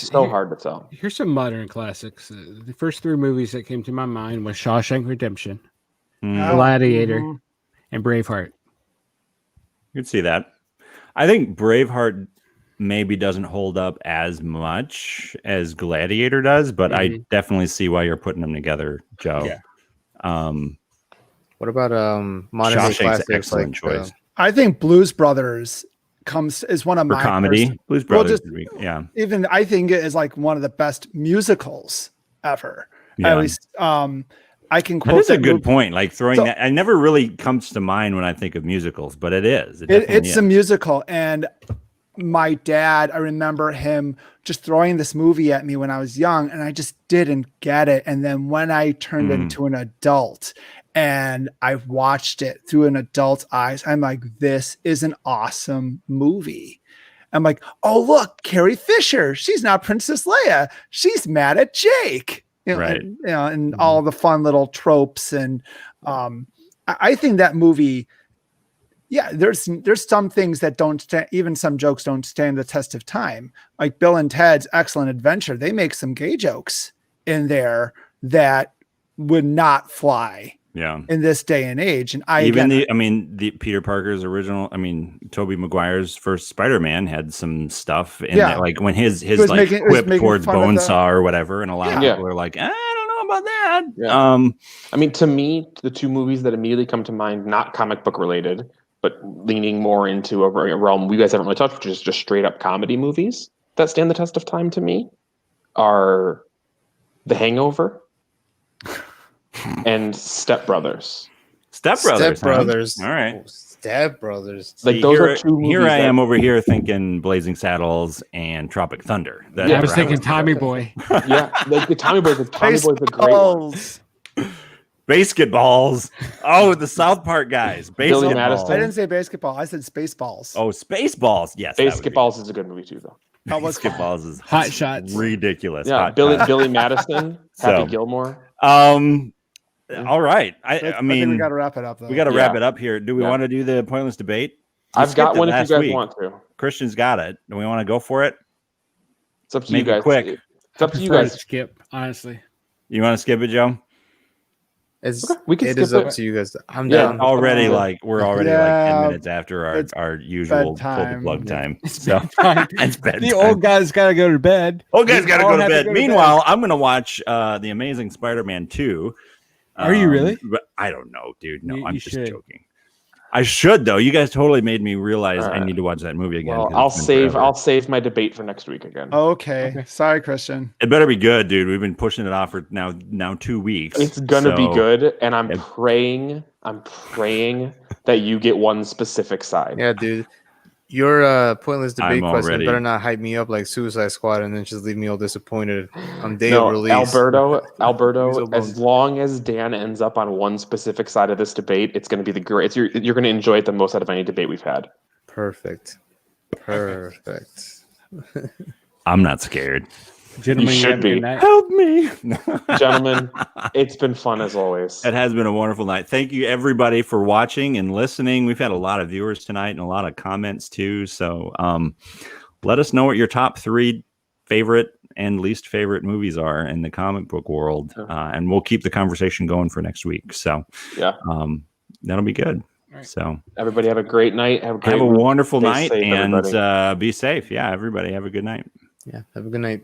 so hard to tell. Here's some modern classics. The first 3 movies that came to my mind was Shawshank Redemption, Gladiator, and Braveheart. You could see that. I think Braveheart maybe doesn't hold up as much as Gladiator does, but I definitely see why you're putting them together, Joe. Yeah. What about modern day classics? Excellent choice. I think Blues Brothers is one of my comedy. Blues Brothers, even I think it is like one of the best musicals ever. Yeah. At least I can quote. That is a good point. Like that, I never really comes to mind when I think of musicals, but it is. It's a musical, and my dad, I remember him just throwing this movie at me when I was young, and I just didn't get it. And then when I turned into an adult and I watched it through an adult's eyes, I'm like, this is an awesome movie. I'm like, oh, look, Carrie Fisher. She's not Princess Leia. She's mad at Jake. Right. And all the fun little tropes. And I think that movie, there's some things that don't even some jokes don't stand the test of time. Like Bill and Ted's Excellent Adventure. They make some gay jokes in there that would not fly in this day and age. And the Peter Parker's original, Tobey Maguire's first Spider-Man had some stuff in there, like when his like quip towards Bonesaw or whatever, and a lot of people are like, I don't know about that. To me, the 2 movies that immediately come to mind, not comic book related, but leaning more into a realm we guys haven't really touched, which is just straight up comedy movies that stand the test of time to me, are The Hangover and Step Brothers. Step Brothers. Huh? All right. Step Brothers. Like those are 2 movies. Here I am over here thinking Blazing Saddles and Tropic Thunder. I was thinking Tommy Boy. Like the Tommy Boy. The Tommy Boy's a great one. Basketballs. Oh, the South Park guys. Billy Madison. I didn't say basketball. I said Spaceballs. Oh, Spaceballs. Yes. Basketballs is a good movie too, though. Basketballs is Hot Shots. Ridiculous. Yeah, Billy Madison, Happy Gilmore. All right. I think we got to wrap it up, though. We got to wrap it up here. Do we want to do the pointless debate? I've got one if you guys want to. Christian's got it. Do we want to go for it? It's up to you guys. Quick. It's up to you guys. Skip, honestly. You want to skip it, Joe? We can. It is up to you guys. I'm down. Already, we're already 10 minutes after our usual pull the plug time. So it's bedtime. The old guy's got to go to bed. Old guy's got to go to bed. Meanwhile, I'm going to watch The Amazing Spider-Man 2. Are you really? But I don't know, dude. No, I'm just joking. I should though. You guys totally made me realize I need to watch that movie again. Well, I'll save my debate for next week again. Okay. Sorry, Christian. It better be good, dude. We've been pushing it off for now 2 weeks. It's gonna be good, and I'm praying that you get one specific side. Yeah, dude. Your pointless debate I'm question already- better not hype me up like Suicide Squad and then just leave me all disappointed on day No, of release. Alberto, So bummed. as long as Dan ends up on one specific side of this debate, it's going to be the great. You're going to enjoy it the most out of any debate we've had. Perfect. I'm not scared. Gentlemen, You should have a good be. night. Help me. Gentlemen, it's been fun as always. It has been a wonderful night. Thank you, everybody, for watching and listening. We've had a lot of viewers tonight and a lot of comments, too. So let us know what your top 3 favorite and least favorite movies are in the comic book world. And we'll keep the conversation going for next week. So Yeah. That'll be good. Right. So Everybody have a great night. Have a wonderful Stay night safe, and everybody. be safe. Yeah, everybody have a good night. Yeah, have a good night.